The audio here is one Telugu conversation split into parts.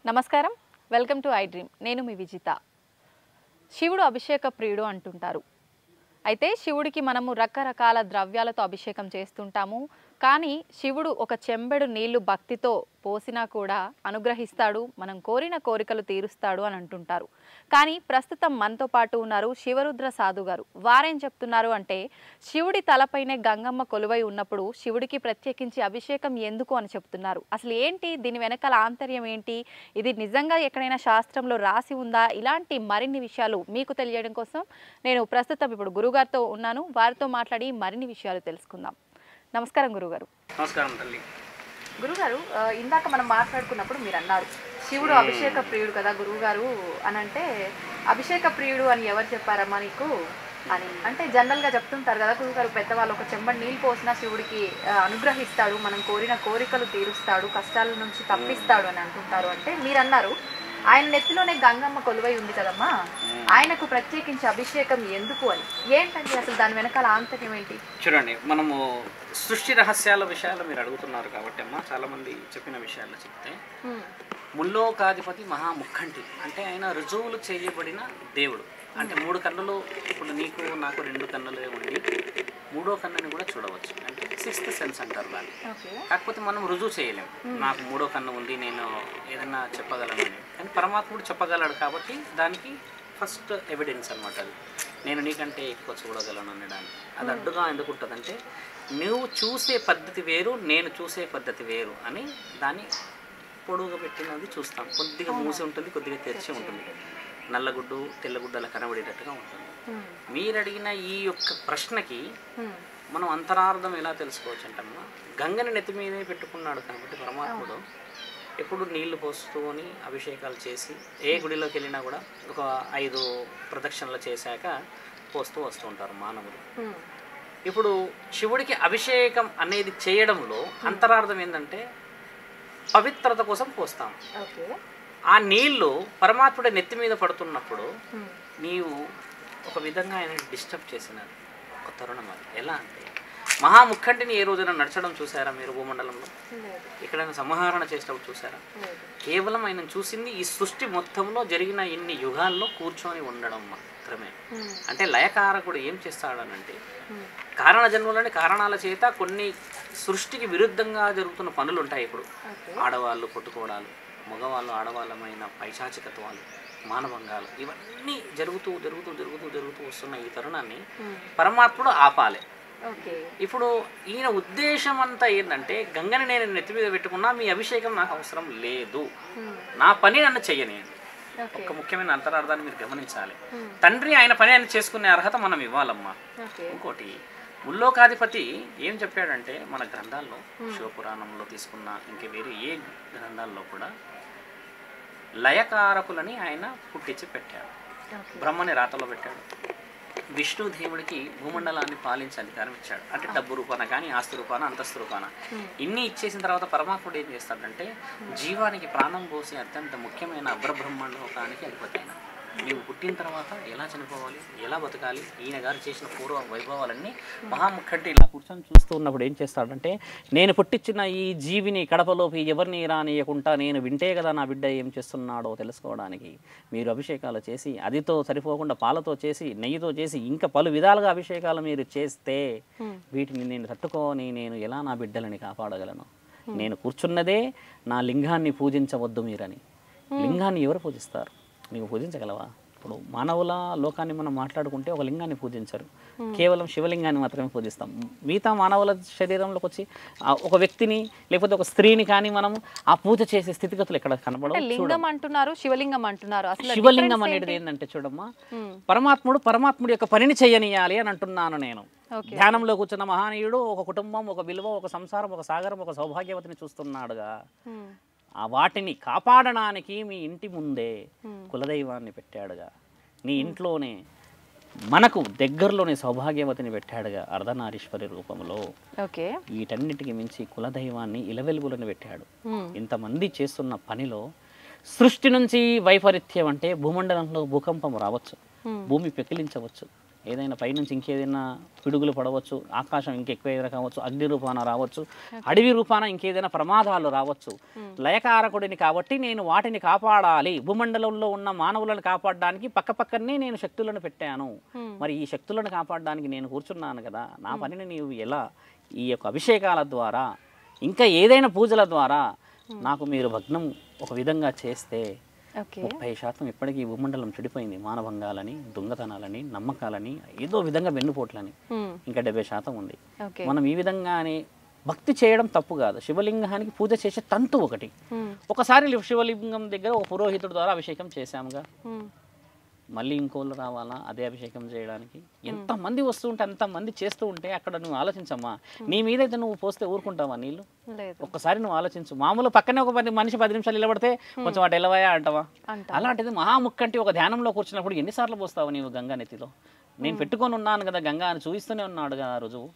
నమస్కారం, వెల్కమ్ టు ఐ డ్రీమ్. నేను మీ విజిత. శివుడు అభిషేక ప్రియుడు అంటుంటారు. అయితే శివుడికి మనము రకరకాల ద్రవ్యాలతో అభిషేకం చేస్తుంటాము. కానీ శివుడు ఒక చెంబెడు నీళ్లు భక్తితో పోసినా కూడా అనుగ్రహిస్తాడు, మనం కోరిన కోరికలు తీరుస్తాడు అని అంటుంటారు. కానీ ప్రస్తుతం మనతో పాటు ఉన్నారు శివరుద్ర సాధు గారు. వారేం చెప్తున్నారు అంటే, శివుడి తలపైనే గంగమ్మ కొలువై ఉన్నప్పుడు శివుడికి ప్రత్యేకించి అభిషేకం ఎందుకు అని చెప్తున్నారు. అసలు ఏంటి దీని వెనకాల ఆంతర్యం ఏంటి, ఇది నిజంగా ఎక్కడైనా శాస్త్రంలో రాసి ఉందా, ఇలాంటి మరిన్ని విషయాలు మీకు తెలియడం కోసం నేను ప్రస్తుతం ఇప్పుడు గురుగారితో ఉన్నాను. వారితో మాట్లాడి మరిన్ని విషయాలు తెలుసుకుందాం. నమస్కారం గురుగారు. నమస్కారం తల్లి. గురుగారు, ఇందాక మనం మాట్లాడుకున్నప్పుడు మీరు అన్నారు శివుడు అభిషేక ప్రియుడు కదా గురువుగారు అని. అంటే అభిషేక ప్రియుడు అని ఎవరు చెప్పారమ్మా నీకు అని అంటే జనరల్గా చెప్తుంటారు కదా గురువుగారు, పెద్దవాళ్ళు ఒక చెంబడి నీళ్ళు పోసినా శివుడికి అనుగ్రహిస్తాడు, మనం కోరిన కోరికలు తీరుస్తాడు, కష్టాల నుంచి తప్పిస్తాడు అని అంటుంటారు. అంటే మీరు అన్నారు ఆయన నెత్తిలోనే గంగమ్మ కొలువై ఉంది కదమ్మా, ఆయనకు ప్రత్యేకించి అభిషేకం ఎందుకు అని. ఏంటండి అసలు దాని వెనకాల ఆంతర్యం ఏంటి? చూడండి, మనము సృష్టి రహస్యాల విషయాలు మీరు అడుగుతున్నారు కాబట్టి అమ్మా, చాలా మంది చెప్పిన విషయాలు చెప్తే, ముల్లోకాధిపతి మహాముఖంటి అంటే ఆయన రుజువులు చేయబడిన దేవుడు. అంటే 3 కన్నులు, ఇప్పుడు నీకు నాకు 2 కన్నులే ఉండి 3వ కన్నుని కూడా చూడవచ్చు, అంటే 6th సెన్స్ అంటారు దాన్ని. కాకపోతే మనం రుజువు చేయలేము, నాకు 3వ కన్ను ఉంది నేను ఏదైనా చెప్పగలను అని. కానీ పరమాత్ముడు చెప్పగలడు కాబట్టి దానికి ఫస్ట్ ఎవిడెన్స్ అనమాట అది. నేను నీకంటే ఎక్కువ చూడగలను అనడానికి అది అడ్డుగా ఎందుకు ఉంటుందంటే, నువ్వు చూసే పద్ధతి వేరు, నేను చూసే పద్ధతి వేరు అని దాన్ని పొడుగుగా పెట్టినది చూస్తాం. కొద్దిగా మూసి ఉంటుంది, కొద్దిగా తెరిచి ఉంటుంది, నల్లగుడ్డు తెల్లగుడ్డు అలా కనబడేటట్టుగా ఉంటుంది. మీరు అడిగిన ఈ యొక్క ప్రశ్నకి మనం అంతరార్థం ఎలా తెలుసుకోవచ్చు అంటమ్మా, గంగని నెత్తి మీదే పెట్టుకున్నాడు కాబట్టి పరమాత్ముడు ఎప్పుడు నీళ్లు పోసుకొని అభిషేకాలు చేసి ఏ గుడిలోకి వెళ్ళినా కూడా ఒక 5 ప్రదక్షిణలు చేశాక పోస్తూ వస్తూ ఉంటారు మానవులు. ఇప్పుడు శివుడికి అభిషేకం అనేది చేయడంలో అంతరార్థం ఏంటంటే పవిత్రత కోసం పోస్తాం. ఆ నీళ్లు పరమాత్ముడి నెత్తి మీద పడుతున్నప్పుడు నీవు ఒక విధంగా ఆయన డిస్టర్బ్ చేసిన ఒక తరుణం అది. ఎలా అంటే, మహాముఖంటిని ఏ రోజైనా నడచడం చూసారా మీరు భూమండలంలో? ఎక్కడైనా సంహరణ చేసేటప్పుడు చూసారా? కేవలం ఆయన చూసింది ఈ సృష్టి మొత్తంలో జరిగిన ఇన్ని యుగాల్లో కూర్చొని ఉండడం మాత్రమే. అంటే లయకారకుడు ఏం చేస్తాడనంటే, కారణ జన్మలోని కారణాల చేత కొన్ని సృష్టికి విరుద్ధంగా జరుగుతున్న పనులు ఉంటాయి. ఇప్పుడు ఆడవాళ్ళు కొట్టుకోవడాలు, మగవాళ్ళు ఆడవాళ్ళమైన పైశాచికత్వాలు, మానవంగాలు, ఇవన్నీ జరుగుతూ జరుగుతూ జరుగుతూ జరుగుతూ వస్తున్న ఈ తరుణాన్ని పరమాత్ముడు ఆపాలి. ఇప్పుడు ఈయన ఉద్దేశం అంతా ఏంటంటే, గంగని నేను నెత్తి మీద పెట్టుకున్నా మీ అభిషేకం నాకు అవసరం లేదు, నా పని నన్ను చెయ్యనియండి. ఒక ముఖ్యమైన అంతరార్థాన్ని మీరు గమనించాలి. తండ్రి ఆయన పని ఆయన చేసుకునే అర్హత మనం ఇవ్వాలమ్మా. ఇంకోటి, ముల్లోకాధిపతి ఏం చెప్పాడంటే, మన గ్రంథాల్లో శివపురాణంలో తీసుకున్న ఇంక వేరే ఏ గ్రంథాల్లో కూడా లయకారకులని ఆయన పుట్టించి పెట్టాడు. బ్రహ్మని రాతలో పెట్టాడు. విష్ణుదేవుడికి భూమండలాన్ని పాలించే అధికారం ఇచ్చాడు. అంటే డబ్బు రూపాన కానీ, ఆస్తి రూపాన, అంతస్తు రూపాన ఇన్ని ఇచ్చేసిన తర్వాత పరమాత్ముడు ఏం చేస్తాడంటే, జీవానికి ప్రాణం పోసి అత్యంత ముఖ్యమైన అగ్రబ్రహ్మాండోకానికి అధిపతి అయిన నీవు పుట్టిన తర్వాత ఎలా చనిపోవాలి, ఎలా బతకాలి, ఈయన గారు చేసిన పూర్వ వైభవాలన్నీ మహాముఖంటి ఇలా కూర్చొని చూస్తూ ఉన్నప్పుడు ఏం చేస్తాడంటే, నేను పుట్టించిన ఈ జీవిని కడపలోకి ఎవరిని రానియకుండా నేను వింటే కదా నా బిడ్డ ఏం చేస్తున్నాడో తెలుసుకోవడానికి మీరు అభిషేకాలు చేసి, అదితో సరిపోకుండా పాలతో చేసి, నెయ్యితో చేసి, ఇంకా పలు విధాలుగా అభిషేకాలు మీరు చేస్తే వీటిని నేను తట్టుకొని నేను ఎలా నా బిడ్డలని కాపాడగలను? నేను కూర్చున్నదే నా లింగాన్ని పూజించవద్దు మీరని. లింగాన్ని ఎవరు పూజిస్తారు? నీవు పూజించగలవా? ఇప్పుడు మానవుల లోకాన్ని మనం మాట్లాడుకుంటే ఒక లింగాన్ని పూజించరు, కేవలం శివలింగాన్ని మాత్రమే పూజిస్తాం. మిగతా మానవుల శరీరంలోకి వచ్చి ఒక వ్యక్తిని లేకపోతే ఒక స్త్రీని కానీ మనం ఆ పూజ చేసే స్థితిగతులు ఎక్కడ కనబడవు. లింగం అంటున్నారు, శివలింగం అంటున్నారు. శివలింగం అనేది ఏంటంటే చూడమ్మా, పరమాత్ముడి యొక్క పనిని చెయ్యనియాలి అని అంటున్నాను నేను. ధ్యానంలో కూర్చున్న మహానీయుడు ఒక కుటుంబం, ఒక విలువ, ఒక సంసారం, ఒక సాగరం, ఒక సౌభాగ్యవతిని చూస్తున్నాడుగా. ఆ వాటిని కాపాడడానికి మీ ఇంటి ముందే కులదైవాన్ని పెట్టాడుగా, నీ ఇంట్లోనే మనకు దగ్గరలోనే సౌభాగ్యవతిని పెట్టాడుగా అర్ధనారీశ్వరి రూపంలో. వీటన్నిటికి మించి కులదైవాన్ని ఇలవెలుగులను పెట్టాడు. ఇంతమంది చేస్తున్న పనిలో సృష్టి నుంచి వైపరీత్యం అంటే భూమండలంలో భూకంపం రావచ్చు, భూమి పెకిలించవచ్చు, ఏదైనా పైనుంచి ఇంకేదైనా పిడుగులు పడవచ్చు, ఆకాశం ఇంకెక్కువ ఏదైనా కావచ్చు, అగ్ని రూపాన రావచ్చు, అడవి రూపాన ఇంకేదైనా ప్రమాదాలు రావచ్చు. లయకారకుడిని కాబట్టి నేను వాటిని కాపాడాలి. భూమండలంలో ఉన్న మానవులను కాపాడడానికి పక్కపక్కనే నేను శక్తులను పెట్టాను. మరి ఈ శక్తులను కాపాడడానికి నేను కూర్చున్నాను కదా, నా పనిని నీవు ఎలా ఈ యొక్క అభిషేకాల ద్వారా ఇంకా ఏదైనా పూజల ద్వారా నాకు మీరు భగ్నం ఒక విధంగా చేస్తే 30% ఇప్పటికీ భూమండలం చెడిపోయింది. మానభంగాలని, దొంగతనాలని, నమ్మకాలని, ఏదో విధంగా వెన్నుపోట్లని. ఇంకా 70% ఉంది. మనం ఈ విధంగానే భక్తి చేయడం తప్పు కాదు. శివలింగానికి పూజ చేసే తంతు ఒకటి. ఒకసారి శివలింగం దగ్గర ఒక పురోహితుడి ద్వారా అభిషేకం చేశాముగా, మళ్ళీ ఇంకోళ్ళు రావాలా అదే అభిషేకం చేయడానికి? ఎంతమంది వస్తుంటే అంతమంది చేస్తూ ఉంటే అక్కడ నువ్వు ఆలోచించమ్మా, నీ మీదైతే నువ్వు పోస్తే ఊరుకుంటావా నీళ్ళు? ఒక్కసారి నువ్వు ఆలోచించు. మామూలు పక్కనే ఒక మనిషి 10 నిమిషాలు నిలబడితే కొంచెం అటు ఎలవయా అంటావా? అలాంటిది మహాముక్కంటి ఒక ధ్యానంలో కూర్చున్నప్పుడు ఎన్నిసార్లు పోస్తావు నీవు గంగా నెత్తిలో? నేను పెట్టుకొని ఉన్నాను కదా గంగా అని చూపిస్తూనే ఉన్నాడు కదా రుజువు.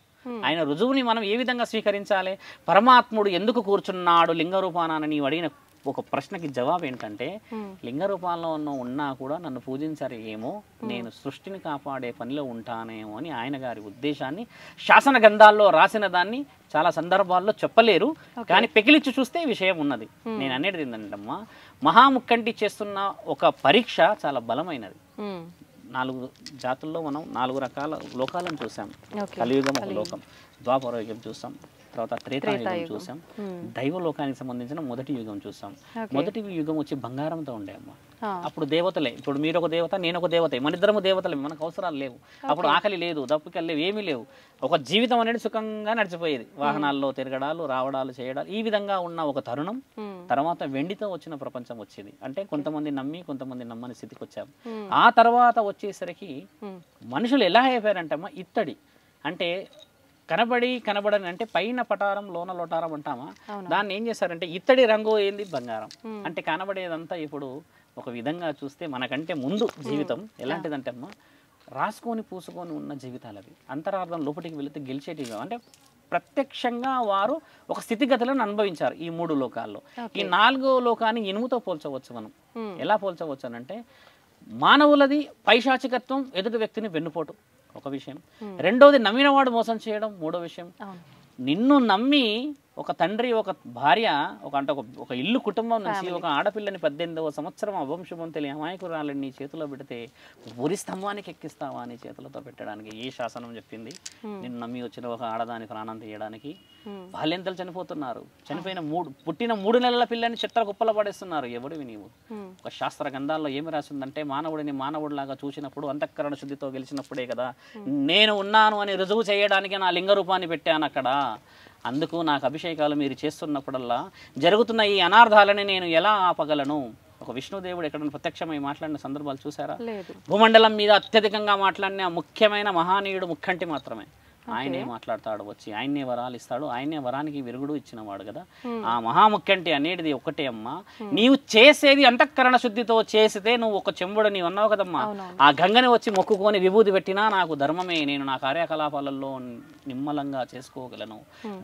ఆయన రుజువుని మనం ఏ విధంగా స్వీకరించాలి? పరమాత్ముడు ఎందుకు కూర్చున్నాడు లింగ రూపాన నీవు అడిగిన ఒక ప్రశ్నకి జవాబు ఏంటంటే, లింగ రూపాల్లో ఉన్నా కూడా నన్ను పూజించరు ఏమో, నేను సృష్టిని కాపాడే పనిలో ఉంటానేమో అని ఆయన గారి ఉద్దేశాన్ని శాసన గ్రంథాల్లో రాసిన దాన్ని చాలా సందర్భాల్లో చెప్పలేరు, కానీ పెకిలిచ్చి చూస్తే విషయం ఉన్నది. నేను అనేది ఏంటంటమ్మా, మహాముక్కంటి చేస్తున్న ఒక పరీక్ష చాలా బలమైనది. 4 జాతుల్లో మనం 4 రకాల లోకాలను చూసాం. కలియుగం ఒక లోకం, ద్వాపర యుగం చూసాం, తర్వాత త్రేతాయుగం చూసాం, దైవలోకానికి సంబంధించిన మొదటి యుగం చూసాం. మొదటి యుగం వచ్చి బంగారంతో ఉండే అమ్మ. అప్పుడు దేవతలే, ఇప్పుడు మీరు ఒక దేవత, నేను ఒక దేవత, మన ఇద్దరము దేవతలే, మనకు అవసరాలు లేవు. అప్పుడు ఆకలి లేదు, దప్పుకలు లేవు, ఏమీ లేవు. ఒక జీవితం అనేది సుఖంగా నడిచిపోయేది. వాహనాల్లో తిరగడాలు, రావడాలు, చేయడాలు, ఈ విధంగా ఉన్న ఒక తరుణం. తర్వాత వెండితో వచ్చిన ప్రపంచం వచ్చింది. అంటే కొంతమంది నమ్మి కొంతమంది నమ్మని స్థితికి వచ్చాము. ఆ తర్వాత వచ్చేసరికి మనుషులు ఎలా అయిపోయారంటే అమ్మ, ఇత్తడి అంటే కనబడని అంటే పైన పటారం లోన లోటారం అంటామా, దాన్ని ఏం చేశారంటే ఇత్తడి రంగు ఏంది బంగారం. అంటే కనబడేదంతా ఇప్పుడు ఒక విధంగా చూస్తే మనకంటే ముందు జీవితం ఎలాంటిదంటే అమ్మ, రాసుకొని పూసుకొని ఉన్న జీవితాలు అవి. అంతరార్థం లోపలికి వెళితే గెలిచేటివి. అంటే ప్రత్యక్షంగా వారు ఒక స్థితిగతులను అనుభవించారు ఈ 3 లోకాల్లో. ఈ 4వ లోకాన్ని ఇనుముతో పోల్చవచ్చు మనం. ఎలా పోల్చవచ్చు అనంటే, మానవులది పైశాచికత్వం, ఎదుటి వ్యక్తిని వెన్నుపోటు ఒక విషయం. రెండోది నమ్మినవాడు మోసం చేయడం మూడో విషయం. నిన్ను నమ్మి ఒక తండ్రి ఒక భార్య ఒక ఇల్లు కుటుంబం నుంచి ఒక ఆడపిల్లని 18వ సంవత్సరం అవంశుభం తెలియ అమాయకురాలని నీ చేతిలో పెడితే ఊరి స్తంభానికి ఎక్కిస్తావా నీ చేతులతో పెట్టడానికి? ఏ శాసనం చెప్పింది నిన్ను నమ్మి వచ్చిన ఒక ఆడదాని ప్రాణం తీయడానికి? బాల్యంతలు చనిపోతున్నారు. పుట్టిన 3 నెలల పిల్లని చెత్త కుప్పల పడేస్తున్నారు. ఎవడివి నీవు? ఒక శాస్త్ర గ్రంథాల్లో ఏమి రాసిందంటే, మానవుడిని మానవుడిలాగా చూసినప్పుడు అంతఃకరణ శుద్ధితో గెలిచినప్పుడే కదా నేను ఉన్నాను అని రుజువు చేయడానికి నా లింగ రూపాన్ని పెట్టాను అక్కడ. అందుకు నాకు అభిషేకాలు మీరు చేస్తున్నప్పుడల్లా జరుగుతున్న ఈ అనార్థాలని నేను ఎలా ఆపగలను? ఒక విష్ణుదేవుడు ఎక్కడైనా ప్రత్యక్షమై మాట్లాడిన సందర్భాలు చూసారా? భూమండలం మీద అత్యధికంగా మాట్లాడిన ముఖ్యమైన మహానీయుడు ముక్కంటి మాత్రమే. ఆయనే మాట్లాడతాడు, వచ్చి ఆయన్నే వరాలు ఇస్తాడు, ఆయన్నే వరానికి విరుగుడు ఇచ్చినవాడు కదా. ఆ మహాముఖ్యంటి అనేది ఒకటే అమ్మా, నీవు చేసేది అంతఃకరణ శుద్ధితో చేసితే నువ్వు ఒక చెంబుడు నీవు అన్నావు కదమ్మా, ఆ గంగని వచ్చి మొక్కుకొని విభూతి పెట్టినా నాకు ధర్మమే, నేను నా కార్యకలాపాలలో నిమ్మలంగా చేసుకోగలను.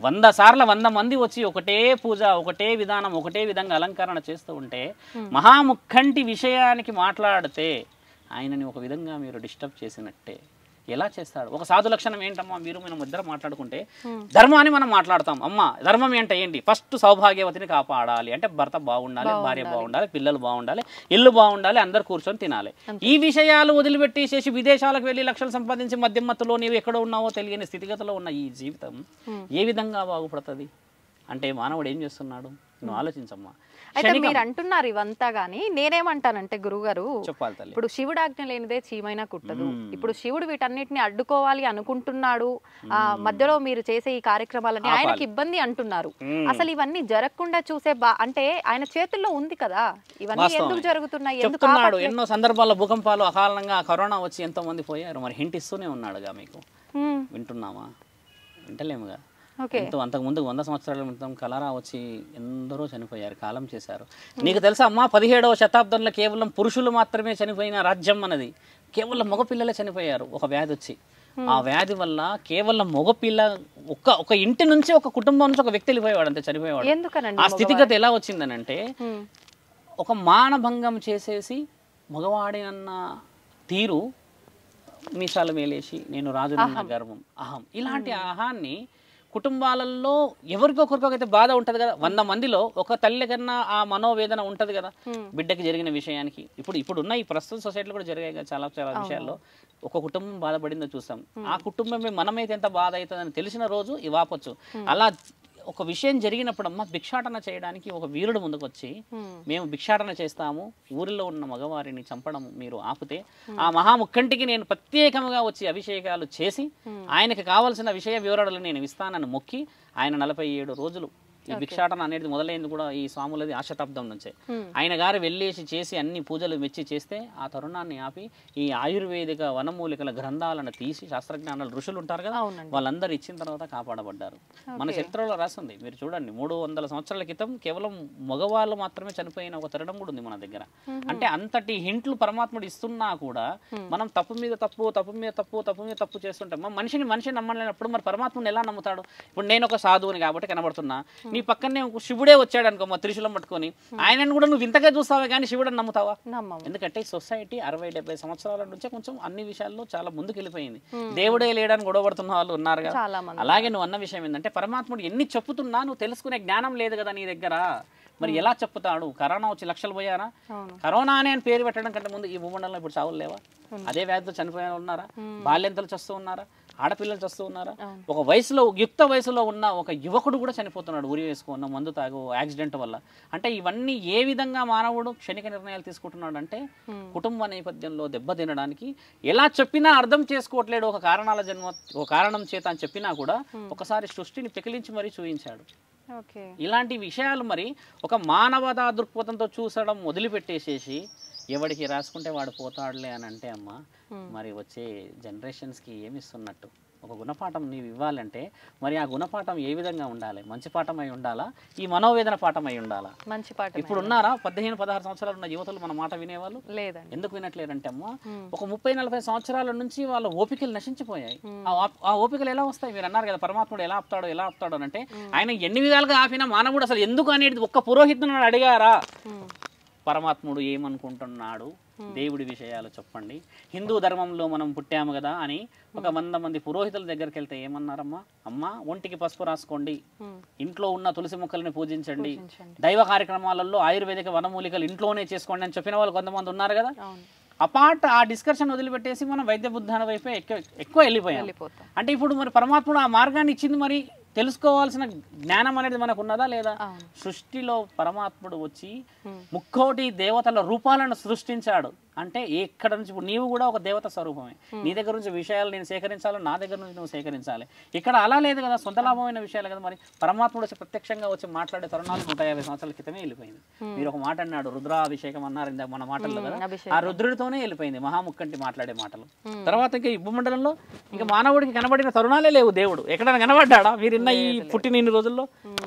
100 సార్లు 100 మంది వచ్చి ఒకటే పూజ, ఒకటే విధానం, ఒకటే విధంగా అలంకరణ చేస్తూ ఉంటే మహాముఖ్యంటి విషయానికి మాట్లాడితే ఆయనని ఒక విధంగా మీరు డిస్టర్బ్ చేసినట్టే. ఎలా చేస్తాడు? ఒక సాధు లక్షణం ఏంటమ్మా, మనం ఇద్దరు మాట్లాడుకుంటే ధర్మాన్ని మనం మాట్లాడతాం. అమ్మ ధర్మం అంటే ఏంటి? ఫస్ట్ సౌభాగ్యవతిని కాపాడాలి అంటే భర్త బాగుండాలి, భార్య బాగుండాలి, పిల్లలు బాగుండాలి, ఇల్లు బాగుండాలి, అందరు కూర్చొని తినాలి. ఈ విషయాలు వదిలిపెట్టేసేసి విదేశాలకు వెళ్ళి లక్షలు సంపాదించి మధ్యమత్తులో నీవు ఎక్కడ ఉన్నావో తెలియని స్థితిగతిలో ఉన్న ఈ జీవితం ఏ విధంగా బాగుపడుతుంది అంటే మానవుడు ఏం చేస్తున్నాడు? నువ్వు ఆలోచించమ్మా. అయితే మీరు అంటున్నారు ఇవంతా గానీ నేనేమంటానంటే గురుగారు, ఇప్పుడు శివుడు ఆజ్ఞ లేనిదే చీమైనా కుట్టదు. ఇప్పుడు శివుడు వీటన్నిటిని అడ్డుకోవాలి అనుకుంటున్నాడు. మధ్యలో మీరు చేసే ఈ కార్యక్రమాలని ఆయనకి ఇబ్బంది అంటున్నారు. అసలు ఇవన్నీ జరగకుండా చూసే అంటే ఆయన చేతుల్లో ఉంది కదా, ఇవన్నీ ఎందుకు జరుగుతున్నాయి? చెప్తున్నాడు. ఎన్నో సందర్భాల్లో భూకంపాలు, అకాలంగా కరోనా వచ్చి ఎంతో మంది పోయారు. మరి హింట్ ఇస్తూనే ఉన్నాడుగా. మీకు వింటున్నామా? వింటలేముగా. అంతకుముందు 100 సంవత్సరాల క్రితం కలరా వచ్చి ఎందరో చనిపోయారు, కాలం చేశారు. నీకు తెలుసా అమ్మా, 17వ శతాబ్దంలో కేవలం పురుషులు మాత్రమే చనిపోయిన రాజ్యం అన్నది. కేవలం మగపిల్లలే చనిపోయారు ఒక వ్యాధి వచ్చి. ఆ వ్యాధి వల్ల కేవలం మగపిల్ల ఒక ఇంటి నుంచి, ఒక కుటుంబం నుంచి ఒక వ్యక్తి వెళ్ళిపోయేవాడు, అంతే చనిపోయేవాడు. ఆ స్థితిగతి ఎలా వచ్చిందనంటే, ఒక మానభంగం చేసేసి మగవాడినన్న తీరు మీసాలు మేలేసి నేను రాజునన్న గర్వం, అహం, ఇలాంటి అహాన్ని కుటుంబాలలో ఎవరికొకరికైతే బాధ ఉంటుంది కదా, 100 మందిలో ఒక తల్లి కన్నా ఆ మనోవేదన ఉంటుంది కదా బిడ్డకి జరిగిన విషయానికి. ఇప్పుడున్న ఈ ప్రస్తుత సొసైటీలో కూడా జరిగాయి కదా చాలా చాలా విషయాల్లో. ఒక కుటుంబం బాధపడిందో చూసాం, ఆ కుటుంబమే మనమైతే ఎంత బాధ అవుతుందని తెలిసిన రోజు ఇవాపచ్చు. అలా ఒక విషయం జరిగినప్పుడమ్మా భిక్షాటన చేయడానికి ఒక వీరుడు ముందుకు వచ్చి, మేము భిక్షాటన చేస్తాము, ఊరిలో ఉన్న మగవారిని చంపడం మీరు ఆపితే ఆ మహాముఖంటికి నేను ప్రత్యేకంగా వచ్చి అభిషేకాలు చేసి ఆయనకి కావాల్సిన విషయ వివరాలు నేను ఇస్తానని మొక్కి ఆయన 47 రోజులు ఈ భిక్షాటన అనేది మొదలైంది కూడా ఈ స్వాములది ఆ శతాబ్దం నుంచే. ఆయన గారు వెళ్ళేసి చేసి అన్ని పూజలు మెచ్చి చేస్తే ఆ తరుణాన్ని ఆపి ఈ ఆయుర్వేదిక వనమూలికల గ్రంథాలను తీసి శాస్త్రజ్ఞానాలు ఋషులు ఉంటారు కదా వాళ్ళందరూ ఇచ్చిన తర్వాత కాపాడబడ్డారు. మన చరిత్రలో రాసింది మీరు చూడండి, 300 సంవత్సరాల క్రితం కేవలం మగవాళ్ళు మాత్రమే చనిపోయిన ఒక తరుణం కూడా ఉంది మన దగ్గర. అంటే అంతటి హింట్లు పరమాత్ముడు ఇస్తున్నా కూడా మనం తప్పు మీద తప్పు చేస్తుంటాం. మనిషిని నమ్మలేనప్పుడు మరి పరమాత్ముని ఎలా నమ్ముతాడు? ఇప్పుడు నేను ఒక సాధువుని కాబట్టి కనబడుతున్నా, నీ పక్కనే శివుడే వచ్చాడు అనుకో మా త్రిశూలం పట్టుకొని, ఆయనను కూడా నువ్వు ఇంతగా చూస్తావే కానీ శివుడని నమ్ముతావా? ఎందుకంటే సొసైటీ 60-70 సంవత్సరాల నుంచే కొంచెం అన్ని విషయాల్లో చాలా ముందుకు వెళ్ళిపోయింది. దేవుడే లేడని గొడవపడుతున్న వాళ్ళు ఉన్నారు కదా. అలాగే నువ్వు అన్న విషయం ఏంటంటే పరమాత్ముడు ఎన్ని చెప్పుతున్నా నువ్వు తెలుసుకునే జ్ఞానం లేదు కదా నీ దగ్గర. మరి ఎలా చెప్తాడు? కరోనా వచ్చి లక్షలు పోయారా? కరోనా అనే పేరు పెట్టడం కంటే ముందు ఈ భూమండలంలో ఇప్పుడు చావులు లేవా? అదే వ్యాధితో చనిపోయిన ఉన్నారా? బాల్యంతలు చస్తూ ఉన్నారా? ఆడపిల్లలు చస్తూ ఉన్నారా? ఒక వయసులో యుక్త వయసులో ఉన్న ఒక యువకుడు కూడా చనిపోతున్నాడు ఉరి వేసుకున్న మందు తాగు యాక్సిడెంట్ వల్ల. అంటే ఇవన్నీ ఏ విధంగా మానవుడు క్షణిక నిర్ణయాలు తీసుకుంటున్నాడు అంటే కుటుంబ నేపథ్యంలో దెబ్బతినడానికి. ఎలా చెప్పినా అర్థం చేసుకోవట్లేడు, ఒక కారణం చేత అని చెప్పినా కూడా ఒకసారి సృష్టిని పెకిలించి మరీ చూపించాడు. ఇలాంటి విషయాలు మరి ఒక మానవతా దృక్పథంతో చూసడం వదిలిపెట్టేసేసి ఎవడికి రాసుకుంటే వాడు పోతాడులే అని అంటే అమ్మ మరి వచ్చే జనరేషన్స్కి ఏమి ఇస్తున్నట్టు? ఒక గుణపాఠం నీవు ఇవ్వాలంటే మరి ఆ గుణపాఠం ఏ విధంగా ఉండాలి? మంచి పాఠం అయి ఉండాలా? ఈ మనోవేదన పాఠం అయి ఉండాలా? మంచి పాఠం. ఇప్పుడు ఉన్నారా 15-16 సంవత్సరాలు ఉన్న యువతలు మన మాట వినేవాళ్ళు? లేదండి. ఎందుకు వినట్లేదంటే అమ్మ ఒక 30-40 సంవత్సరాల నుంచి వాళ్ళ ఓపికలు నశించిపోయాయి. ఆ ఓపికలు ఎలా వస్తాయి? మీరు అన్నారు కదా పరమాత్ముడు ఎలా ఆపుతాడు అని అంటే ఆయన ఎన్ని విధాలుగా ఆపినా మానవుడు అసలు ఎందుకు అనేది ఒక్క పురోహితుని అడిగారా? పరమాత్ముడు ఏమనుకుంటున్నాడు, దేవుడి విషయాలు చెప్పండి, హిందూ ధర్మంలో మనం పుట్టాము కదా అని ఒక 100 మంది పురోహితుల దగ్గరికి వెళ్తే ఏమన్నారమ్మా? అమ్మ ఒంటికి పసుపు రాసుకోండి, ఇంట్లో ఉన్న తులసి మొక్కల్ని పూజించండి, దైవ కార్యక్రమాలలో ఆయుర్వేదిక వనమూలికలు ఇంట్లోనే చేసుకోండి అని చెప్పిన వాళ్ళు కొంతమంది ఉన్నారు కదా. ఆ డిస్కషన్ వదిలిపెట్టేసి మనం వైద్య బుద్ధాన వైపే ఎక్కువ వెళ్ళిపోయాం. అంటే ఇప్పుడు మరి పరమాత్ముడు ఆ మార్గాన్ని ఇచ్చింది, మరి తెలుసుకోవాల్సిన జ్ఞానం అనేది మనకు ఉన్నదా లేదా? సృష్టిలో పరమాత్ముడు వచ్చి 30 దేవతల రూపాలను సృష్టించాడు. అంటే ఎక్కడ నుంచి ఇప్పుడు నీవు కూడా ఒక దేవత స్వరూపమే. నీ దగ్గర నుంచి విషయాలు నేను సేకరించాలి, నా దగ్గర నుంచి నువ్వు సేకరించాలి. ఇక్కడ అలా లేదు కదా, సొంత లాభమైన విషయాలు కదా. మరి పరమాత్ముడు వచ్చి ప్రత్యక్షంగా వచ్చి మాట్లాడే తరుణాలు 150 సంవత్సరాల క్రితమే వెళ్ళిపోయింది. మీరు ఒక మాట అన్నాడు, రుద్రాభిషేకం అన్నారు ఇందాక మన మాటల్లో కదా, ఆ రుద్రుడితోనే వెళ్ళిపోయింది మహాముఖంటి మాట్లాడే మాటలు. తర్వాత ఇంకా ఈ భూమండలంలో ఇంకా మానవుడికి కనబడిన తరుణాలే లేవు. దేవుడు ఎక్కడైనా కనబడ్డా మీరు ఈ పుట్టిన ఇన్ని రోజుల్లో?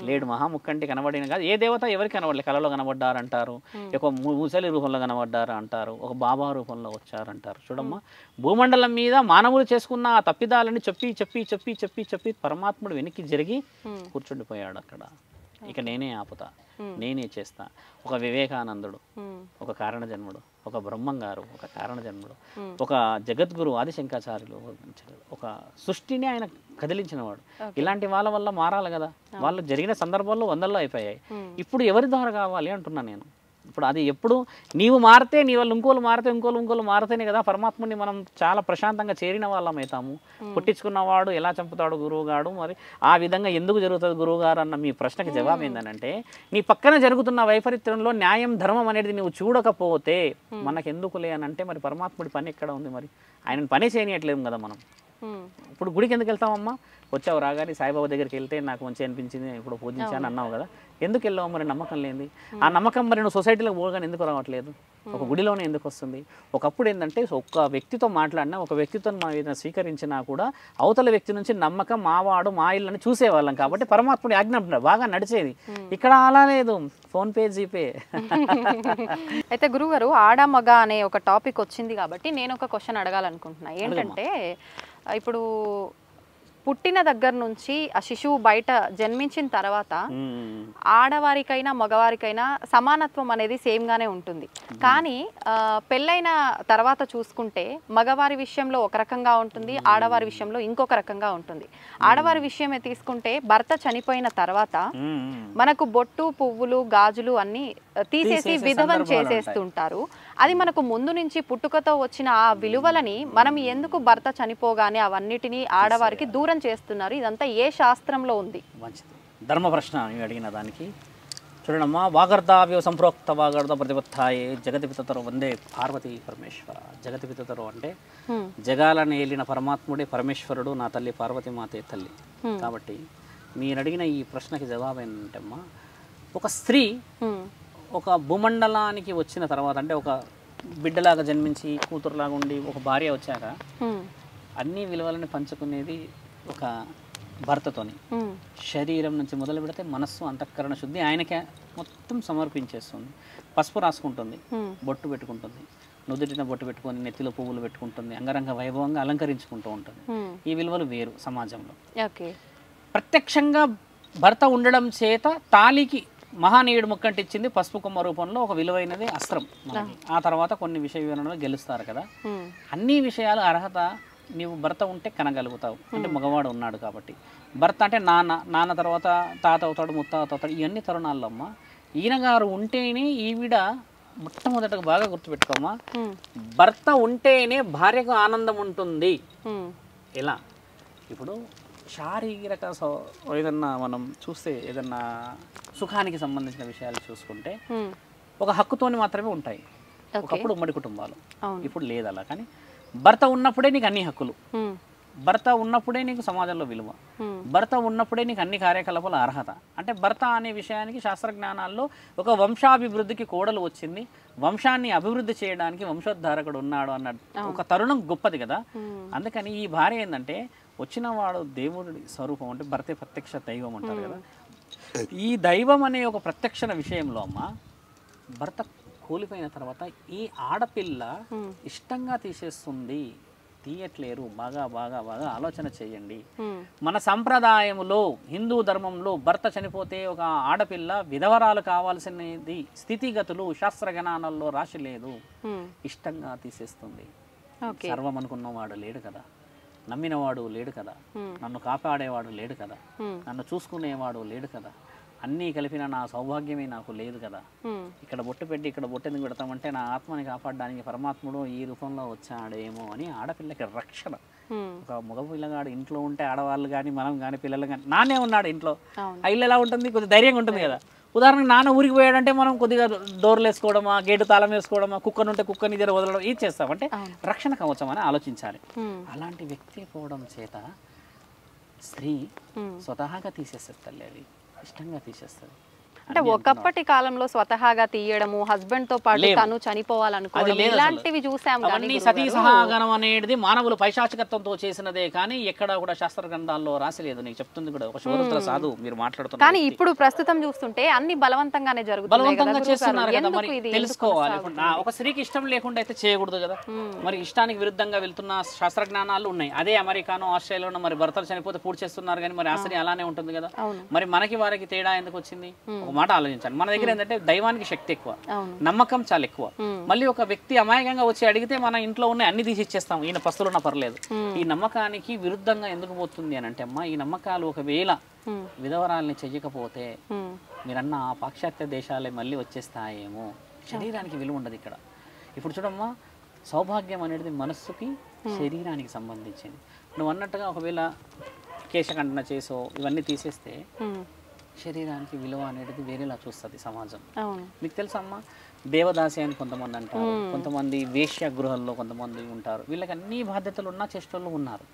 లేడు. మహాముఖంటి కనబడిన కాదు. ఏ దేవత ఎవరికి కనబడలేదు. కళలో కనబడ్డారు అంటారు, ఒక ముసలి రూపంలో కనబడ్డారు అంటారు, ఒక బాబా రూపంలో వచ్చారంటారు. చూడమ్మా, భూమండలం మీద మానవులు చేసుకున్న ఆ తప్పిదాలని చెప్పి చెప్పి చెప్పి చెప్పి చెప్పి పరమాత్ముడు వెనక్కి జరిగి కూర్చుండిపోయాడు అక్కడ. ఇక నేనే ఆపుతా, నేనే చేస్తా. ఒక వివేకానందుడు, ఒక కారణ జన్ముడు, ఒక బ్రహ్మంగారు, ఒక కారణ జన్ముడు, ఒక జగద్గురు ఆదిశంకరాచార్యులు, ఒక సృష్టిని ఆయన కదిలించినవాడు. ఇలాంటి వాళ్ళ వల్ల మారాలి కదా. వాళ్ళు జరిగిన సందర్భాల్లో 100లో అయిపోయాయి. ఇప్పుడు ఎవరి ద్వారా కావాలి అంటున్నా నేను. ఇప్పుడు అది ఎప్పుడు నీవు మారితే, నీ వాళ్ళు ఇంకోళ్ళు మారితే, ఇంకోళ్ళు మారితేనే కదా పరమాత్ముని మనం చాలా ప్రశాంతంగా చేరిన వాళ్ళం అవుతాము. పుట్టించుకున్నవాడు ఎలా చంపుతాడు గురువుగాడు, మరి ఆ విధంగా ఎందుకు జరుగుతుంది గురువుగారు అన్న మీ ప్రశ్నకి జవాబు ఏంటంటే, నీ పక్కన జరుగుతున్న వైపరీత్యంలో న్యాయం ధర్మం అనేది నువ్వు చూడకపోతే మనకెందుకులే అని అంటే మరి పరమాత్ముడి పని ఎక్కడ ఉంది? మరి ఆయన పని చేయనియట్లేము కదా మనం. ఇప్పుడు గుడికి ఎందుకు వెళ్తామమ్మా? వచ్చావు రాగానే సాయిబాబా దగ్గరికి వెళ్తే నాకు మంచి అనిపించింది, ఇప్పుడు పూజించాను అన్నావు కదా, ఎందుకు వెళ్ళావు? మరి నమ్మకం లేనిది. ఆ నమ్మకం మరి నువ్వు సొసైటీలోకి పోగానే ఎందుకు రావట్లేదు? ఒక గుడిలోనే ఎందుకు వస్తుంది? ఒకప్పుడు ఏంటంటే ఒక వ్యక్తితో మాట్లాడినా, ఒక వ్యక్తితో మా ఏదైనా స్వీకరించినా కూడా అవతల వ్యక్తి నుంచి నమ్మకం మావాడు మా ఇల్లు అని చూసేవాళ్ళం. కాబట్టి పరమాత్ముడి ఆజ్ఞ బాగా నడిచేది. ఇక్కడ అలా లేదు, ఫోన్పే జీపే. అయితే గురుగారు, ఆడ మగ అనే ఒక టాపిక్ వచ్చింది కాబట్టి నేను ఒక క్వశ్చన్ అడగాలనుకుంటున్నా. ఏంటంటే ఇప్పుడు పుట్టిన దగ్గర నుంచి ఆ శిశువు బయట జన్మించిన తర్వాత ఆడవారికైనా మగవారికైనా సమానత్వం అనేది సేమ్ గానే ఉంటుంది. కానీ పెళ్ళైన తర్వాత చూసుకుంటే మగవారి విషయంలో ఒక రకంగా ఉంటుంది, ఆడవారి విషయంలో ఇంకొక రకంగా ఉంటుంది. ఆడవారి విషయమే తీసుకుంటే భర్త చనిపోయిన తర్వాత మనకు బొట్టు, పువ్వులు, గాజులు అన్ని తీసేసి విధవం చేసేస్తుంటారు. అది మనకు ముందు నుంచి పుట్టుకతో వచ్చిన ఆ విలువలని మనం ఎందుకు భర్త చనిపోగానే అవన్నిటినీ ఆడవారికి దూరం చేస్తున్నారు? ఇదంతా ఏ శాస్త్రంలో ఉంది? మంచిది, ధర్మ ప్రశ్న అడిగిన దానికి. చూడమ్మా, వాగర్ధావ్యో సంప్రోక్త వాగర్ధ ప్రతిపత్తాయే జగతి పితతరు వందే పార్వతీ పరమేశ్వర. జగతి పితతరు అంటే జగాలను ఏలిన పరమాత్ముడే పరమేశ్వరుడు, నా తల్లి పార్వతీ మాతే తల్లి. కాబట్టి మీరు అడిగిన ఈ ప్రశ్నకి జవాబు ఏంటంటే అమ్మా, ఒక స్త్రీ ఒక భూమండలానికి వచ్చిన తర్వాత, అంటే ఒక బిడ్డలాగా జన్మించి కూతురులాగా ఉండి ఒక భార్య వచ్చాక అన్ని విలువలను పంచుకునేది ఒక భర్తతోని. శరీరం నుంచి మొదలు పెడితే మనస్సు, అంతఃకరణ శుద్ధి ఆయనకే మొత్తం సమర్పించేస్తుంది. పసుపు రాసుకుంటుంది, బొట్టు పెట్టుకుంటుంది, నుదుటిన బొట్టు పెట్టుకొని నెత్తిలో పువ్వులు పెట్టుకుంటుంది, అంగరంగ వైభవంగా అలంకరించుకుంటూ ఉంటుంది. ఈ విలువలు వేరు సమాజంలో. ప్రత్యక్షంగా భర్త ఉండడం చేత తాళికి మహానీయుడు ముక్కంటిచ్చింది పసుపు కొమ్మ రూపంలో ఒక విలువైనది అస్త్రం మనకి. ఆ తర్వాత కొన్ని విషయ వివరణలో గెలుస్తారు కదా. అన్ని విషయాలు అర్హత నీవు భర్త ఉంటే కనగలుగుతావు, అంటే మగవాడు ఉన్నాడు కాబట్టి. భర్త అంటే నాన్న తర్వాత తాత అవుతాడు, ముత్తాత అవుతాడు. ఇవన్నీ తరుణాల్లో అమ్మ ఈయన గారు ఉంటేనే ఈవిడ మొట్టమొదటగా బాగా గుర్తుపెట్టుకోమ్మా, భర్త ఉంటేనే భార్యకు ఆనందం ఉంటుంది. ఎలా? ఇప్పుడు శారీరక ఏదన్నా మనం చూస్తే, ఏదన్నా సుఖానికి సంబంధించిన విషయాలు చూసుకుంటే ఒక హక్కుతోని మాత్రమే ఉంటాయి. ఒకప్పుడు ఉమ్మడి కుటుంబాలు, ఇప్పుడు లేదు అలా. కానీ భర్త ఉన్నప్పుడే నీకు అన్ని హక్కులు, భర్త ఉన్నప్పుడే నీకు సమాజంలో విలువ, భర్త ఉన్నప్పుడే నీకు అన్ని కార్యకలాపాల అర్హత. అంటే భర్త అనే విషయానికి శాస్త్రజ్ఞానాల్లో ఒక వంశాభివృద్ధికి కోడలు వచ్చింది, వంశాన్ని అభివృద్ధి చేయడానికి వంశోద్ధారకుడు ఉన్నాడు అన్న ఒక తరుణం గొప్పది కదా. అందుకని ఈ భార్య ఏంటంటే వచ్చిన వాడు దేవుడి స్వరూపం, అంటే భర్తే ప్రత్యక్ష దైవం అంటారు కదా. ఈ దైవం అనే ఒక ప్రత్యక్షణ విషయంలో అమ్మ, భర్త కూలిపోయిన తర్వాత ఈ ఆడపిల్ల ఇష్టంగా తీసేస్తుంది, తీయట్లేరు. బాగా బాగా బాగా ఆలోచన చేయండి. మన సంప్రదాయంలో, హిందూ ధర్మంలో భర్త చనిపోతే ఒక ఆడపిల్ల విధవరాలు కావాల్సినది స్థితిగతులు శాస్త్రగణాలలో రాసి లేదు, ఇష్టంగా తీసేస్తుంది. సర్వం అనుకున్నవాడు లేడు కదా, నమ్మినవాడు లేడు కదా, నన్ను కాపాడేవాడు లేడు కదా, నన్ను చూసుకునేవాడు లేడు కదా, అన్నీ కలిపిన నా సౌభాగ్యమే నాకు లేదు కదా. ఇక్కడ బొట్టు పెట్టి ఇక్కడ బొట్టు ఎందుకు పెడతామంటే నా ఆత్మని కాపాడడానికి పరమాత్ముడు ఈ రూపంలో వచ్చాడేమో అని ఆడపిల్లకి రక్షణ. ఒక మగ పిల్లగాడు ఇంట్లో ఉంటే ఆడవాళ్ళు కానీ మనం కానీ పిల్లలు కానీ, నాన్నే ఉన్నాడు ఇంట్లో, ఆ ఇల్లు ఎలా ఉంటుంది, కొద్దిగా ధైర్యంగా ఉంటుంది కదా. ఉదాహరణకు నాన్న ఊరికి పోయాడంటే మనం కొద్దిగా డోర్లు వేసుకోవడమా, గేటు తాళం వేసుకోవడమా, కుక్కనుంటే కుక్కని దగ్గర వదలడం, ఇది చేస్తామంటే రక్షణ కవచం అని ఆలోచించాలి. అలాంటి వ్యక్తి పోవడం చేత స్త్రీ స్వతహాగా తీసేస్తుంది తల్లి, అది ఇష్టంగా తీసేస్తుంది. అంటే ఒకప్పటి కాలంలో స్వతహాగా తీయడము, హస్బెండ్ తో పాటు తను చనిపోవాలనుకోవడం, ఇలాంటివి చూసాం. కానీ సతీ సహగమనం అనేది మానవులు పైశాచికత్వంతో చేసినదే కానీ ఎక్కడ కూడా శాస్త్ర గ్రంథాల్లో రాసిలేదు. నీకు చెప్తుంది కూడా ఒక శూద్ర సాధు మీరు మాట్లాడుతున్నారు. కానీ ఇప్పుడు ప్రస్తుతం చూస్తుంటే అన్ని బలవంతంగానే జరుగుతుంది, బలవంతంగా చేస్తున్నారు కదా. మరి తెలుసుకోవాలి. ఒక స్త్రీకి ఇష్టం లేకుండా అయితే చేయకూడదు కదా. మరి ఇష్టానికి విరుద్ధంగా వెళ్తున్న శాస్త్రజ్ఞానాలు ఉన్నాయి. అదే అమెరికానో ఆస్ట్రేలియాలో మరి భర్తలు చనిపోతే పూర్తి చేస్తున్నారు, కానీ మరి ఆ స్త్రీ అలానే ఉంటుంది కదా. మరి మనకి వారికి తేడా ఎందుకు వచ్చింది? మాట ఆలోచించండి. మన దగ్గర ఏంటంటే దైవానికి శక్తి ఎక్కువ, నమ్మకం చాలా ఎక్కువ. మళ్ళీ ఒక వ్యక్తి అమాయకంగా వచ్చి అడిగితే మన ఇంట్లో ఉన్న అన్ని తీసి ఇచ్చేస్తాం, ఈయన పస్తులున్నా పర్లేదు. ఈ నమ్మకానికి విరుద్ధంగా ఎందుకు పోతుంది అని అంటే అమ్మా, ఈ నమ్మకాలు ఒకవేళ విధవరాల్ని చెయ్యకపోతే మీరన్న ఆ పాశ్చాత్య దేశాలే మళ్ళీ వచ్చేస్తాయేమో. శరీరానికి విలువ ఉండదు ఇక్కడ. ఇప్పుడు చూడమ్మా, సౌభాగ్యం అనేది మనస్సుకి శరీరానికి సంబంధించింది. నువ్వు అన్నట్టుగా ఒకవేళ కేశఖండన చేసో ఇవన్నీ తీసేస్తే శరీరానికి విలువ అనేది వేరేలా చూస్తుంది సమాజం. మీకు తెలుసమ్మా, దేవదాసి అని కొంతమంది అంటారు, కొంతమంది వేశ్య గృహాల్లో కొంతమంది ఉంటారు. వీళ్ళకి అన్ని బాధ్యతలు ఉన్న చేష్టలు ఉన్నారు.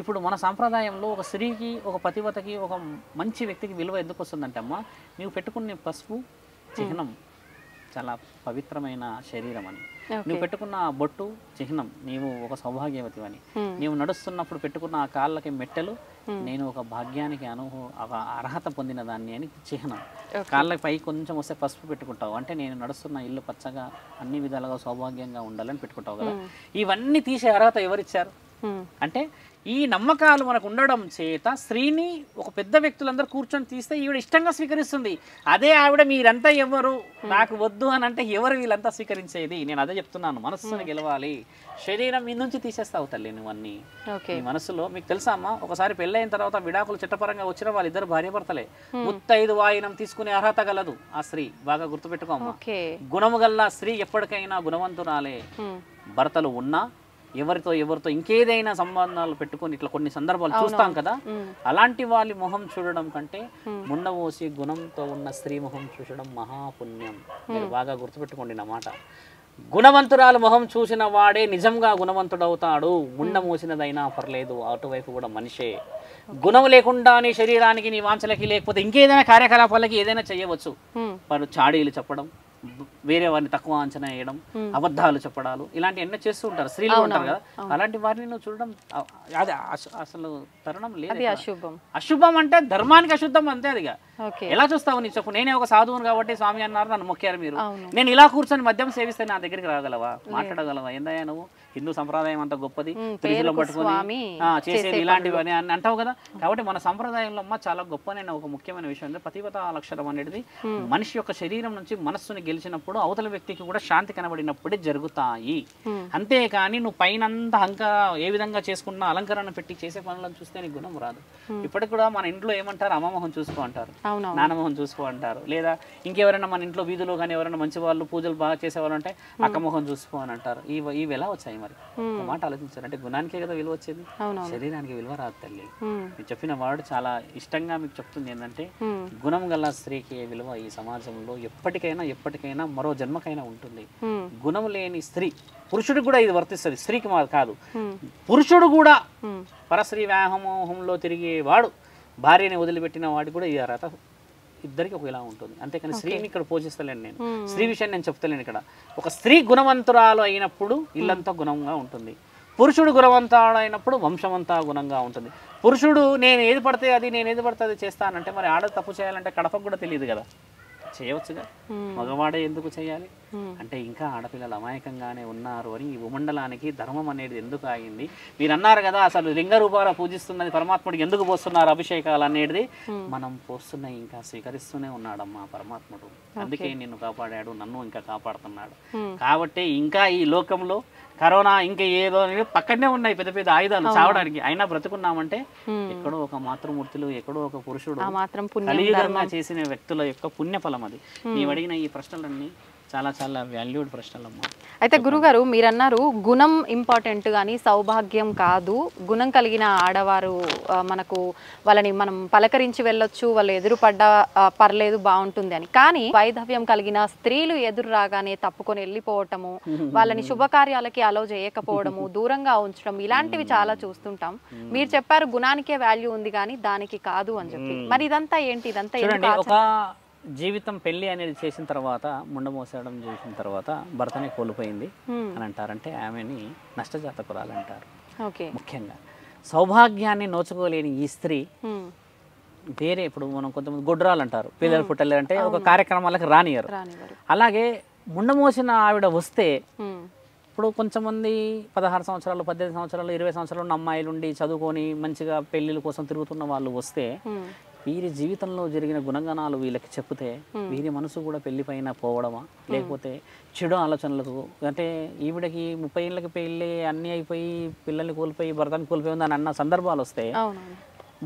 ఇప్పుడు మన సాంప్రదాయంలో ఒక స్త్రీకి, ఒక పతివతకి, ఒక మంచి వ్యక్తికి విలువ ఎందుకు వస్తుందంటే అమ్మా, నీవు పెట్టుకునే పసుపు చిహ్నం చాలా పవిత్రమైన శరీరం అని, నువ్వు పెట్టుకున్న బొట్టు చిహ్నం నీవు ఒక సౌభాగ్యవతి అని, నీవు నడుస్తున్నప్పుడు పెట్టుకున్న ఆ కాళ్ళకి మెట్టెలు నేను ఒక భాగ్యానికి ఒక అర్హత పొందిన దాన్ని అని చిహ్నం. కాళ్ళకి పై కొంచెం వస్తే పసుపు పెట్టుకుంటావు, అంటే నేను నడుస్తున్న ఇల్లు పచ్చగా అన్ని విధాలుగా సౌభాగ్యంగా ఉండాలని పెట్టుకుంటావు కదా. ఇవన్నీ తీసే అర్హత ఎవరిచ్చారు అంటే ఈ నమ్మకాలు మనకు ఉండడం చేత స్త్రీని ఒక పెద్ద వ్యక్తులందరూ కూర్చొని తీస్తే ఈవిడ ఇష్టంగా స్వీకరిస్తుంది. అదే ఆవిడ మీరంతా ఎవరు నాకు వద్దు అని అంటే ఎవరు వీళ్ళంతా స్వీకరించేది? నేను అదే చెప్తున్నాను, మనస్సుని గెలవాలి, శరీరం మీ నుంచి తీసేస్తావు తల్లి నువ్వన్నీ. ఈ మనసులో మీకు తెలుసా అమ్మా, ఒకసారి పెళ్ళైన తర్వాత విడాకులు చట్టపరంగా వచ్చిన వాళ్ళిద్దరు భార్యాభర్తలే, ముత్తైదు వాయినం తీసుకునే అర్హత గలదు ఆ స్త్రీ. బాగా గుర్తుపెట్టుకోమ్మా, గుణము గల్ల స్త్రీ ఎప్పటికైనా గుణవంతురాలే. భర్తలు ఉన్నా ఎవరితో ఇంకేదైనా సంబంధాలు పెట్టుకొని ఇట్లా కొన్ని సందర్భాలు చూస్తాం కదా, అలాంటి వాళ్ళ మొహం చూడడం కంటే ముండమోసి గుణంతో ఉన్న స్త్రీ మొహం చూడడం మహాపుణ్యం. మీరు బాగా గుర్తుపెట్టుకోండి నా మాట. గుణవంతురాలు మొహం చూసిన వాడే నిజంగా గుణవంతుడవుతాడు. ముండ మోసినదైనా పర్లేదు, అటువైపు కూడా మనిషే. గుణం లేకుండా నీ శరీరానికి, నీ వాంఛలకి, లేకపోతే ఇంకేదైనా కార్యకలాపాలకి ఏదైనా చేయవచ్చు. వారు చాడీలు చెప్పడం, వేరే వారిని తక్కువ అంచనా వేయడం, అబద్ధాలు చెప్పడాలు, ఇలాంటి ఎన్నో చేస్తూ ఉంటారు, స్త్రీలు ఉంటారు కదా. అలాంటి వారిని నువ్వు చూడడం అది అసలు తరుణం లేదు. అశుభం అంటే ధర్మానికి అశుద్ధం అంతే. అదిగా ఎలా చూస్తావు నీ చెప్పు? నేనే ఒక సాధువును కాబట్టి స్వామి అన్నారు, నన్ను మొక్కారు మీరు. నేను ఇలా కూర్చొని మద్యం సేవిస్తే నా దగ్గరికి రాగలవా, మాట్లాడగలవా? ఏందయ్యా నువ్వు హిందూ సంప్రదాయం అంత గొప్పది, త్రిశూలం పట్టుకొని చేసేది ఇలాంటివి అని అంటావు కదా. కాబట్టి మన సంప్రదాయంలో అమ్మ చాలా గొప్పనైన ఒక ముఖ్యమైన విషయం అంటే పతివ్రత లక్షణం అనేది మనిషి యొక్క శరీరం నుంచి మనస్సుని గెలిచినప్పుడు అవతల వ్యక్తికి కూడా శాంతి కనబడినప్పుడే జరుగుతాయి. అంతేకాని నువ్వు పైనంతా ఏ విధంగా చేసుకున్నా అలంకరణ పెట్టి చేసే పనులను చూస్తే నీకు గుణం రాదు. ఇప్పటికి కూడా మన ఇంట్లో ఏమంటారు, అమ్మమోహం చూసుకో అంటారు, నాన్నమోహం చూసుకో అంటారు. లేదా ఇంకెవరైనా మన ఇంట్లో వీధిలో కానీ ఎవరైనా మంచి వాళ్ళు పూజలు బాగా చేసేవాళ్ళు అంటే అక్కమోహం చూసుకో అని అంటారు. ఇవి ఎలా వచ్చాయి మరి? ఒక మాట ఆలోచించారు అంటే గుణానికే కదా విలువ వచ్చేది, శరీరానికి విలువ రాదు తల్లి. మీరు చెప్పిన వాడు చాలా ఇష్టంగా మీకు చెప్తుంది ఏంటంటే గుణం గల స్త్రీకి విలువ ఈ సమాజంలో ఎప్పటికైనా మరో జన్మకైనా ఉంటుంది. గుణం లేని స్త్రీ, పురుషుడికి కూడా ఇది వర్తిస్తుంది, స్త్రీకి కాదు. పురుషుడు కూడా పరస్త్రీ వ్యామోహంలో తిరిగేవాడు, భార్యని వదిలిపెట్టిన వాడికి కూడా ఈ అర్హత ఇద్దరికి ఒకలా ఉంటుంది. అంతేకాని స్త్రీని ఇక్కడ పోషిస్తలేను నేను, స్త్రీ విషయాన్ని నేను చెప్తలేను ఇక్కడ. ఒక స్త్రీ గుణవంతురాలు అయినప్పుడు ఇల్లంతా గుణంగా ఉంటుంది, పురుషుడు గుణవంతుడు అయినప్పుడు వంశమంతా గుణంగా ఉంటుంది. పురుషుడు నేను ఏది పడితే అది చేస్తానంటే మరి ఆడ తప్పు చేయాలంటే కడపకు కూడా తెలియదు కదా, చేయవచ్చుగా. మగవాడే ఎందుకు చేయాలి అంటే ఇంకా ఆడపిల్లలు అమాయకంగానే ఉన్నారు అని ఈ భూమండలానికి ధర్మం అనేది ఎందుకు ఆగింది? మీరు అన్నారు కదా అసలు లింగ రూపాల పూజిస్తున్నది పరమాత్ముడికి ఎందుకు పోస్తున్నారు అభిషేకాలు అనేది? మనం పోస్తున్నాయి, ఇంకా స్వీకరిస్తూనే ఉన్నాడమ్మా పరమాత్ముడు. అందుకే నిన్ను కాపాడాడు, నన్ను ఇంకా కాపాడుతున్నాడు. కాబట్టి ఇంకా ఈ లోకంలో కరోనా ఇంకా ఏదో పక్కనే ఉన్నాయి పెద్ద పెద్ద ఆయుధాలు చావడానికి, అయినా బ్రతుకున్నామంటే ఎక్కడో ఒక మాతృమూర్తులు, ఎక్కడో ఒక పురుషుడు కలియుగంగా చేసిన వ్యక్తుల యొక్క పుణ్యఫలం అది. నీవు అడిగిన ఈ ప్రశ్నలన్నీ చాలా చాలా వాల్యూడ్ ప్రశ్నలమ్మా. అయితే గురుగారు మీరు అన్నారు గుణం ఇంపార్టెంట్ కానీ సౌభాగ్యం కాదు, గుణం కలిగిన ఆడవారు మనకు వాళ్ళని మనం పలకరించి వెళ్ళొచ్చు, వాళ్ళు ఎదురు పడ్డా పర్లేదు బాగుంటుంది అని. కానీ వైధవ్యం కలిగిన స్త్రీలు ఎదురు రాగానే తప్పుకొని వెళ్ళిపోవటము, వాళ్ళని శుభకార్యాలకి అలో చేయకపోవడము, దూరంగా ఉంచడం, ఇలాంటివి చాలా చూస్తుంటాం. మీరు చెప్పారు గుణానికే వాల్యూ ఉంది కానీ దానికి కాదు అని చెప్పి. మరి ఇదంతా ఏంటి? ఇదంతా జీవితం పెళ్లి అనేది చేసిన తర్వాత, ముండ మోసడం చేసిన తర్వాత భర్తనే కోల్పోయింది అని అంటారంటే ఆమెని నష్టజాతకురాలు అంటారు. ముఖ్యంగా సౌభాగ్యాన్ని నోచుకోలేని ఈ స్త్రీ వేరే, ఇప్పుడు మనం కొంతమంది గొడ్రాలు అంటారు, పిల్లలు పుట్టలేరంటే ఒక కార్యక్రమాలకు రానియరు. అలాగే ముండ మోసిన ఆవిడ వస్తే ఇప్పుడు కొంతమంది 16 సంవత్సరాలు 18 సంవత్సరాలు 20 సంవత్సరాలు ఉన్న అమ్మాయిలు ఉండి చదువుకొని మంచిగా పెళ్లిళ్ళ కోసం తిరుగుతున్న వాళ్ళు వస్తే వీరి జీవితంలో జరిగిన గుణగణాలు వీళ్ళకి చెప్తే వీరి మనసు కూడా పెళ్లిపైన పోవడమా, లేకపోతే చెడు ఆలోచనలకు, అంటే ఈవిడకి 30 ఏళ్ళకి పెళ్ళి అన్నీ అయిపోయి పిల్లల్ని కోల్పోయి భర్తను కోల్పోయింది అని అన్న సందర్భాలు వస్తే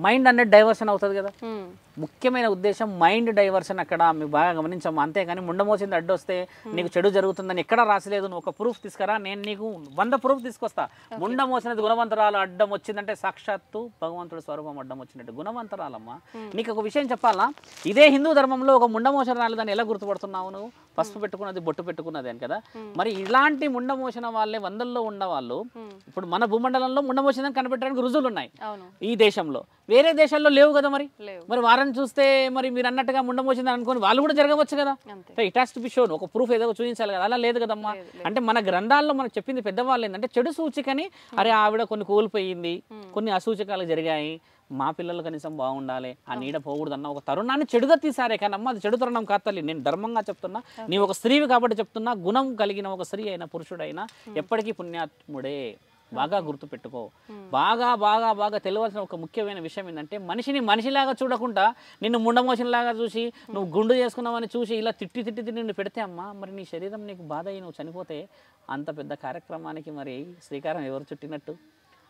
మైండ్ అనేది డైవర్షన్ అవుతుంది కదా. ముఖ్యమైన ఉద్దేశం మైండ్ డైవర్షన్ అక్కడ మీకు బాగా గమనించాము. అంతేగాని ముండమోసింది అడ్డొస్తే నీకు చెడు జరుగుతుందని ఎక్కడా రాసలేదు. నువ్వు ఒక ప్రూఫ్ తీసుకురా, నేను నీకు 100 ప్రూఫ్ తీసుకొస్తా. ముండమోసినది గుణవంతరాలు అడ్డం వచ్చిందంటే సాక్షాత్తు భగవంతుడి స్వరూపం అడ్డం వచ్చినట్టు గుణవంతరాలమ్మా. నీకు ఒక విషయం చెప్పాలా, ఇదే హిందూ ధర్మంలో ఒక ముండమోసనాలు దాన్ని ఎలా గుర్తుపడుతున్నావు నువ్వు? పసుపు పెట్టుకున్నది బొట్టు పెట్టుకున్నది అని కదా. మరి ఇలాంటి ముండమోసిన వాళ్ళే వందల్లో ఉన్నవాళ్ళు ఇప్పుడు మన భూమండలంలో ముండమోసిందని కనిపెట్టడానికి రుజువులు ఉన్నాయి ఈ దేశంలో, వేరే దేశాల్లో లేవు కదా. మరి వారిని చూస్తే మరి మీరు అన్నట్టుగా ముండమోసిందని అనుకుని వాళ్ళు కూడా జరగవచ్చు కదా. It has to be shown, ఒక ప్రూఫ్ ఏదో చూపించాలి కదా. అలా లేదు కదమ్మా. అంటే మన గ్రంథాల్లో మనకు చెప్పింది పెద్దవాళ్ళు ఏంటంటే చెడు సూచికని, అరే ఆవిడ కొన్ని కోల్పోయింది, కొన్ని అసూచకాలు జరిగాయి, మా పిల్లలు కనీసం బాగుండాలి, ఆ నీడ పోకూడదన్న ఒక తరుణాన్ని చెడుగా తీసారే. కానీ అమ్మ అది చెడు తరుణం కాదు తల్లి. నేను ధర్మంగా చెప్తున్నా, నీవు ఒక స్త్రీవి కాబట్టి చెప్తున్నా, గుణం కలిగిన ఒక స్త్రీ అయినా పురుషుడైనా ఎప్పటికీ పుణ్యాత్ముడే. బాగా గుర్తుపెట్టుకో. బాగా బాగా బాగా తెలియాల్సిన ఒక ముఖ్యమైన విషయం ఏంటంటే మనిషిని మనిషిలాగా చూడకుండా నిన్ను ముండమోషన్లాగా చూసి నువ్వు గుండు చేసుకున్నావని చూసి ఇలా తిట్టి తిట్టి తిట్టి నిన్ను పెడితే అమ్మా మరి నీ శరీరం నీకు బాధ అయ్యి నువ్వు చనిపోతే అంత పెద్ద కార్యక్రమానికి మరి శ్రీకారం ఎవరు చుట్టినట్టు?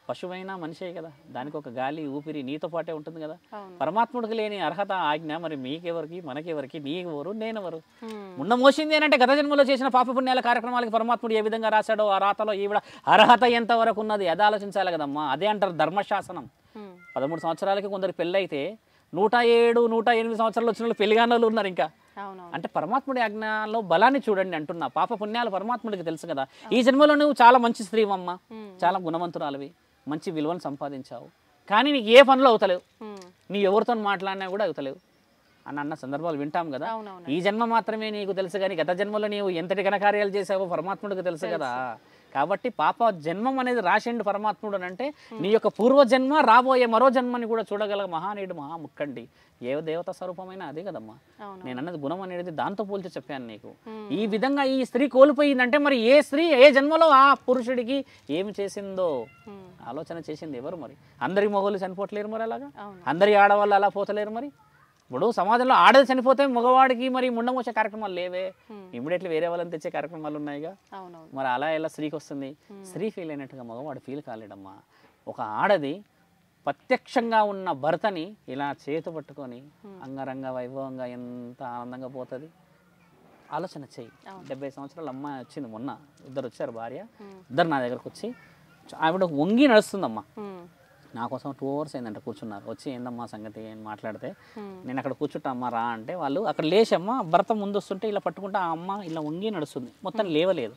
పశువైనా మనిషే కదా, దానికి ఒక గాలి ఊపిరి నీతో పాటే ఉంటుంది కదా. పరమాత్ముడికి లేని అర్హత ఆజ్ఞ మరి మీకెవరికి మనకెవరికి, నీకెవరు నేనెవరు? ముండ మోసింది అని అంటే గత జన్మలో చేసిన పాపపుణ్యాల కార్యక్రమాలకి పరమాత్ముడు ఏ విధంగా రాశాడో ఆ రాతలో ఈవిడ అర్హత ఎంతవరకు ఉన్నది అది ఆలోచించాలి కదమ్మా. అదే అంటారు ధర్మశాసనం. 13 సంవత్సరాలకి కొందరు పెళ్ళైతే 107, 108 సంవత్సరాలు వచ్చిన వాళ్ళు పెళ్లిగానే వాళ్ళు ఉన్నారు ఇంకా. అంటే పరమాత్ముడి ఆజ్ఞలో బలాన్ని చూడండి అంటున్నా. పాప పుణ్యాలు పరమాత్ముడికి తెలుసు కదా. ఈ జన్మలో నువ్వు చాలా మంచి స్త్రీవమ్మ, చాలా గుణవంతురాలివి, మంచి విలువను సంపాదించావు, కానీ నీకు ఏ పనులు అవుతలేవు, నీ ఎవరితో మాట్లాడినా కూడా అవుతలేవు అని అన్న సందర్భాలు వింటాం కదా. ఈ జన్మ మాత్రమే నీకు తెలుసు, కానీ గత జన్మలో నీవు ఎంతటి ఘనకార్యాలు చేసావో పరమాత్ముడికి తెలుసు కదా. కాబట్టి పాప జన్మం అనేది రాసిండు పరమాత్ముడు అని అంటే నీ యొక్క పూర్వజన్మ రాబోయే మరో జన్మని కూడా చూడగల మహానీయుడు మహాముక్కండి. ఏ దేవత స్వరూపమైన అదే కదమ్మా. నేను అన్నది గుణం అనేది దాంతో పోల్చి చెప్పాను నీకు. ఈ విధంగా ఈ స్త్రీ కోల్పోయిందంటే మరి ఏ స్త్రీ ఏ జన్మలో ఆ పురుషుడికి ఏమి చేసిందో ఆలోచన చేసింది ఎవరు? మరి అందరి మగవాళ్ళు చనిపోవట్లేరు మరి అలాగా, అందరి ఆడవాళ్ళు అలా పోతలేరు మరి. ఇప్పుడు సమాజంలో ఆడది చనిపోతే మగవాడికి మరి ముండమోసే కార్యక్రమాలు లేవే, ఇమ్మీడియట్లీ వేరే వాళ్ళని తెచ్చే కార్యక్రమాలు ఉన్నాయిగా. మరి అలా ఎలా స్త్రీకి వస్తుంది? స్త్రీ ఫీల్ అయినట్టుగా మగవాడు ఫీల్ కాలేడమ్మా. ఒక ఆడది ప్రత్యక్షంగా ఉన్న భర్తని ఇలా చేతు పట్టుకొని అంగరంగ వైభవంగా ఎంత ఆనందంగా పోతుంది ఆలోచన చెయ్యి. 70 సంవత్సరాల అమ్మాయి వచ్చింది మొన్న, ఇద్దరు వచ్చారు భార్య, ఇద్దరు నా దగ్గరకు వచ్చి ఆవిడ వంగి నడుస్తుందమ్మా. నా కోసం 2 hours అయిందంట కూర్చున్నారు. వచ్చి ఏందమ్మా సంగతి అని మాట్లాడితే నేను అక్కడ కూర్చుంటా అమ్మ రా అంటే వాళ్ళు అక్కడ లేచమ్మ భర్త ముందు వస్తుంటే ఇలా పట్టుకుంటే ఆ అమ్మ ఇలా వంగి నడుస్తుంది, మొత్తం లేవలేదు.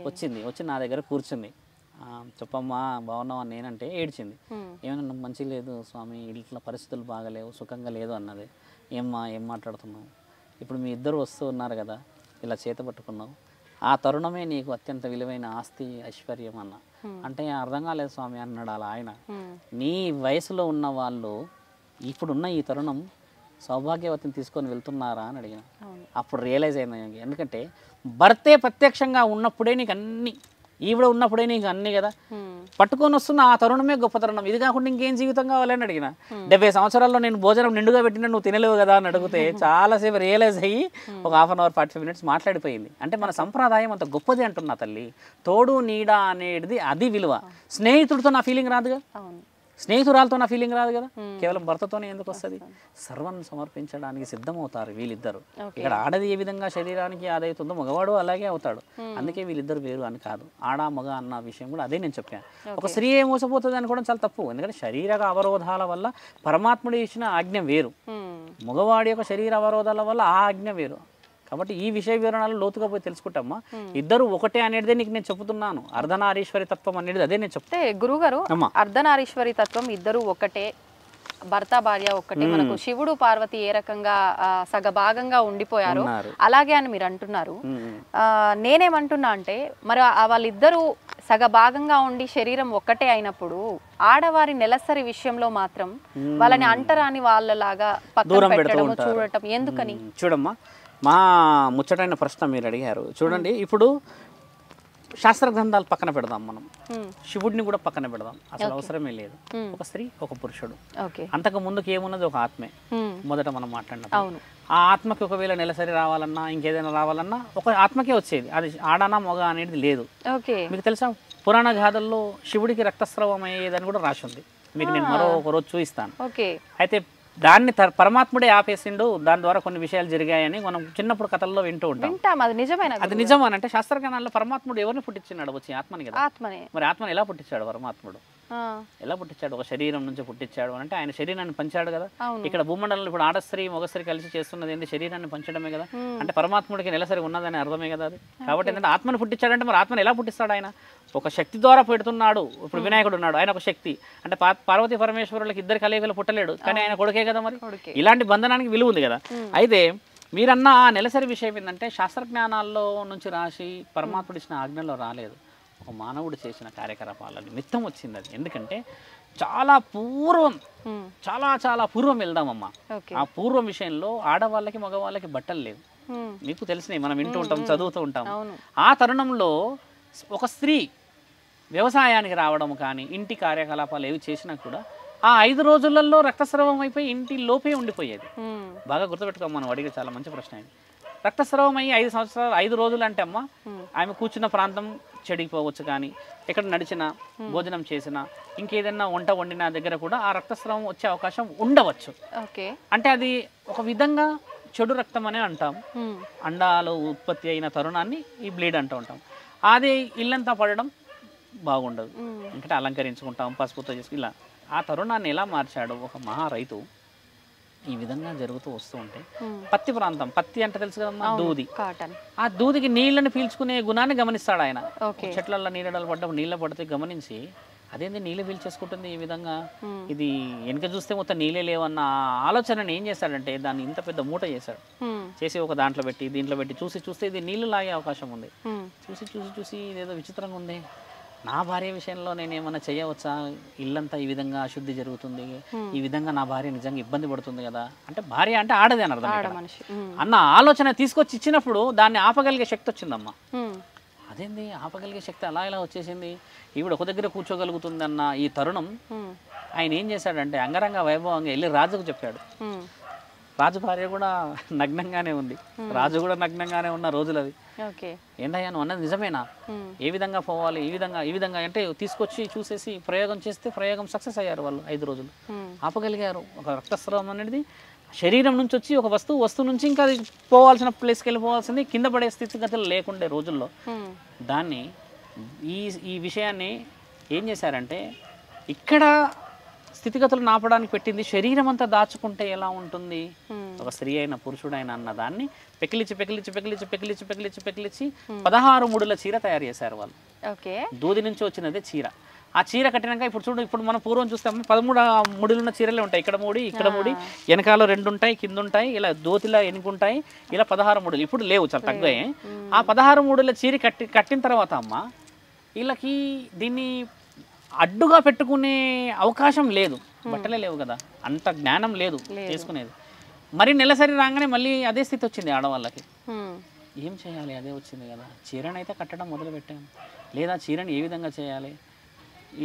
వచ్చి నా దగ్గర కూర్చుంది. చెప్పమ్మా బాగున్నావా నేనంటే ఏడ్చింది. ఏమన్నా మంచి లేదు స్వామి, ఇంట్లో పరిస్థితులు బాగలేవు, సుఖంగా లేదు అన్నది. ఏమ్మా ఏం మాట్లాడుతున్నావు? ఇప్పుడు మీ ఇద్దరు వస్తూ ఉన్నారు కదా, ఇలా చేత పట్టుకున్నావు, ఆ తరుణమే నీకు అత్యంత విలువైన ఆస్తి ఐశ్వర్యం అన్న అంటే అర్థం కాలేదు స్వామి అన్నాడు అలా ఆయన. నీ వయసులో ఉన్న వాళ్ళు ఇప్పుడున్న ఈ తరుణం సౌభాగ్యవతిని తీసుకొని వెళ్తున్నారా అని అడిగిన. అప్పుడు రియలైజ్ అయింది. ఎందుకంటే భర్తే ప్రత్యక్షంగా ఉన్నప్పుడే నీకు అన్ని, ఈవిడ ఉన్నప్పుడే నీకు అన్ని కదా. పట్టుకొని వస్తున్న ఆ తరుణమే గొప్ప తరుణం. ఇది కాకుండా ఇంకేం జీవితం కావాలని అడిగిన. 70 సంవత్సరాల్లో నేను భోజనం నిండుగా పెట్టినా నువ్వు తినలేవు కదా అని అడిగితే చాలాసేపు రియలైజ్ అయ్యి ఒక 1/2 hour 45 minutes మాట్లాడిపోయింది. అంటే మన సంప్రదాయం అంత గొప్పది అంటున్నా తల్లి. తోడు నీడ అనేది అది విలువ. స్నేహితుడితో నా ఫీలింగ్ రాదుగా, స్నేహితురాలతో నా ఫీలింగ్ రాదు కదా, కేవలం భర్తతోనే ఎందుకు వస్తుంది? సర్వాన్ని సమర్పించడానికి సిద్ధమవుతారు వీళ్ళిద్దరు. ఇక్కడ ఆడది ఏ విధంగా శరీరానికి ఆదవుతుందో మగవాడు అలాగే అవుతాడు. అందుకే వీళ్ళిద్దరు వేరు అని కాదు, ఆడ మగ అన్న విషయం కూడా అదే నేను చెప్పాను. ఒక స్త్రీ ఏ మోసపోతుంది అనుకోవడం చాలా తప్పు. ఎందుకంటే శరీర అవరోధాల వల్ల పరమాత్ముడు ఇచ్చిన ఆజ్ఞ వేరు, మగవాడి యొక్క శరీర అవరోధాల వల్ల ఆ ఆజ్ఞ వేరు. కాబట్టి ఈ విషయ వివరణలు లోతుగా పోయి తెలుసుకుంటామా. ఇద్దరు ఒకటే అనేది నీకు నేను చెప్తున్నాను. అర్ధనారీశ్వరి తత్వం అనేది అదే నేను చెప్తే. గురుగారు అర్ధనారీశ్వరి తత్వం ఇద్దరు ఒకటే, భర్త భార్య ఒక్కటే. మనకు శివుడు పార్వతి ఏ రకంగా సగభాగంగా ఉండిపోయారు అలాగే అని మీరు అంటున్నారు. నేనేమంటున్నా అంటే మరి వాళ్ళిద్దరూ సగభాగంగా ఉండి శరీరం ఒక్కటే అయినప్పుడు ఆడవారి నెలసరి విషయంలో మాత్రం వాళ్ళని అంటరాని వాళ్ళలాగా పక్కన పెట్టడం చూడటం ఎందుకని? చూడమ్మా, మా ముచ్చటైన ప్రశ్న మీరు అడిగారు. చూడండి, ఇప్పుడు శాస్త్ర గ్రంథాలు పక్కన పెడదాం, మనం శివుడిని కూడా పక్కన పెడదాం, అసలు అవసరమే లేదు. ఒక స్త్రీ ఒక పురుషుడు, అంతకు ముందుకు ఏమున్నది ఒక ఆత్మే. మొదట మనం మాట్లాడినప్పుడు ఆ ఆత్మకి ఒకవేళ నెలసరి రావాలన్నా ఇంకేదైనా రావాలన్నా ఒక ఆత్మకే వచ్చేది, అది ఆడనా మొగ అనేది లేదు. మీకు తెలుసా, పురాణ గాథల్లో శివుడికి రక్తస్రావం అయ్యేదని కూడా రాసి ఉంది. మీకు నేను మరో ఒక రోజు చూపిస్తాను. అయితే దాన్ని పరమాత్ముడే ఆపేసిండు, దాని ద్వారా కొన్ని విషయాలు జరిగాయని మనం చిన్నప్పుడు కథల్లో వింటూ ఉంటాం. అది నిజం అని అంటే శాస్త్రజ్ఞానాల్లో పరమాత్ముడు ఎవరిని పుట్టించినాడు? వచ్చి ఆత్మని కదా. మరి ఆత్మని ఎలా పుట్టించాడు పరమాత్ముడు? ఎలా పుట్టించాడు? ఒక శరీరం నుంచి పుట్టించాడు అంటే ఆయన శరీరాన్ని పంచాడు కదా. ఇక్కడ భూమండలంలో ఇప్పుడు ఆడస్త్రీ మగస్త్రీ కలిసి చేస్తున్నది ఏంటి? శరీరాన్ని పంచడమే కదా. అంటే పరమాత్ముడికి నెలసరి ఉన్నదని అర్థమే కదా అది. కాబట్టి ఏంటంటే ఆత్మని పుట్టించాడంటే మరి ఆత్మని ఎలా పుట్టిస్తాడు? ఆయన ఒక శక్తి ద్వారా పెడుతున్నాడు. ఇప్పుడు వినాయకుడు ఉన్నాడు, ఆయన ఒక శక్తి. అంటే పార్వతీ పరమేశ్వరులకు ఇద్దరు కలయికలు పుట్టలేడు, కానీ ఆయన కొడుకే కదా. మరి ఇలాంటి బంధనానికి విలువ ఉంది కదా. అయితే మీరన్న ఆ నెలసరి విషయం ఏంటంటే శాస్త్రజ్ఞానాల్లో నుంచి రాసి పరమాత్ముడు ఇచ్చిన ఆజ్ఞలో రాలేదు, ఒక మానవుడు చేసిన కార్యకలాపాల నిమిత్తం వచ్చింది అది. ఎందుకంటే చాలా పూర్వం, చాలా చాలా పూర్వం వెళ్దామమ్మా. ఆ పూర్వం విషయంలో ఆడవాళ్ళకి మగవాళ్ళకి బట్టలు లేవు, మీకు తెలిసినవి, మనం వింటూ ఉంటాం, చదువుతూ ఉంటాం. ఆ తరుణంలో ఒక స్త్రీ వ్యవసాయానికి రావడం కానీ ఇంటి కార్యకలాపాలు ఏవి చేసినా కూడా ఆ 5 రోజులలో రక్తస్రావం అయిపోయి ఇంటి లోపే ఉండిపోయేది. బాగా గుర్తుపెట్టుకోమని మనం అడిగే చాలా మంచి ప్రశ్న ఇది. రక్తస్రావం అయ్యి 5 సంవత్సరాలు 5 రోజులు అంటే అమ్మ ఆమె కూర్చున్న ప్రాంతం చెడిపోవచ్చు, కానీ ఎక్కడ నడిచినా భోజనం చేసినా ఇంకేదైనా వంట వండిన దగ్గర కూడా ఆ రక్తస్రావం వచ్చే అవకాశం ఉండవచ్చు. అంటే అది ఒక విధంగా చెడు రక్తం అనే అంటాం. అండాలు ఉత్పత్తి అయిన తరుణాన్ని ఈ బ్లీడ్ అంటూ ఉంటాం. అది ఇల్లంతా పడడం బాగుండదు, ఎందుకంటే అలంకరించుకుంటాం పసుపుతో చేసుకు ఇలా. ఆ తరుణాన్ని ఎలా మార్చాడు ఒక మహా రైతు. ఈ విధంగా జరుగుతూ వస్తూ ఉంటే పత్తి ప్రాంతం, పత్తి అంటే తెలుసు కదమ్మా, దూది. ఆ దూదికి నీళ్ళని పీల్చుకునే గుణాన్ని గమనిస్తాడు ఆయన. చెట్లలో నీళ్ళ పడ్డప్పుడు నీళ్ళ పడితే గమనించి అదేంది నీళ్ళు పీల్చేసుకుంటుంది ఈ విధంగా, ఇది వెనుక చూస్తే మొత్తం నీళ్ళే లేవన్న ఆలోచనని ఏం చేశాడంటే దాన్ని ఇంత పెద్ద మూట చేశాడు. చేసి ఒక దాంట్లో పెట్టి దీంట్లో పెట్టి చూస్తే ఇది నీళ్లు లాగే అవకాశం ఉంది. చూసి ఇదేదో విచిత్రంగా ఉంది, నా భార్య విషయంలో నేను ఏమైనా చేయవచ్చా, ఇల్లంతా ఈ విధంగా అశుద్ధి జరుగుతుంది, ఈ విధంగా నా భార్య నిజంగా ఇబ్బంది పడుతుంది కదా, అంటే భార్య అంటే ఆడదే అని అర్థం అన్న ఆలోచన తీసుకొచ్చి ఇచ్చినప్పుడు దాన్ని ఆపగలిగే శక్తి వచ్చిందమ్మా. అదేంది ఆపగలిగే శక్తి అలా ఇలా వచ్చేసింది, ఈవిడ ఒక దగ్గర కూర్చోగలుగుతుంది అన్న ఈ తరుణం ఆయన ఏం చేశాడంటే అంగరంగ వైభవంగా వెళ్ళి రాజుకు చెప్పాడు. రాజు భార్య కూడా నగ్నంగానే ఉంది, రాజు కూడా నగ్నంగానే ఉన్న రోజులు అవి. ఏంటయ్యా నువ్వు అన్నది నిజమేనా, ఏ విధంగా పోవాలి, ఈ విధంగా అంటే తీసుకొచ్చి చూసేసి ప్రయోగం చేస్తే ప్రయోగం సక్సెస్ అయ్యారు వాళ్ళు. 5 రోజులు ఆపగలిగారు. ఒక రక్తస్రావం అనేది శరీరం నుంచి వచ్చి ఒక వస్తువు నుంచి ఇంకా అది పోవాల్సిన ప్లేస్కి వెళ్ళిపోవాల్సింది కింద పడే స్థితిగతులు లేకుండే రోజుల్లో దాన్ని ఈ విషయాన్ని ఏం చేశారంటే ఇక్కడ స్థితిగతులు నాపడానికి పెట్టింది. శరీరం అంతా దాచుకుంటే ఎలా ఉంటుంది, ఒక స్త్రీ అయిన పురుషుడైన అన్న దాన్ని పెకిలిచి 16 ముడుల చీర తయారు చేశారు వాళ్ళు. దూది నుంచి వచ్చినదే చీర. ఆ చీర కట్టినాక ఇప్పుడు చూడు, ఇప్పుడు మనం పూర్వం చూస్తాము 13 ముడులున్న చీరలే ఉంటాయి. ఇక్కడ ముడి వెనకాల 2 ఉంటాయి, కింద ఉంటాయి, ఇలా దోతిలా ఎనుకుంటాయి, ఇలా 16 ముడులు. ఇప్పుడు లేవు, చాలా తగ్గాయి. ఆ 16 ముడుల చీర కట్టిన తర్వాత అమ్మ వీళ్ళకి దీన్ని అడ్డుగా పెట్టుకునే అవకాశం లేదు, బట్టలే లేవు కదా, అంత జ్ఞానం లేదు చేసుకునేది. మరి నెలసరి రాగానే మళ్ళీ అదే స్థితి వచ్చింది ఆడవాళ్ళకి. ఏం చేయాలి, అదే వచ్చింది కదా, చీరని అయితే కట్టడం మొదలు పెట్టాము, లేదా చీరని ఏ విధంగా చేయాలి,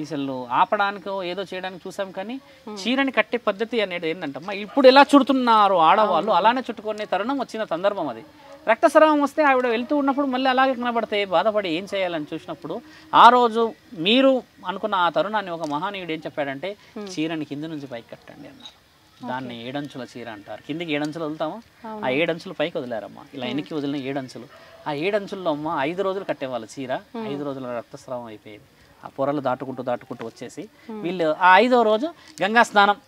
ఈసలు ఆపడానికో ఏదో చేయడానికి చూసాం, కానీ చీరని కట్టే పద్ధతి అనేది ఏంటంటమ్మా ఇప్పుడు ఎలా చుడుతున్నారు ఆడవాళ్ళు అలానే చుట్టుకునే తరుణం వచ్చిన సందర్భం అది. రక్తస్రావం వస్తే ఆవిడ వెళ్తూ ఉన్నప్పుడు మళ్ళీ అలాగే కనబడితే బాధపడి ఏం చేయాలని చూసినప్పుడు ఆ రోజు మీరు అనుకున్న ఆ తరుణాన్ని ఒక మహానీయుడు ఏం చెప్పాడంటే చీరని కింద నుంచి పైకి కట్టండి అన్నారు. దాన్ని 7 అంచుల చీర అంటారు. కిందికి 7 అంచులు వదులుతామా, ఆ 7 అంచులు పైకి వదిలేరమ్మా, ఇలా వెనక్కి వదిలిన 7 అంచులు. ఆ 7 అంచుల్లో అమ్మ 5 రోజులు కట్టేవాళ్ళు చీర. 5 రోజుల రక్తస్రావం అయిపోయేది. ఆ పొరలు దాటుకుంటూ వచ్చేసి వీళ్ళు ఆ 5వ రోజు గంగా స్నానం.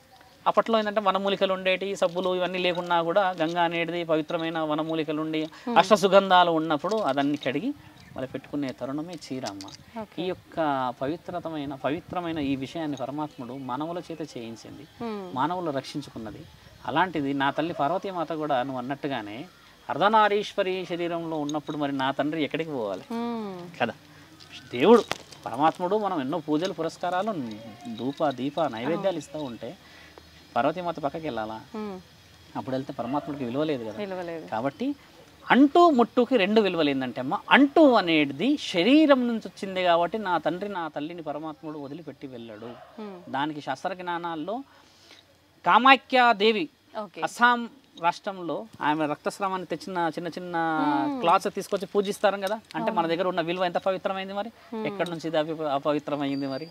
అప్పట్లో ఏంటంటే వనమూలికలు ఉండేటి, సబ్బులు ఇవన్నీ లేకున్నా కూడా గంగా అనేది పవిత్రమైన వనమూలికలు ఉండి అష్టసుగంధాలు ఉన్నప్పుడు అదన్నీ కడిగి వాళ్ళు పెట్టుకునే తరుణమే చీర అమ్మ. ఈ యొక్క పవిత్రమైన ఈ విషయాన్ని పరమాత్ముడు మానవుల చేత చేయించింది, మానవులు రక్షించుకున్నది. అలాంటిది నా తల్లి పార్వతీమాత కూడా నువ్వు అన్నట్టుగానే అర్ధనారీశ్వరి శరీరంలో ఉన్నప్పుడు మరి నా తండ్రి ఎక్కడికి పోవాలి కదా. దేవుడు పరమాత్ముడు మనం ఎన్నో పూజలు పురస్కారాలు దీప నైవేద్యాలు ఇస్తూ ఉంటే పార్వతీమాత పక్కకి వెళ్ళాలా, అప్పుడు వెళ్తే పరమాత్ముడికి విలువ లేదు కదా. కాబట్టి అంటూ ముట్టుకి 2 విలువలు ఏంటంటే అమ్మ, అంటూ అనేది శరీరం నుంచి వచ్చింది కాబట్టి నా తండ్రి నా తల్లిని పరమాత్ముడు వదిలిపెట్టి వెళ్ళాడు. దానికి శాస్త్ర జ్ఞానాల్లో కామాఖ్యాదేవి అస్సాం రాష్ట్రంలో ఆమె రక్తస్రావాన్ని తెచ్చిన చిన్న క్లాత్స్ తీసుకొచ్చి పూజిస్తారు కదా. అంటే మన దగ్గర ఉన్న విలువ ఎంత పవిత్రమైంది మరి, ఎక్కడి నుంచి ఇది అపవిత్రమైంది మరి.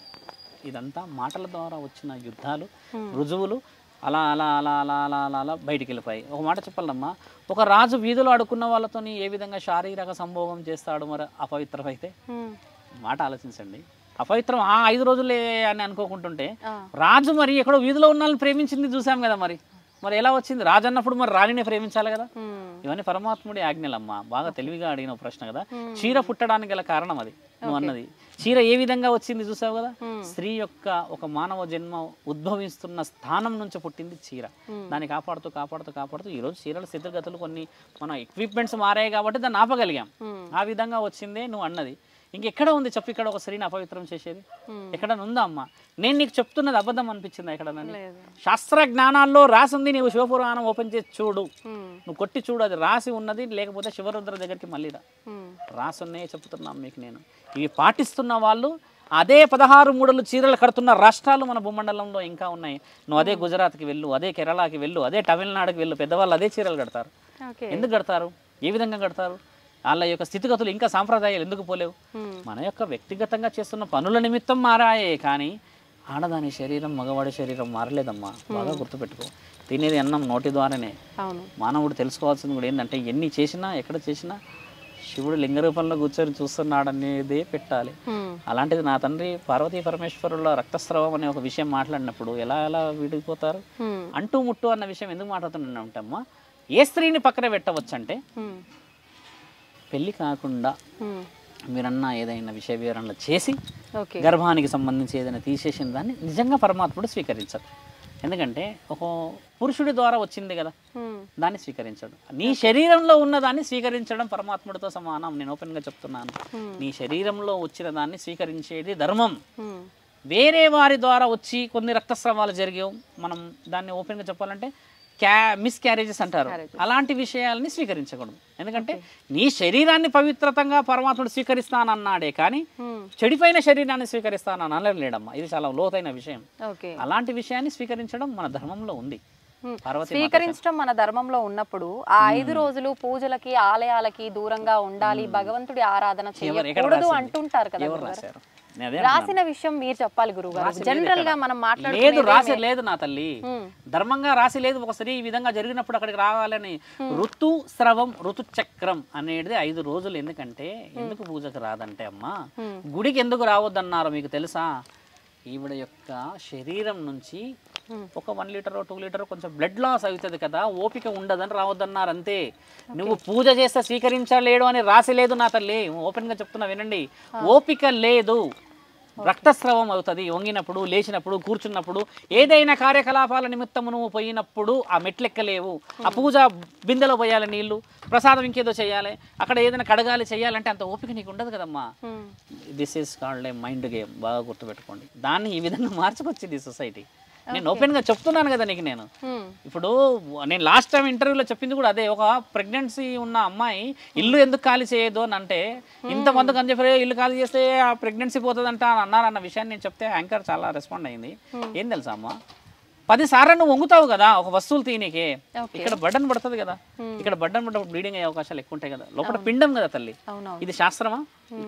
ఇదంతా మాటల ద్వారా వచ్చిన యుద్ధాలు, రుజువులు అలా అలా అలా అలా అలా అలా అలా బయటికి వెళ్ళిపోయి. ఒక మాట చెప్పాలమ్మా, ఒక రాజు వీధిలో ఆడుకున్న వాళ్ళతో ఏ విధంగా శారీరక సంభోగం చేస్తాడు మరి అపవిత్రమైతే. మాట ఆలోచించండి. అపవిత్రం ఆ 5 రోజులే అని అనుకోకుంటుంటే రాజు మరి ఎక్కడో వీధిలో ఉన్న వాళ్ళని ప్రేమించింది చూసాం కదా. మరి ఎలా వచ్చింది, రాజు అన్నప్పుడు మరి రాణినే ప్రేమించాలి కదా. ఇవన్నీ పరమాత్ముడి ఆజ్ఞలమ్మా. బాగా తెలివిగా అడిగిన ప్రశ్న కదా. చీర పుట్టడానికి గల కారణం అది నువ్వు అన్నది. చీర ఏ విధంగా వచ్చింది చూసావు కదా. స్త్రీ యొక్క ఒక మానవ జన్మ ఉద్భవిస్తున్న స్థానం నుంచి పుట్టింది చీర. దాన్ని కాపాడుతూ ఈరోజు చీరల స్థితిగతులు కొన్ని మన ఎక్విప్మెంట్స్ మారాయి కాబట్టి దాన్ని ఆపగలిగాం. ఆ విధంగా వచ్చిందే నువ్వు అన్నది. ఇంకెక్కడ ఉంది చెప్పు, ఇక్కడ ఒక స్త్రీని అపవిత్రం చేసేది ఎక్కడ ఉందా అమ్మా? నేను నీకు చెప్తున్నది అబద్ధం అనిపించింది ఎక్కడ? శాస్త్ర జ్ఞానాల్లో రాసింది, నీవు శివపురాణం ఓపెన్ చేసి చూడు, నువ్వు కొట్టి చూడు, అది రాసి ఉన్నది. లేకపోతే శివరుద్ర దగ్గరికి మళ్ళీ రాసున్నే చెప్తున్నాం మీకు నేను. ఇవి పాటిస్తున్న వాళ్ళు అదే 16 మూడలు చీరలు కడుతున్న రాష్ట్రాలు మన భూమండలంలో ఇంకా ఉన్నాయి. నువ్వు అదే గుజరాత్కి వెళ్ళు, అదే కేరళకి వెళ్ళు, అదే తమిళనాడుకి వెళ్ళు, పెద్దవాళ్ళు అదే చీరలు కడతారు. ఎందుకు కడతారు? ఏ విధంగా కడతారు? వాళ్ళ యొక్క స్థితిగతులు ఇంకా సాంప్రదాయాలు ఎందుకు పోలేవు? మన యొక్క వ్యక్తిగతంగా చేస్తున్న పనుల నిమిత్తం మారాయే కానీ ఆడదాని శరీరం మగవాడి శరీరం మారలేదమ్మా. బాగా గుర్తుపెట్టుకో. తినేది అన్నం నోటి ద్వారానే. మానవుడు తెలుసుకోవాల్సింది కూడా ఏంటంటే ఎన్ని చేసినా ఎక్కడ చేసినా శివుడు లింగ రూపంలో కూర్చొని చూస్తున్నాడు అనేదే పెట్టాలి. అలాంటిది నా తండ్రి పార్వతీ పరమేశ్వరుల రక్తస్రావం అనే ఒక విషయం మాట్లాడినప్పుడు ఎలా ఎలా విడిపోతారు? అంటూ ముట్టు అన్న విషయం ఎందుకు మాట్లాడుతున్నా ఉంటామ్మా? ఏ స్త్రీని పక్కన పెట్టవచ్చు అంటే పెళ్ళి కాకుండా మీరన్నా ఏదైనా విషయ వివరణలు చేసి గర్భానికి సంబంధించి ఏదైనా తీసేసిన దాన్ని నిజంగా పరమాత్ముడు స్వీకరించడు. ఎందుకంటే ఒక పురుషుడి ద్వారా వచ్చింది కదా, దాన్ని స్వీకరించడు. నీ శరీరంలో ఉన్న దాన్ని స్వీకరించడం పరమాత్ముడితో సమానం. నేను ఓపెన్గా చెప్తున్నాను. నీ శరీరంలో వచ్చిన దాన్ని స్వీకరించేది ధర్మం. వేరే వారి ద్వారా వచ్చి కొన్ని రక్తస్రావాలు జరిగావు, మనం దాన్ని ఓపెన్గా చెప్పాలంటే మిస్క్యారేజెస్ అంటారు. అలాంటి విషయాలని స్వీకరించకూడదు. ఎందుకంటే నీ శరీరాన్ని పవిత్రతంగా పరమాత్ముడు స్వీకరిస్తానన్నాడే కానీ చెడిపోయిన శరీరాన్ని స్వీకరిస్తానని అనలేడమ్మా. ఇది చాలా లోతైన విషయం. అలాంటి విషయాన్ని స్వీకరించడం మన ధర్మంలో ఉంది. స్వీకరించడం మన ధర్మంలో ఉన్నప్పుడు ఆ 5 రోజులు పూజలకి ఆలయాలకి దూరంగా ఉండాలి, భగవంతుడి ఆరాధన చేయకూడదు అంటుంటారు కదా. రాసిన విషయం మీరు చెప్పాలి గురుగారు. జనరల్ గా మనం లేదు రాసి లేదు నా తల్లి, ధర్మంగా రాసి లేదు. ఒక స్త్రీ ఈ విధంగా జరిగినప్పుడు అక్కడికి రావాలని ఋతు స్రవం ఋతు చక్రం అనేది 5 రోజులు. ఎందుకంటే ఎందుకు పూజకు రాదంటే అమ్మా, గుడికి ఎందుకు రావద్దన్నారు మీకు తెలుసా? ఈవిడ యొక్క శరీరం నుంచి ఒక 1 లీటర్ 2 లీటర్ కొంచెం బ్లడ్ లాస్ అవుతుంది కదా, ఓపిక ఉండదని రావద్దన్నారు అంతే. నువ్వు పూజ చేస్తే స్వీకరించలేడు అని రాసి లేదు నా తల్లి. ఓపెన్గా చెప్తున్నా వినండి. ఓపిక లేదు, రక్తస్రావం అవుతుంది. వంగినప్పుడు, లేచినప్పుడు, కూర్చున్నప్పుడు, ఏదైనా కార్యకలాపాల నిమిత్తము నువ్వు పోయినప్పుడు ఆ మెట్లెక్కలేవు. ఆ పూజ బిందెలో పోయాలి నీళ్లు, ప్రసాదం ఇంకేదో చేయాలి, అక్కడ ఏదైనా కడగాలి చేయాలంటే అంత ఓపిక నీకు ఉండదు కదమ్మా. This is called a mind game. బాగా గుర్తుపెట్టుకోండి. దాన్ని ఈ విధంగా మార్చుకొచ్చింది సొసైటీ. నేను ఓపెన్గా చెప్తున్నాను కదా నీకు. నేను ఇప్పుడు నేను లాస్ట్ టైం ఇంటర్వ్యూలో చెప్పింది కూడా అదే. ఒక ప్రెగ్నెన్సీ ఉన్న అమ్మాయి ఇల్లు ఎందుకు ఖాళీ చేయదు అని అంటే, ఇంతమందికి అని చెప్పి ఇల్లు ఖాళీ చేస్తే ఆ ప్రెగ్నెన్సీ పోతుందంట అని అన్నారన్న విషయాన్ని నేను చెప్తే యాంకర్ చాలా రెస్పాండ్ అయింది. ఏం తెలుసా అమ్మా, 10 సార్లు నువ్వు వంగుతావు కదా ఒక వస్తువులు తీయనీకే, ఇక్కడ బడ్డన్ పడుతుంది కదా, ఇక్కడ బడ్డన్ పడ్డప్పుడు బ్లీడింగ్ అయ్యే అవకాశాలు ఎక్కువ ఉంటాయి కదా. లోపల పిండం కదా తల్లి. ఇది శాస్త్రమా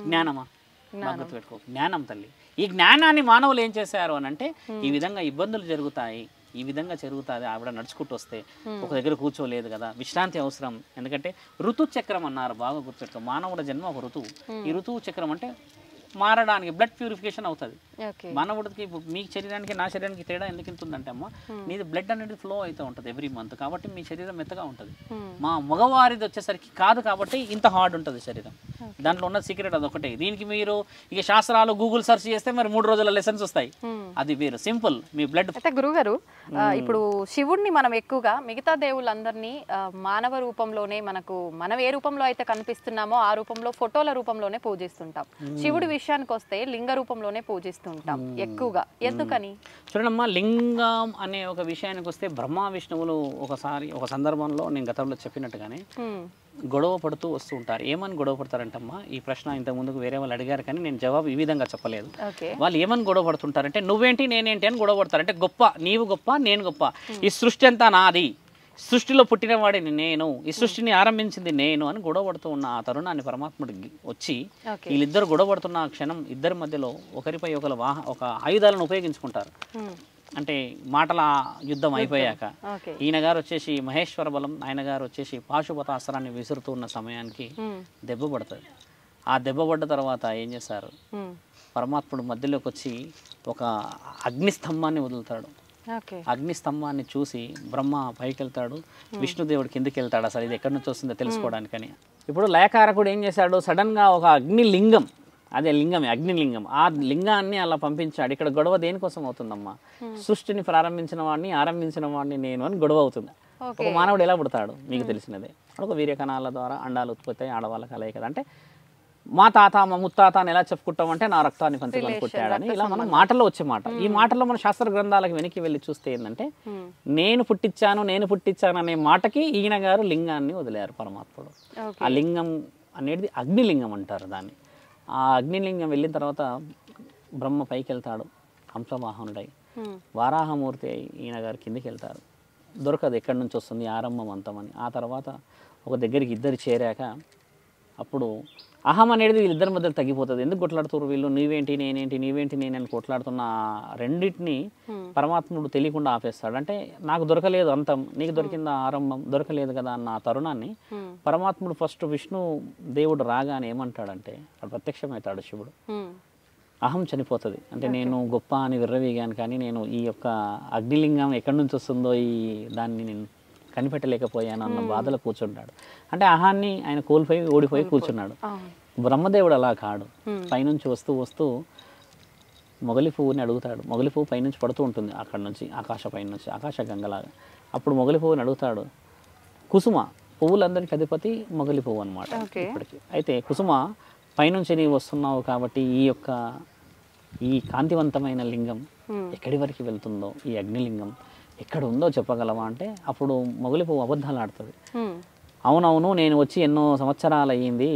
జ్ఞానమా? గుర్తుపెట్టుకో, జ్ఞానం తల్లి. ఈ జ్ఞానాన్ని మానవులు ఏం చేశారు అని అంటే, ఈ విధంగా ఇబ్బందులు జరుగుతాయి, ఈ విధంగా జరుగుతుంది. ఆవిడ నడుచుకుంటూ వస్తే ఒక దగ్గర కూర్చోలేదు కదా, విశ్రాంతి అవసరం. ఎందుకంటే ఋతు చక్రం అన్నారు. బాగా గుర్తుపెట్టుకో, మానవుల జన్మ ఒక ఋతువు. ఈ ఋతువు చక్రం అంటే మారడానికి బ్లడ్ ప్యూరిఫికేషన్ అవుతుంది. మానవుడికి మీ శరీరానికి నా శరీరానికి తేడా ఎందుకు ఉంటుందంటే అమ్మ, నీది బ్లడ్ అనేది ఫ్లో అవుతూ ఉంటుంది ఎవ్రీ మంత్. కాబట్టి మీ శరీరం మెత్తగా ఉంటుంది. మా మగవారిది వచ్చేసరికి కాదు, కాబట్టి ఇంత హార్డ్ ఉంటుంది శరీరం. దాంట్లో ఉన్న సీక్రెట్ అదొకటే. దీనికి మీరు ఇక శాస్త్రాలు గూగుల్ సెర్చ్ చేస్తే మరి 3 రోజుల లెసన్స్ వస్తాయి. అది వేరు, సింపుల్. మీ బ్లడ్ అయితే గురుగారు, ఇప్పుడు శివుడిని మనం ఎక్కువగా మిగతా దేవుళ్ళందరినీ మానవ రూపంలోనే, మనం ఏ రూపంలో అయితే కనిపిస్తున్నామో ఆ రూపంలో ఫోటోల రూపంలోనే పూజిస్తుంటాం. శివుడి విషయానికి వస్తే లింగ రూపంలోనే పూజిస్తుంటాం ఎక్కువగా. ఎందుకని? చూడమ్మా, లింగం అనే ఒక విషయానికి వస్తే బ్రహ్మ విష్ణువులు ఒకసారి ఒక సందర్భంలో నేను గతంలో చెప్పినట్టుగానే గొడవ పడుతూ వస్తూ ఉంటారు. ఏమని గొడవ పడతారంటమ్మా, ఈ ప్రశ్న ఇంతకు ముందుకు వేరే వాళ్ళు అడిగారు కానీ నేను జవాబు ఈ విధంగా చెప్పలేదు. వాళ్ళు ఏమని గొడవ పడుతుంటారంటే, నువ్వేంటి నేనేంటి అని గొడవ పడతారు. అంటే గొప్ప, నీవు గొప్ప, నేను గొప్ప, ఈ సృష్టి అంతా నాది, సృష్టిలో పుట్టినవాడిని నేను, ఈ సృష్టిని ఆరంభించింది నేను అని గొడవ పడుతూ ఉన్న ఆ తరుణాన్ని పరమాత్ముడు వచ్చి వీళ్ళిద్దరు గొడవ పడుతున్న క్షణం ఇద్దరి మధ్యలో ఒకరిపై ఒక ఆయుధాలను ఉపయోగించుకుంటారు. అంటే మాటల యుద్ధం అయిపోయాక ఈయన గారు వచ్చేసి మహేశ్వర బలం, ఆయన గారు వచ్చేసి పాశుపతాస్త్రాన్ని విసురుతూ ఉన్న సమయానికి దెబ్బ పడుతుంది. ఆ దెబ్బ పడ్డ తర్వాత ఏం చేశారు, పరమాత్ముడు మధ్యలోకి వచ్చి ఒక అగ్నిస్తంభాన్ని వదులుతాడు. అగ్నిస్తంభాన్ని చూసి బ్రహ్మ పైకి వెళ్తాడు, విష్ణుదేవుడు కిందికి వెళ్తాడు. అసలు ఇది ఎక్కడి నుంచి వస్తుందో తెలుసుకోవడానికని. ఇప్పుడు లయకారకుడు ఏం చేశాడు, సడన్గా ఒక అగ్నిలింగం, అదే లింగమే అగ్నిలింగం, ఆ లింగాన్ని అలా పంపించాడు. ఇక్కడ గొడవ దేనికోసం అవుతుందమ్మా, సృష్టిని ప్రారంభించిన వాడిని నేను అని గొడవ అవుతుంది. ఒక మానవుడు ఎలా పుడతాడు మీకు తెలిసినదే. ఒక వీర్యకణాల ద్వారా అండాలు ఉత్పత్తి అయ్యి ఆడవాళ్ళ కలయిక కదా. అంటే మా తాత మా ముత్తాత అని ఎలా చెప్పుకుంటామంటే నా రక్తాన్ని పంచుకొని పుట్టాడని, ఇలా మనం మాటల్లో వచ్చే మాట. ఈ మాటల్లో మన శాస్త్ర గ్రంథాలకు వెనక్కి వెళ్ళి చూస్తే ఏంటంటే, నేను పుట్టించాను అనే మాటకి ఈయన గారు లింగాన్ని వదిలేరు పరమాత్ముడు. ఆ లింగం అనేది అగ్నిలింగం అంటారు దాన్ని. ఆ అగ్నిలింగం వెళ్ళిన తర్వాత బ్రహ్మ పైకి వెళ్తాడు హంసవాహనుడై, వారాహమూర్తి అయి ఈయన గారు కిందికి వెళ్తారు. దొరకదు ఎక్కడి నుంచి వస్తుంది ఆరంభం అంతమని. ఆ తర్వాత ఒక దగ్గరికి ఇద్దరు చేరాక అప్పుడు అహం అనేది వీళ్ళిద్దరి మధ్యలో తగ్గిపోతుంది. ఎందుకు కొట్లాడుతున్నారు వీళ్ళు, నీవేంటి నేనేంటి, నీవేంటి నేనని కొట్లాడుతున్న రెండింటిని పరమాత్ముడు తెలియకుండా ఆపేస్తాడు. అంటే నాకు దొరకలేదు అంతం, నీకు దొరికిందా ఆరంభం, దొరకలేదు కదా అన్న ఆ తరుణాన్ని పరమాత్ముడు ఫస్ట్ విష్ణు దేవుడు రాగానే ఏమంటాడంటే, అక్కడ ప్రత్యక్షమవుతాడు శివుడు. అహం చనిపోతుంది. అంటే నేను గొప్ప అని విర్రవీగాను, కానీ నేను ఈ యొక్క అగ్నిలింగం ఎక్కడి నుంచి వస్తుందో ఈ దాన్ని నేను కనిపెట్టలేకపోయాను అన్న బాధలో కూర్చుంటాడు. అంటే అహాన్ని ఆయన కోల్పోయి ఓడిపోయి కూర్చున్నాడు. బ్రహ్మదేవుడు అలా కాడు, పైనుంచి వస్తూ వస్తూ మొగలి పువ్వుని అడుగుతాడు. మొగలి పువ్వు పైనుంచి పడుతూ ఉంటుంది అక్కడ నుంచి, ఆకాశ పైనుంచి, ఆకాశ గంగలాగా. అప్పుడు మొగలి పువ్వుని అడుగుతాడు. కుసుమ, పువ్వులందరికీ అధిపతి మొగలి పువ్వు అనమాట ఇప్పటికి. అయితే కుసుమ, పైనుంచి నీవు వస్తున్నావు కాబట్టి ఈ కాంతివంతమైన లింగం ఎక్కడి వరకు వెళ్తుందో, ఈ అగ్నిలింగం ఎక్కడ ఉందో చెప్పగలవా అంటే అప్పుడు మొగలి పువ్వు అబద్ధాలు ఆడుతుంది. అవునవును, నేను వచ్చి ఎన్నో సంవత్సరాలు అయ్యింది,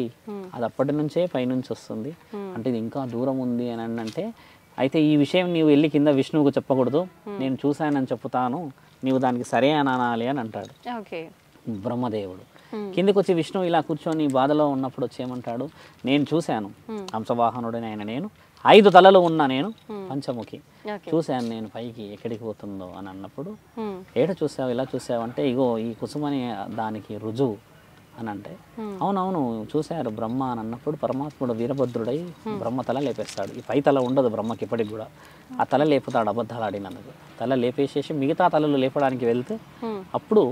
అది అప్పటి నుంచే పైనుంచి వస్తుంది, అంటే ఇది ఇంకా దూరం ఉంది అని అంటే, అయితే ఈ విషయం నీవు వెళ్ళి కింద విష్ణువుకు చెప్పకూడదు, నేను చూశానని చెప్తాను, నీవు దానికి సరే అనాలి అని అంటాడు బ్రహ్మదేవుడు. కిందికి వచ్చి విష్ణువు ఇలా కూర్చొని బాధలో ఉన్నప్పుడు వచ్చేయమంటాడు, నేను చూశాను హంసవాహనుడని ఆయన, నేను 5 తలలు ఉన్న నేను పంచముఖి చూశాను, నేను పైకి ఎక్కడికి పోతుందో అని అన్నప్పుడు, ఏడ చూసావు ఇలా చూసావు అంటే, ఇగో ఈ కుసుమని దానికి రుజువు అని అంటే, అవునవును చూశారు బ్రహ్మ అని అన్నప్పుడు పరమాత్ముడు వీరభద్రుడై బ్రహ్మ తల లేపేస్తాడు. ఈ పై తల ఉండదు బ్రహ్మకి ఇప్పటికి కూడా, ఆ తల లేపుతాడు అబద్ధాలు ఆడినందుకు. తల లేపేసేసి మిగతా తలలు లేపడానికి వెళ్తే అప్పుడు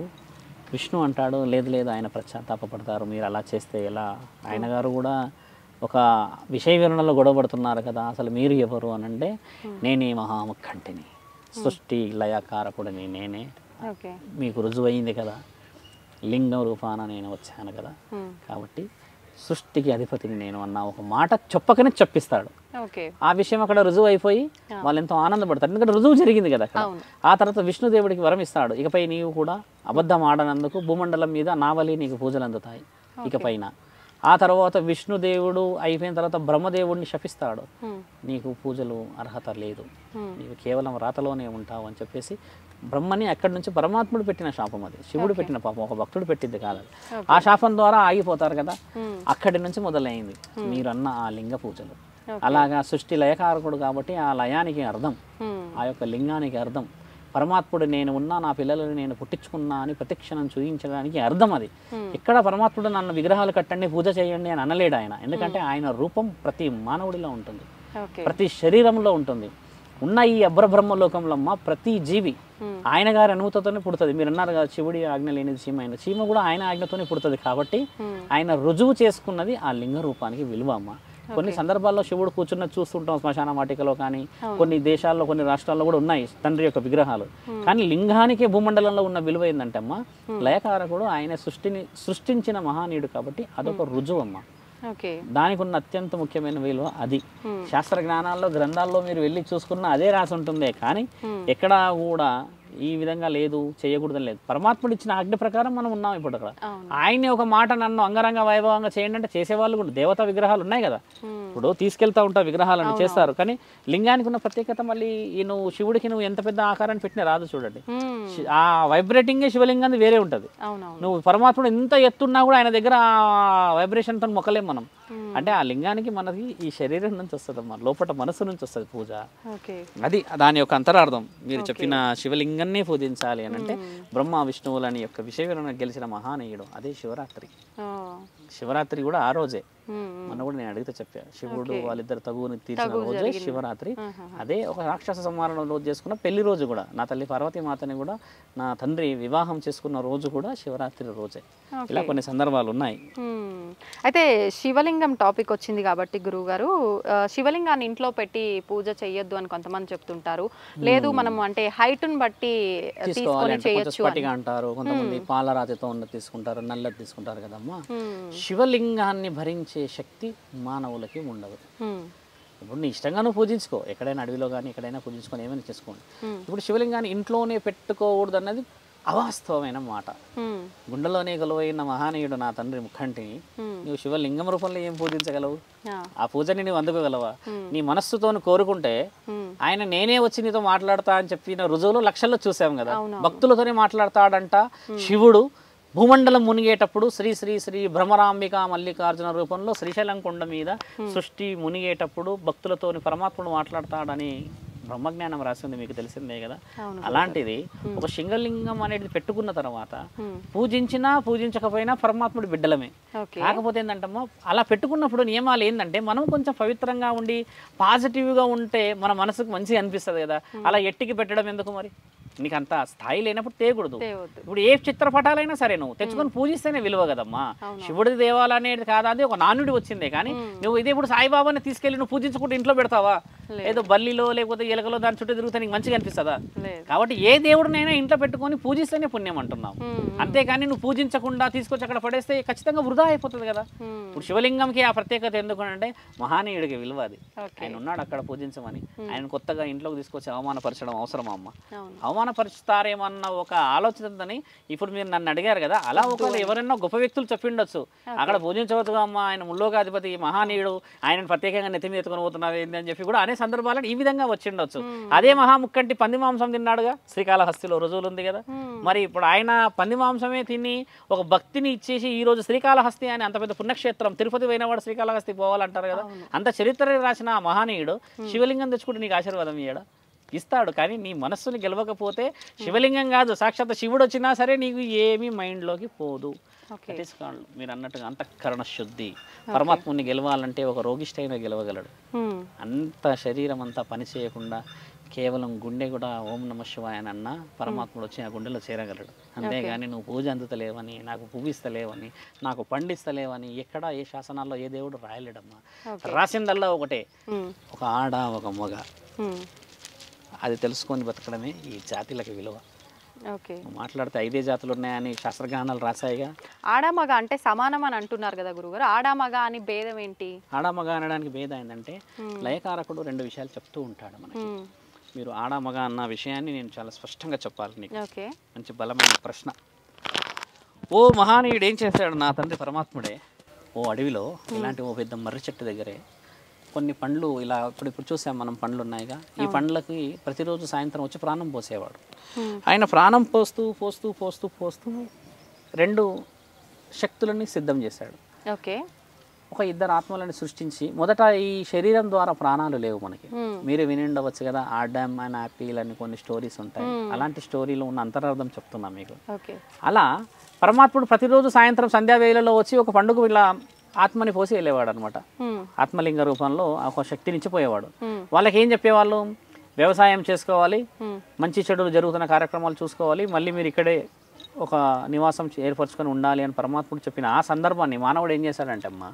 విష్ణు అంటాడు, లేదు లేదు ఆయన పశ్చాత్తాపడతారు, మీరు అలా చేస్తే ఎలా, ఆయన గారు కూడా ఒక విషయ వివరణలో గొడవపడుతున్నారు కదా, అసలు మీరు ఎవరు అని అంటే, నేనే మహాముఖంటిని, సృష్టి లయకారకుడిని నేనే, మీకు రుజువైంది కదా, లింగం రూపాన నేను వచ్చాను కదా, కాబట్టి సృష్టికి అధిపతిని నేను అన్న ఒక మాట చెప్పకనే చెప్పిస్తాడు. ఆ విషయం అక్కడ రుజువు అయిపోయి వాళ్ళు ఎంతో ఆనందపడతారు, ఎందుకంటే రుజువు జరిగింది కదా అక్కడ. ఆ తర్వాత విష్ణుదేవుడికి వరం ఇస్తాడు, ఇకపై నీవు కూడా అబద్ధం ఆడనందుకు భూమండలం మీద నావలి నీకు పూజలు అందుతాయి ఇకపైన. ఆ తర్వాత విష్ణుదేవుడు అయిపోయిన తర్వాత బ్రహ్మదేవుడిని శపిస్తాడు, నీకు పూజలు అర్హత లేదు, నీవు కేవలం రాతలోనే ఉంటావు అని చెప్పేసి బ్రహ్మని అక్కడి నుంచి పరమాత్ముడు పెట్టిన శాపం అది, శివుడు పెట్టిన పాపం, ఒక భక్తుడు పెట్టింది కాదు. ఆ శాపం ద్వారా ఆగిపోతారు కదా, అక్కడి నుంచి మొదలైంది మీరన్న ఆ లింగ పూజలు. అలాగా సృష్టి లయకారకుడు కాబట్టి ఆ లయానికి అర్థం, ఆ యొక్క లింగానికి అర్థం పరమాత్ముడు నేను ఉన్నా, నా పిల్లలను నేను పుట్టించుకున్నా అని ప్రతిక్షణం చూపించడానికి అర్థం అది. ఇక్కడ పరమాత్ముడు నన్ను విగ్రహాలు కట్టండి పూజ చేయండి అని అనలేడు ఆయన, ఎందుకంటే ఆయన రూపం ప్రతి మానవుడిలో ఉంటుంది, ప్రతి శరీరంలో ఉంటుంది. ఉన్న ఈ అబ్రబ్రహ్మలోకంలో ప్రతి జీవి ఆయన గారి అనుమతితోనే పుడుతుంది. మీరు అన్నారు కదా శివుడి ఆజ్ఞ లేనిది చీమ అయిన, చీమ కూడా ఆయన ఆజ్ఞతోనే పుడుతుంది. కాబట్టి ఆయన రుజువు చేసుకున్నది ఆ లింగ రూపానికి విలువ అమ్మ. కొన్ని సందర్భాల్లో శివుడు కూర్చున్నది చూస్తుంటాం శ్మశాన వాటికలో, కానీ కొన్ని దేశాల్లో కొన్ని రాష్ట్రాల్లో కూడా ఉన్నాయి తండ్రి యొక్క విగ్రహాలు. కానీ లింగానికే భూమండలంలో ఉన్న విలువ ఏంటంటే అమ్మ, లయకారకుడు ఆయన సృష్టించిన మహానీయుడు కాబట్టి అదొక రుజువు అమ్మ. దానికి ఉన్న అత్యంత ముఖ్యమైన విలువ అది. శాస్త్ర జ్ఞానాల్లో గ్రంథాల్లో మీరు వెళ్ళి చూసుకున్న అదే రాసి ఉంటుందే, కానీ ఎక్కడా కూడా ఈ విధంగా లేదు, చేయకూడదని లేదు. పరమాత్ముడు ఇచ్చిన ఆజ్ఞ ప్రకారం మనం ఉన్నాం ఇప్పుడు అక్కడ. ఆయన్ని ఒక మాట నన్ను అంగరంగ వైభవంగా చేయండి అంటే చేసేవాళ్ళు కూడా, దేవతా విగ్రహాలు ఉన్నాయి కదా, ఇప్పుడు తీసుకెళ్తా ఉంటారు విగ్రహాలను చేస్తారు, కానీ లింగానికి ఉన్న ప్రత్యేకత మళ్ళీ నువ్వు శివుడికి నువ్వు ఎంత పెద్ద ఆకారాన్ని పెట్టినా రాదు. చూడండి ఆ వైబ్రేటింగ్ శివలింగాన్ని వేరే ఉంటుంది. నువ్వు పరమాత్ముడు ఎంత ఎత్తున్నా కూడా ఆయన దగ్గర వైబ్రేషన్తో మొక్కలేం మనం. అంటే ఆ లింగానికి మనకి ఈ శరీరం నుంచి వస్తుంది అమ్మా, లోపల మనసు నుంచి వస్తుంది పూజ. అది దాని యొక్క అంతరార్థం. మీరు చెప్పిన శివలింగాన్ని పూజించాలి అని అంటే బ్రహ్మ విష్ణువులని యొక్క విషయ వివరణ గెలిచిన మహానీయుడు అదే శివరాత్రి. శివరాత్రి కూడా ఆ రోజే, మొన్న కూడా నేను అడిగితే చెప్పా, శివుడు వాళ్ళిద్దరు తగువుని తీర్చిన రోజే శివరాత్రి. అదే ఒక రాక్షస సంహారణ రోజు చేసుకున్న పెళ్లి రోజు కూడా, నా తల్లి పార్వతీమాతని కూడా నా తండ్రి వివాహం చేసుకున్న రోజు కూడా శివరాత్రి రోజే. ఇలా కొన్ని సందర్భాలు ఉన్నాయి. అయితే శివలింగం టాపిక్ వచ్చింది కాబట్టి గురువు గారు, శివలింగాన్ని ఇంట్లో పెట్టి పూజ చేయొద్దు అని కొంతమంది చెప్తుంటారు. లేదు మనం అంటే హైట్ను బట్టి తీసుకొని చేయొచ్చు అంటారు. కొంతమంది పాలరాతితో ఉన్నది తీసుకుంటారు, నల్లది తీసుకుంటారు కదమ్మా. శివలింగాన్ని భరించే శక్తి మానవులకి ఉండదు. ఇప్పుడు నీ ఇష్టంగా నువ్వు పూజించుకో, ఎక్కడైనా అడవిలో కానీ ఎక్కడైనా పూజించుకొని ఏమైనా చేసుకోండి. ఇప్పుడు శివలింగాన్ని ఇంట్లోనే పెట్టుకోకూడదు అన్నది అవాస్తవమైన మాట. గుండెలోనే గొలువైన మహానీయుడు నా తండ్రి ముఖంటిని నువ్వు శివలింగం రూపంలో ఏం పూజించగలవు? ఆ పూజని నువ్వు అందుకోగలవా? నీ మనస్సుతో కోరుకుంటే ఆయన నేనే వచ్చి నీతో మాట్లాడతా అని చెప్పిన రుజువులు లక్షల్లో చూసాం కదా. భక్తులతోనే మాట్లాడతాడంట శివుడు. భూమండలం మునిగేటప్పుడు శ్రీ శ్రీ శ్రీ భ్రమరాంబిక మల్లికార్జున రూపంలో శ్రీశైలం కొండ మీద సృష్టి మునిగేటప్పుడు భక్తులతోని పరమాత్ముడు మాట్లాడతాడని బ్రహ్మజ్ఞానం రాసింది, మీకు తెలిసిందే కదా. అలాంటిది ఒక శింగలింగం అనేది పెట్టుకున్న తర్వాత పూజించినా పూజించకపోయినా పరమాత్ముడి బిడ్డలమే. కాకపోతే ఏంటంటమ్మా, అలా పెట్టుకున్నప్పుడు నియమాలు ఏంటంటే మనం కొంచెం పవిత్రంగా ఉండి పాజిటివ్గా ఉంటే మన మనసుకు మంచిగా అనిపిస్తుంది కదా. అలా ఎట్టికి పెట్టడం ఎందుకు మరి? నీకు అంత స్థాయి లేనప్పుడు తేయకూడదు. ఇప్పుడు ఏ చిత్రపటాలైనా సరే నువ్వు తెచ్చుకొని పూజిస్తేనే విలువ కదమ్మా. శివుడి దేవాలయం అనేది కాదా, అది ఒక నానుడి వచ్చిందే. కానీ నువ్వు ఇదే ఇప్పుడు సాయిబాబాని తీసుకెళ్ళి నువ్వు పూజించుకుంటూ ఇంట్లో పెడతావా? ఏదో బల్లిలో లేకపోతే ఎలకలో దాని చుట్టూ తిరుగుతా నీకు మంచిగా అనిపిస్తుందా? కాబట్టి ఏ దేవుడినైనా ఇంట్లో పెట్టుకొని పూజిస్తేనే పుణ్యం అంటున్నావు. అంతేకాని నువ్వు పూజించకుండా తీసుకొచ్చి అక్కడ పడేస్తే ఖచ్చితంగా వృధా అయిపోతుంది కదా. ఇప్పుడు శివలింగంకి ఆ ప్రత్యేకత ఎందుకంటే మహానీయుడికి విలువ అది. ఆయన ఉన్నాడు అక్కడ పూజించమని. ఆయన కొత్తగా ఇంట్లోకి తీసుకొచ్చి అవమానపరచడం అవసరమా అమ్మ? అవమానపరుస్తారేమన్న ఒక ఆలోచనని ఇప్పుడు మీరు నన్ను అడిగారు కదా, అలా ఒకవేళ ఎవరైనా గొప్ప వ్యక్తులు చెప్పిండొచ్చు అక్కడ పూజించవచ్చుగా అమ్మ, ఆయన ముల్లోకాధిపతి మహానీయుడు, ఆయన ప్రత్యేకంగా నెత్తి మీద ఎత్తుకొని పోతున్నారు ఏంటి అని చెప్పి కూడా అనే సందర్భాలను ఈ విధంగా వచ్చిండొచ్చు. అదే మహాముక్కంటి పంది మాంసం తిన్నాడుగా, శ్రీకాళహస్తిలో రుజువులు ఉంది కదా. మరి ఇప్పుడు ఆయన పంది మాంసమే తిని ఒక భక్తిని ఇచ్చేసి ఈ రోజు శ్రీకాళహస్తి అని అంత పెద్ద పుణ్యక్షేత్రం, తిరుపతి పోయినవాడు శ్రీకాళహస్తి పోవాలంటారు కదా. అంత చరిత్ర రాసిన మహానీయుడు శివలింగం తెచ్చుకుంటే నీకు ఆశీర్వాదం ఇయ్యడా? ఇస్తాడు. కానీ నీ మనస్సుని గెలవకపోతే శివలింగం కాదు సాక్షాత్ శివుడు వచ్చినా సరే నీకు ఏమీ మైండ్లోకి పోదు. మీరు అన్నట్టుగా అంతఃకరణ శుద్ధి. పరమాత్ముని గెలవాలంటే ఒక రోగిష్టైన గెలవగలడు. అంత శరీరం అంతా పని చేయకుండా కేవలం గుండె కూడా ఓం నమ శివాయ అన్న పరమాత్ముడు వచ్చి ఆ గుండెలో చేరగలడు. అంతేగాని నువ్వు పూజ అందుతలేవని, నాకు పూజిస్తలేవని, నాకు పండిస్తలేవని ఎక్కడ ఏ శాసనాల్లో ఏ దేవుడు రాయలేడమ్మా. రాసిందల్లా ఒకటే, ఒక ఆడ ఒక మగ. అది తెలుసుకొని బతకడమే ఈ జాతిలకు విలువ. మాట్లాడితే 5 జాతులు ఉన్నాయని శాస్త్రజ్ఞానాలు రాశాయిగా. ఆడామగ అంటే సమానం అని అంటున్నారు కదా గురుగారు, ఆడామగ అని భేదం ఏంటి? ఆడామగ అనడానికి భేదం ఏంటంటే లయకారకుడు 2 విషయాలు చెప్తూ ఉంటాడు మనకి. మీరు ఆడామగ అన్న విషయాన్ని నేను చాలా స్పష్టంగా చెప్పాలి నీకు. మంచి బలమైన ప్రశ్న. ఓ మహానీయుడు ఏం చేశాడు నా తండ్రి పరమాత్ముడే, ఓ అడవిలో ఇలాంటి ఓ పెద్ద మర్రి చెట్టు దగ్గరే కొన్ని పండ్లు ఇలా ఇప్పుడు చూసాం మనం, పండ్లు ఉన్నాయిగా. ఈ పండ్లకి ప్రతిరోజు సాయంత్రం వచ్చి ప్రాణం పోసేవాడు. ఆయన ప్రాణం పోస్తూ పోస్తూ పోస్తూ పోస్తూ 2 శక్తులని సిద్ధం చేశాడు. ఒక 2 ఆత్మలను సృష్టించి, మొదట ఈ శరీరం ద్వారా ప్రాణాలు లేవు మనకి. మీరు విని ఉండవచ్చు కదా, ఆడామ్ అండ్ యాపిల్ అని కొన్ని స్టోరీస్ ఉంటాయి. అలాంటి స్టోరీలో ఉన్న అంతరార్థం చెప్తున్నా మీకు. అలా పరమాత్ముడు ప్రతిరోజు సాయంత్రం సంధ్యావేళలో వచ్చి ఒక పండుగ ఇలా ఆత్మని పోసి వెళ్ళేవాడు అనమాట. ఆత్మలింగ రూపంలో ఒక శక్తిని ఇచ్చిపోయేవాడు. వాళ్ళకి ఏం చెప్పేవాళ్ళు, వ్యవసాయం చేసుకోవాలి, మంచి చెడులు జరుగుతున్న కార్యక్రమాలు చూసుకోవాలి, మళ్ళీ మీరు ఇక్కడే ఒక నివాసం ఏర్పరచుకొని ఉండాలి అని పరమాత్ముడు చెప్పిన ఆ సందర్భాన్ని మానవుడు ఏం చేశాడంటే అమ్మా,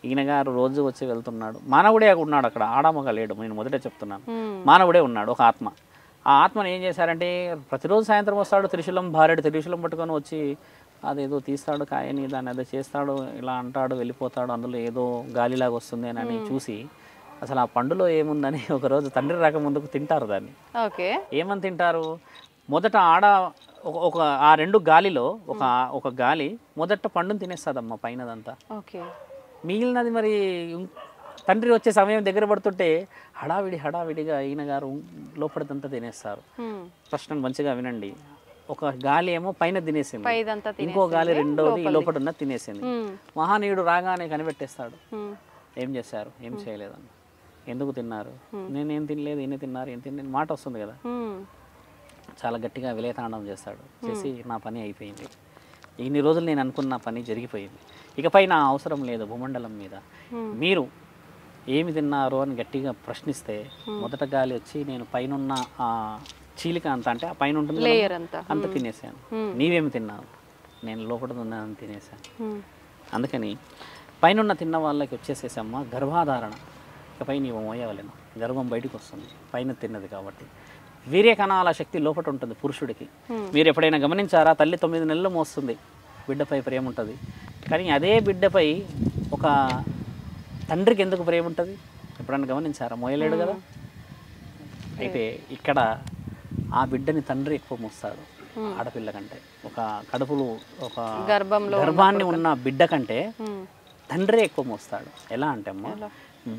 ఈయన గారు రోజు వచ్చి వెళ్తున్నాడు. మానవుడే ఉన్నాడు అక్కడ, ఆడమగ లేడు. నేను మొదటే చెప్తున్నాను, మానవుడే ఉన్నాడు ఒక ఆత్మ. ఆ ఆత్మను ఏం చేశారంటే ప్రతిరోజు సాయంత్రం వస్తాడు, త్రిశూలం భార్యడు త్రిశూలం పట్టుకొని వచ్చి అదేదో తీస్తాడు, కాయని దాన్ని అదే చేస్తాడు, ఇలా అంటాడు, వెళ్ళిపోతాడు. అందులో ఏదో గాలిలాగా వస్తుంది అని చూసి అసలు ఆ పండులో ఏముందని ఒకరోజు తండ్రి రాకముందుకు తింటారు దాన్ని. ఏమని తింటారు, మొదట ఒక ఆ 2 గాలిలో ఒక గాలి మొదట పండుని తినేస్తుందమ్మా పైనదంతా. మిగిలినది మరి తండ్రి వచ్చే సమయం దగ్గర పడుతుంటే హడావిడిగా ఈయన గారు లోపలిదంతా తినేస్తారు. ప్రశ్న మంచిగా వినండి. ఒక గాలి ఏమో పైన తినేసింది, ఇంకో గాలి రెండోది లోపల ఉన్న తినేసింది. మహానీయుడు రాగానే కనిపెట్టేస్తాడు, ఏం చేశారు, ఏం చేయలేదన్న, ఎందుకు తిన్నారు, నేనేం తినలేదు, ఈయన తిన్నారు, ఏం తినలేదు మాట వస్తుంది కదా. చాలా గట్టిగా విలేతాండం చేస్తాడు. చేసి నా పని అయిపోయింది, ఇన్ని రోజులు నేను అనుకున్న పని జరిగిపోయింది, ఇకపై నా అవసరం లేదు భూమండలం మీద. మీరు ఏమి తిన్నారు అని గట్టిగా ప్రశ్నిస్తే మొదట గాలి వచ్చి నేను పైనున్న ఆ చీలిక అంత, అంటే ఆ పైన ఉంటుంది అంత తినేసాను. నీవేమి తిన్నావు, నేను లోపల ఉన్నానని తినేసాను. అందుకని పైన తిన్న వాళ్ళకి వచ్చేసేసమ్మా గర్భాధారణ, ఇకపై నీవు మోయవలేను, గర్భం బయటకు వస్తుంది పైన తిన్నది కాబట్టి. వీర్య కణాల శక్తి లోపల ఉంటుంది పురుషుడికి. మీరు ఎప్పుడైనా గమనించారా, తల్లి 9 నెలలు మోస్తుంది, బిడ్డపై ప్రేమ ఉంటుంది. కానీ అదే బిడ్డపై ఒక తండ్రికి ఎందుకు ప్రేమ ఉంటుంది ఎప్పుడన్నా గమనించారా? మోయలేడు కదా. అయితే ఇక్కడ ఆ బిడ్డని తండ్రి ఎక్కువ మోస్తాడు ఆడపిల్ల కంటే. ఒక కడుపులో ఒక గర్భాన్ని ఉన్న బిడ్డ కంటే తండ్రి ఎక్కువ మోస్తాడు. ఎలా అంటే అమ్మ,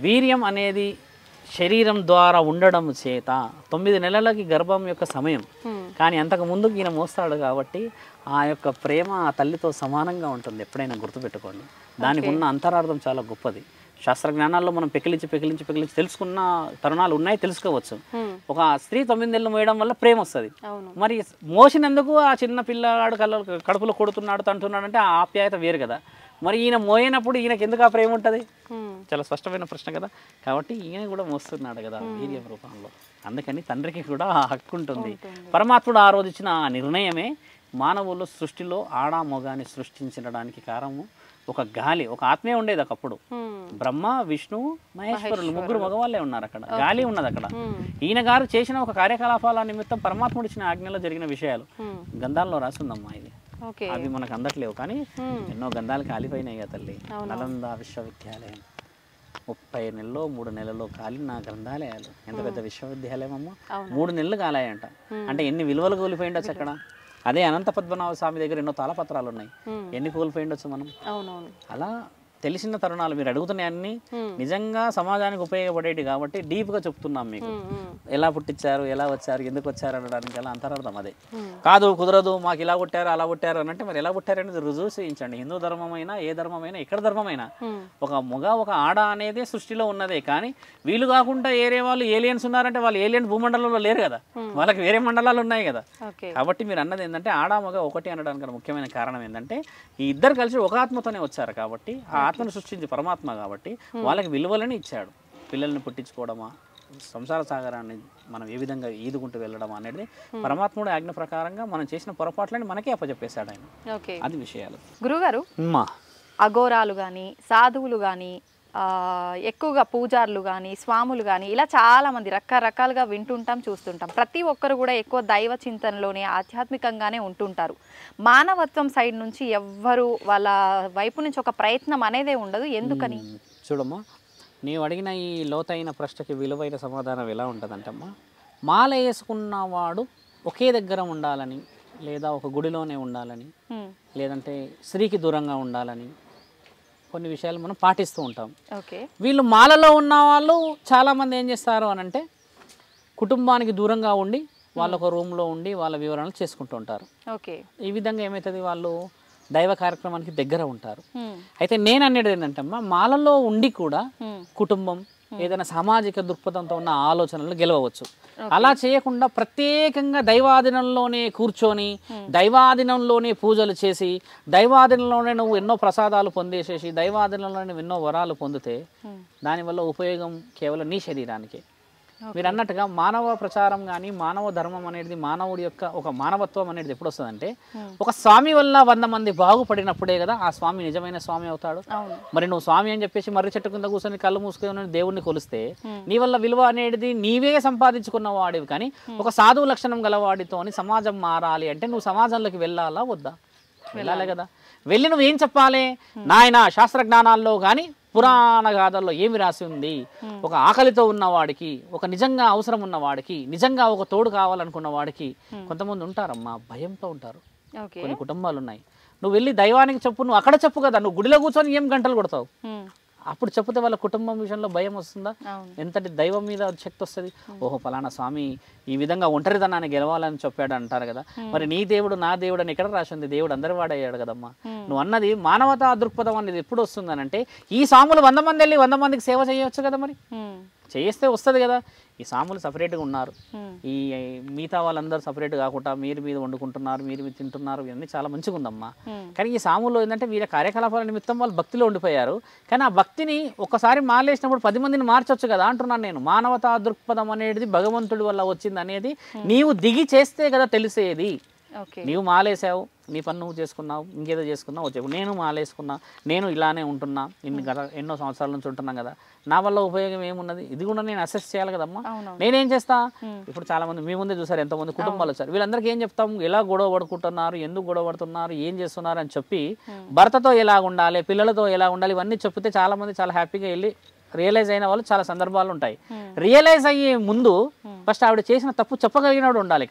వీర్యం అనేది శరీరం ద్వారా ఉండడం చేత 9 నెలలకి గర్భం యొక్క సమయం, కానీ అంతకు ముందుకు ఈయన మోస్తాడు కాబట్టి ఆ యొక్క ప్రేమ ఆ తల్లితో సమానంగా ఉంటుంది. ఎప్పుడైనా గుర్తుపెట్టుకోండి. దానికి ఉన్న అంతరార్థం చాలా గొప్పది. శాస్త్రజ్ఞానాల్లో మనం పెకిలించి తెలుసుకున్న తరుణాలు ఉన్నాయి, తెలుసుకోవచ్చు. ఒక స్త్రీ 9 నెలలు మోయడం వల్ల ప్రేమ వస్తుంది. మరి మోసినందుకు ఆ చిన్న పిల్లగాడు కడుపులో కొడుతున్నాడు తంటున్నాడు అంటే ఆ ఆప్యాయత వేరు కదా. మరి ఈయన మోయినప్పుడు ఈయనకి ఎందుకు ఆ ప్రేమ ఉంటుంది? చాలా స్పష్టమైన ప్రశ్న కదా. కాబట్టి ఈయన కూడా మోస్తున్నాడు కదా వీర్యం రూపంలో. అందుకని తండ్రికి కూడా ఆ హక్కు ఉంటుంది. పరమాత్ముడు ఆ రోజు ఇచ్చిన ఆ నిర్ణయమే మానవులు సృష్టిలో ఆడ మొగాన్ని సృష్టించడానికి కారణము. ఒక గాలి, ఒక ఆత్మే ఉండేది ఒకప్పుడు. బ్రహ్మ, విష్ణు, మహేశ్వరులు 3 మగవాళ్ళే ఉన్నారు అక్కడ. గాలి ఉన్నది అక్కడ. ఈయన గారు చేసిన ఒక కార్యకలాపాల నిమిత్తం పరమాత్ముడు ఇచ్చిన ఆజ్ఞలో జరిగిన విషయాలు గ్రంథాల్లో రాసిందమ్మా. ఇది అవి మనకు అందట్లేవు, కానీ ఎన్నో గ్రంథాలు కాలిపోయినాయి కదా తల్లి. నలంద విశ్వవిద్యాలయం 30 నెలల్లో 3 నెలల్లో కాలిన గ్రంథాలయాలు. ఎంత పెద్ద విశ్వవిద్యాలయం అమ్మ, 3 నెలలు కాలాయంట. అంటే ఎన్ని విలువలు కోల్పోయిండొచ్చు అక్కడ. అదే అనంత పద్మనాభ స్వామి దగ్గర ఎన్నో తాళపత్రాలు ఉన్నాయి, ఎన్ని కోల్పోయిండొచ్చు మనం. అలా తెలిసిన తరుణాలు మీరు అడుగుతున్నాయన్నీ నిజంగా సమాజానికి ఉపయోగపడేవి కాబట్టి డీప్గా చెప్తున్నాం మీకు. ఎలా పుట్టించారు, ఎలా వచ్చారు, ఎందుకు వచ్చారు అనడానికి అలా అంతరార్థం అదే కాదు. కుదరదు, మాకు ఇలా పుట్టారు అలా పుట్టారు అని అంటే మరి ఎలా పుట్టారనేది రుజువు చేయించండి. హిందూ ధర్మమైనా ఏ ధర్మమైనా ఎక్కడ ధర్మమైనా ఒక మొగ ఒక ఆడ అనేది సృష్టిలో ఉన్నదే. కానీ వీళ్ళు కాకుండా ఏరే వాళ్ళు ఏలియన్స్ ఉన్నారంటే వాళ్ళు ఏలియన్ భూమండలంలో లేరు కదా, వాళ్ళకి వేరే మండలాలు ఉన్నాయి కదా. కాబట్టి మీరు అన్నది ఏంటంటే ఆడ మొగ ఒకటి అనడానికి ముఖ్యమైన కారణం ఏంటంటే ఈ ఇద్దరు కలిసి ఒక ఆత్మతోనే వచ్చారు కాబట్టి, ఆ ఆత్మను సృష్టించి పరమాత్మ కాబట్టి వాళ్ళకి విలువలని ఇచ్చాడు. పిల్లల్ని పుట్టించుకోవడమా, సంసార సాగరాన్ని మనం ఏ విధంగా ఈదుకుంటూ వెళ్ళడం అనేది పరమాత్ముడి ఆజ్ఞ ప్రకారంగా మనం చేసిన పొరపాట్లని మనకే అప్పచెప్పేశాడు ఆయన. అది విషయాలు. గురుగారు, అఘోరాలు కానీ సాధువులు కానీ ఎక్కువగా పూజారులు కానీ స్వాములు కానీ ఇలా చాలామంది రకరకాలుగా వింటుంటాం, చూస్తుంటాం. ప్రతి ఒక్కరు కూడా ఎక్కువ దైవ చింతనలోనే ఆధ్యాత్మికంగానే ఉంటుంటారు. మానవత్వం సైడ్ నుంచి ఎవ్వరు వాళ్ళ వైపు నుంచి ఒక ప్రయత్నం అనేదే ఉండదు. ఎందుకని? చూడమ్మా, నీవు అడిగిన ఈ లోతైన ప్రశ్నకి విలువైన సమాధానం ఎలా ఉంటుందంటమ్మా, మాల వేసుకున్నవాడు ఒకే దగ్గర ఉండాలని, లేదా ఒక గుడిలోనే ఉండాలని, లేదంటే స్త్రీకి దూరంగా ఉండాలని కొన్ని విషయాలు మనం పాటిస్తూ ఉంటాం. వీళ్ళు మాలలో ఉన్న వాళ్ళు చాలామంది ఏం చేస్తారు అని అంటే కుటుంబానికి దూరంగా ఉండి వాళ్ళ ఒక రూమ్లో ఉండి వాళ్ళ వివరణలు చేసుకుంటూ ఉంటారు. ఈ విధంగా ఏమవుతుంది, వాళ్ళు దైవ కార్యక్రమానికి దగ్గర ఉంటారు. అయితే నేను అనేది ఏంటంటే అమ్మా, మాలలో ఉండి కూడా కుటుంబం ఏదైనా సామాజిక దృక్పథంతో ఉన్న ఆలోచనలు గెలవచ్చు. అలా చేయకుండా ప్రత్యేకంగా దైవాధీనంలోనే కూర్చొని దైవాధీనంలోనే పూజలు చేసి దైవాధీనంలోనే నువ్వు ఎన్నో ప్రసాదాలు పొందేసేసి దైవాధీనంలోనే ఎన్నో వరాలు పొందితే దానివల్ల ఉపయోగం కేవలం నీ శరీరానికే. మీరు అన్నట్టుగా మానవ ప్రచారం కానీ మానవ ధర్మం అనేది మానవుడి యొక్క ఒక మానవత్వం అనేది ఎప్పుడు వస్తుందంటే ఒక స్వామి వల్ల 100 మంది బాగుపడినప్పుడే కదా ఆ స్వామి నిజమైన స్వామి అవుతాడు. మరి నువ్వు స్వామి అని చెప్పేసి మర్రి చెట్టు కింద కూర్చొని కళ్ళు మూసుకొని దేవుడిని కొలిస్తే నీ వల్ల విలువ అనేది నీవే సంపాదించుకున్న వాడివి. కానీ ఒక సాధువు లక్షణం గలవాడితో సమాజం మారాలి అంటే నువ్వు సమాజంలోకి వెళ్ళాలా వద్దా? వెళ్ళాలి కదా. వెళ్ళి నువ్వు ఏం చెప్పాలి? నాయన శాస్త్ర జ్ఞానాల్లో కానీ పురాణ గాథల్లో ఏమి రాసి ఉంది, ఒక ఆకలితో ఉన్నవాడికి, ఒక నిజంగా అవసరం ఉన్నవాడికి, నిజంగా ఒక తోడు కావాలనుకున్న వాడికి కొంతమంది ఉంటారమ్మా, భయంతో ఉంటారు. కొన్ని కుటుంబాలు ఉన్నాయి. నువ్వు వెళ్ళి దైవానికి చెప్పు, నువ్వు అక్కడ చెప్పు కదా, నువ్వు గుడిలో కూర్చొని ఏం గంటలు కొడతావు? అప్పుడు చెప్తే వాళ్ళ కుటుంబం విషయంలో భయం వస్తుందా? ఎంతటి దైవం మీద శక్తి వస్తుంది? ఓహో ఫలానా స్వామి ఈ విధంగా ఒంటరిదనాన్ని గెలవాలని చెప్పాడు అంటారు కదా. మరి నీ దేవుడు నా దేవుడు అని ఎక్కడ రాసి ఉంది? దేవుడు అందరి వాడయ్యాడు కదమ్మా. నువ్వు అన్నది మానవతా దృక్పథం అనేది ఎప్పుడు వస్తుందనంటే ఈ స్వాములు 100 మంది వెళ్ళి 100 మందికి సేవ చేయవచ్చు కదా. మరి చేస్తే వస్తుంది కదా. ఈ సాములు సపరేట్గా ఉన్నారు, ఈ మిగతా వాళ్ళందరూ సపరేట్ కాకుండా మీరు మీద వండుకుంటున్నారు, మీరు మీద తింటున్నారు, ఇవన్నీ చాలా మంచిగా ఉందమ్మా. కానీ ఈ సాములు ఏంటంటే వీళ్ళ కార్యకలాపాల నిమిత్తం వాళ్ళు భక్తిలో ఉండిపోయారు. కానీ ఆ భక్తిని ఒకసారి మాలేసినప్పుడు 10 మందిని మార్చొచ్చు కదా అంటున్నాను నేను. మానవతా దృక్పథం అనేది భగవంతుడి వల్ల వచ్చింది అనేది నీవు దిగి చేస్తే కదా తెలిసేది. నీవు మాలేసావు, నీ పని నువ్వు చేసుకున్నావు, ఇంకేదో చేసుకున్నావు వచ్చావు. నేను మాలేసుకున్నా, నేను ఇలానే ఉంటున్నా, ఎన్నో సంవత్సరాల నుంచి ఉంటున్నాం కదా, నా వల్ల ఉపయోగం ఏమున్నది? ఇది కూడా నేను అసెస్ చేయాలి కదమ్మా. నేనేం చేస్తా? ఇప్పుడు చాలా మంది మీ ముందే చూసారు, ఎంతమంది కుటుంబాలు వచ్చారు. వీళ్ళందరికీ ఏం చెప్తాం? ఎలా గొడవ పడుకుంటున్నారు, ఎందుకు గొడవ పడుతున్నారు, ఏం చేస్తున్నారు అని చెప్పి భర్తతో ఎలా ఉండాలి, పిల్లలతో ఎలా ఉండాలి, ఇవన్నీ చెప్తే చాలా మంది చాలా హ్యాపీగా వెళ్ళి రియలైజ్ అయిన వాళ్ళు చాలా సందర్భాలు ఉంటాయి. రియలైజ్ అయ్యే ముందు ఫస్ట్ ఆవిడ చేసిన తప్పు చెప్పగలిగినవాడు ఉండాలి.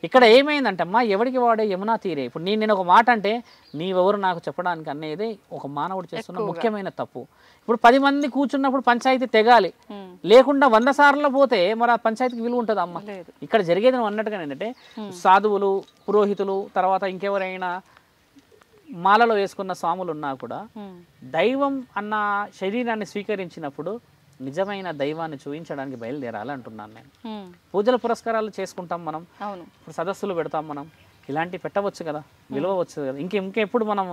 ఇక్కడ ఏమైందంటే అమ్మా, ఎవరికి వాడే యమునా తీరే. ఇప్పుడు నేను ఒక మాట అంటే నీవెవరు నాకు చెప్పడానికి అనేది ఒక మానవుడు చేస్తున్న ముఖ్యమైన తప్పు. ఇప్పుడు 10 మంది కూర్చున్నప్పుడు పంచాయతీ తెగాలి, లేకుండా 100 సార్లు పోతే మరి ఆ పంచాయతీకి విలువ ఉంటుంది అమ్మ. ఇక్కడ జరిగేది నువ్వు అన్నట్టుగా ఏంటంటే సాధువులు, పురోహితులు, తర్వాత ఇంకెవరైనా మాలలో వేసుకున్న స్వాములు ఉన్నా కూడా దైవం అన్న శరీరాన్ని స్వీకరించినప్పుడు నిజమైన దైవాన్ని చూపించడానికి బయలుదేరాలి అంటున్నాను నేను. పూజల పురస్కారాలు చేసుకుంటాం మనం, ఇప్పుడు సదస్సులు పెడతాం మనం, ఇలాంటివి పెట్టవచ్చు కదా, విలువవచ్చు కదా. ఇంకెప్పుడు మనం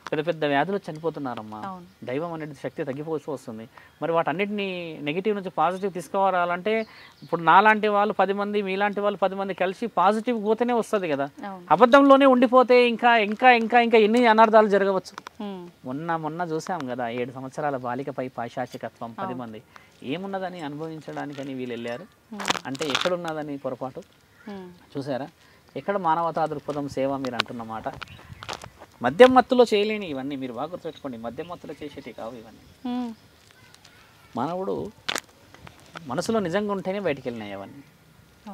పెద్ద పెద్ద వ్యాధులు చనిపోతున్నారమ్మా. దైవం అనేది శక్తి తగ్గిపోతూ వస్తుంది. మరి వాటన్నిటిని నెగిటివ్ నుంచి పాజిటివ్ తీసుకురావాలంటే ఇప్పుడు నాలాంటి వాళ్ళు 10 మంది, మీలాంటి వాళ్ళు 10 మంది కలిసి పాజిటివ్ పోతేనే వస్తుంది కదా. అబద్ధంలోనే ఉండిపోతే ఇంకా ఇంకా ఇంకా ఇంకా ఎన్ని అనర్థాలు జరగవచ్చు. మొన్న చూసాం కదా, 7 సంవత్సరాల బాలికపై పైశాచికత్వం 10 మంది. ఏమున్నదని అనుభవించడానికని వీళ్ళు వెళ్ళారు అంటే ఎక్కడున్నదని పొరపాటు చూసారా? ఎక్కడ మానవతా దృక్పథం, సేవ మీరు అంటున్న మాట. మద్యం మత్తులో చేయలేని ఇవన్నీ మీరు బాగా గుర్తుపెట్టుకోండి. మద్యం మత్తులో చేసేటి కావు ఇవన్నీ. మానవుడు మనసులో నిజంగా ఉంటేనే బయటికి వెళ్ళినాయి అవన్నీ.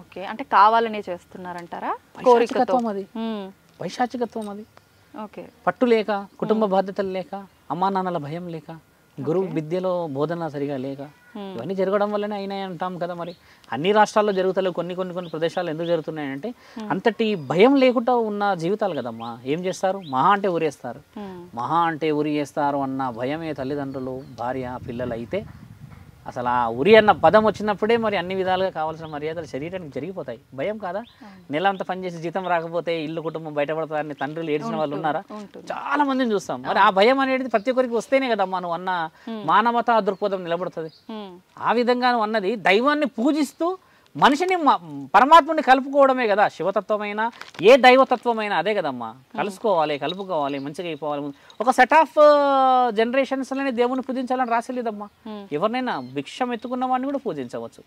ఓకే, అంటే కావాలనే చేస్తున్నారంటారా? పైశాచికత్వం అది, పైశాచికత్వం అది. ఓకే, పట్టు లేక, కుటుంబ బాధ్యతలు లేక, అమ్మా నాన్నల భయం లేక, గురువు విద్యలో బోధన సరిగా లేక, ఇవన్నీ జరగడం వల్లనే అయినాయి అంటాం కదా. మరి అన్ని రాష్ట్రాల్లో జరుగుతలేవు, కొన్ని ప్రదేశాలు ఎందుకు జరుగుతున్నాయంటే అంతటి భయం లేకుండా ఉన్న జీవితాలు కదమ్మా. ఏం చేస్తారు? మహా అంటే ఊరేస్తారు, మహా అంటే ఉరి చేస్తారు అన్న భయమే తల్లిదండ్రులు, భార్య, పిల్లలు అయితే అసలు ఆ ఉరి అన్న పదం వచ్చినప్పుడే మరి అన్ని విధాలుగా కావాల్సిన మర్యాదలు శరీరానికి జరిగిపోతాయి. భయం కాదా? నెల అంతా పనిచేసి జీతం రాకపోతే ఇల్లు కుటుంబం బయటపడతారని తండ్రులు ఏడ్చిన వాళ్ళు ఉన్నారా? చాలా మందిని చూస్తాం. మరి ఆ భయం అనేది ప్రతి ఒక్కరికి వస్తేనే కదమ్మా నువ్వు అన్న మానవతా దృక్పథం నిలబడుతుంది. ఆ విధంగా నువ్వు అన్నది దైవాన్ని పూజిస్తూ మనిషిని పరమాత్ముని కలుపుకోవడమే కదా. శివతత్వమైనా ఏ దైవతత్వమైనా అదే కదమ్మా. కలుపుకోవాలి, మంచిగా అయిపోవాలి. ఒక సెట్ ఆఫ్ జనరేషన్స్లోనే దేవుని పూజించాలని రాసేలేదమ్మా. ఎవరినైనా భిక్షం ఎత్తుకున్న వాడిని కూడా పూజించవచ్చు.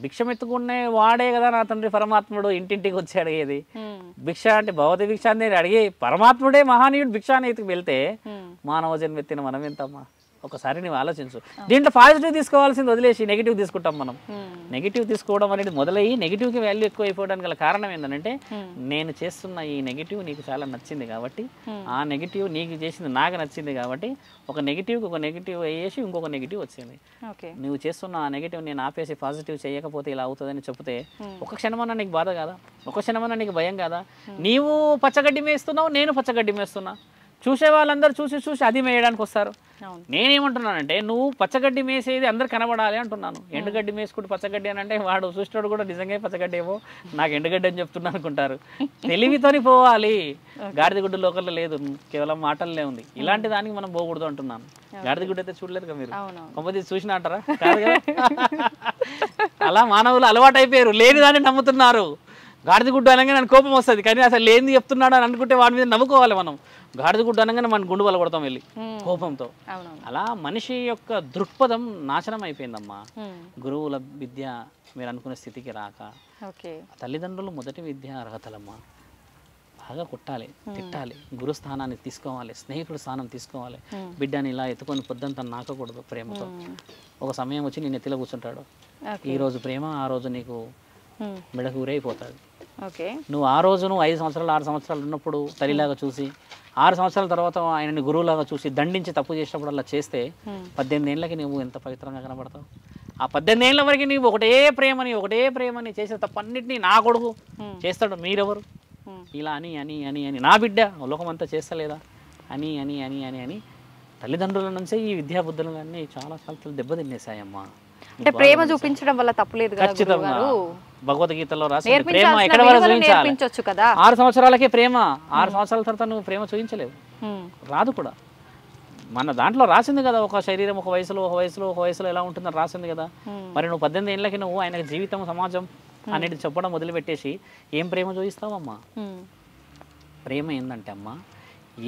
భిక్షం ఎత్తుకునే వాడే కదా నా తండ్రి పరమాత్ముడు ఇంటింటికి వచ్చి అడిగేది. భిక్ష అంటే భగవతి భిక్ష అని అడిగే పరమాత్ముడే మహానీయుడు భిక్ష అని ఎత్తుకు వెళ్తే మానవ జన్మ ఎత్తిన మనం ఎంతమ్మా? ఒకసారి నువ్వు ఆలోచించు. దీంట్లో పాజిటివ్ తీసుకోవాల్సింది వదిలేసి నెగిటివ్ తీసుకుంటాం మనం. నెగిటివ్ తీసుకోవడం అనేది మొదలయ్యి నెగిటివ్కి వాల్యూ ఎక్కువ అయిపోవడానికి గల కారణం ఏంటంటే నేను చేస్తున్న ఈ నెగిటివ్ నీకు చాలా నచ్చింది కాబట్టి, ఆ నెగిటివ్ నీకు చేసింది నాకు నచ్చింది కాబట్టి ఒక నెగిటివ్కి ఒక నెగిటివ్ వేసి ఇంకొక నెగిటివ్ వచ్చింది. నువ్వు చేస్తున్న ఆ నెగిటివ్ నేను ఆపేసి పాజిటివ్ చేయకపోతే ఇలా అవుతుందని చెప్తే ఒక క్షణమన్నా నీకు బాధ కాదా? ఒక క్షణమన్నా నీకు భయం కాదా? నీవు పచ్చగడ్డి మేస్తున్నావు, నేను పచ్చగడ్డి మేస్తున్నా. చూసే వాళ్ళందరూ చూసి అది మేయడానికి వస్తారు. నేనేమంటున్నానంటే నువ్వు పచ్చగడ్డి మేసేది అందరు కనబడాలి అంటున్నాను. ఎండుగడ్డి మేసుకుంటూ పచ్చగడ్డి అని అంటే వాడు చూసినోడు కూడా నిజంగా పచ్చగడ్డి ఏమో నాకు ఎండుగడ్డి అని చెప్తున్నా అనుకుంటారు. తెలివితోని పోవాలి. గాడిద గుడ్డు లోకల్లో లేదు, కేవలం మాటల్లే ఉంది. ఇలాంటి దానికి మనం పోకూడదు అంటున్నాను. గాడిద గుడ్డు అయితే చూడలేరు కదా మీరు, కొంపది చూసినా అంటారా? కాదు కదా. అలా మానవులు అలవాటు అయిపోయారు, లేని దాన్ని నమ్ముతున్నారు. గాడిద గుడ్డు అనగా నన్ను కోపం వస్తుంది, కానీ అసలు లేనిది చెప్తున్నాడు అని అనుకుంటే వాడి మీద నమ్ముకోవాలి మనం. గాడిద గుడ్డు అనగానే మన గుండు వలగొడతాం వెళ్ళి కోపంతో. అలా మనిషి యొక్క దృక్పథం నాశనం అయిపోయిందమ్మా. గురువుల విద్య మీరు అనుకునే స్థితికి రాక, తల్లిదండ్రులు మొదటి విద్య అర్హతలమ్మా. బాగా కొట్టాలి, తిట్టాలి, గురుస్థానాన్ని తీసుకోవాలి, స్నేహితుడు స్థానం తీసుకోవాలి. బిడ్డని ఇలా ఎత్తుకొని పొద్దంతా నాకకూడదు ప్రేమతో. ఒక సమయం వచ్చి నేను ఎత్తిలో కూర్చుంటాడు. ఈరోజు ప్రేమ, ఆ రోజు నీకు మెడకు ఊరైపోతాడు. నువ్వు ఆ రోజు నువ్వు 5 సంవత్సరాలు 6 సంవత్సరాలు ఉన్నప్పుడు తల్లిలాగా చూసి 6 సంవత్సరాల తర్వాత ఆయనని గురువులాగా చూసి దండించి తప్పు చేసినప్పుడు అలా చేస్తే 18 ఏళ్ళకి నువ్వు ఎంత పవిత్రంగా కనబడతావు? ఆ 18 ఏళ్ళ వరకు నీవు ఒకటే ప్రేమని చేసే తప్పన్నిటినీ నా కొడుకు చేస్తాడు, మీరెవరు ఇలా అని అని అని అని నా బిడ్డ లోకమంతా చేస్తలేదా అని అని అని అని అని తల్లిదండ్రుల నుంచే ఈ విద్యాబుద్ధులన్నీ చాలా సార్లు దెబ్బతిన్నేసాయమ్మా. అంటే ప్రేమ చూపించడం వల్ల తప్పులేదు కదా. ఖచ్చితంగా భగవద్గీతలో రాసి ప్రేమ ఎక్కడ వరకు చూపించాలి? 6 సంవత్సరాలకే ప్రేమ, 6 సంవత్సరాల తర్వాత నువ్వు ప్రేమ చూపించలేవు, రాదు కూడా. మన దాంట్లో రాసింది కదా, ఒక శరీరం ఒక వయసులో ఎలా ఉంటుందని రాసింది కదా. మరి నువ్వు 18 ఏళ్ళకి నువ్వు ఆయన జీవితం సమాజం అనేది చెప్పడం మొదలుపెట్టేసి ఏం ప్రేమ చూపిస్తావమ్మా? ప్రేమ ఏంటంటే అమ్మా,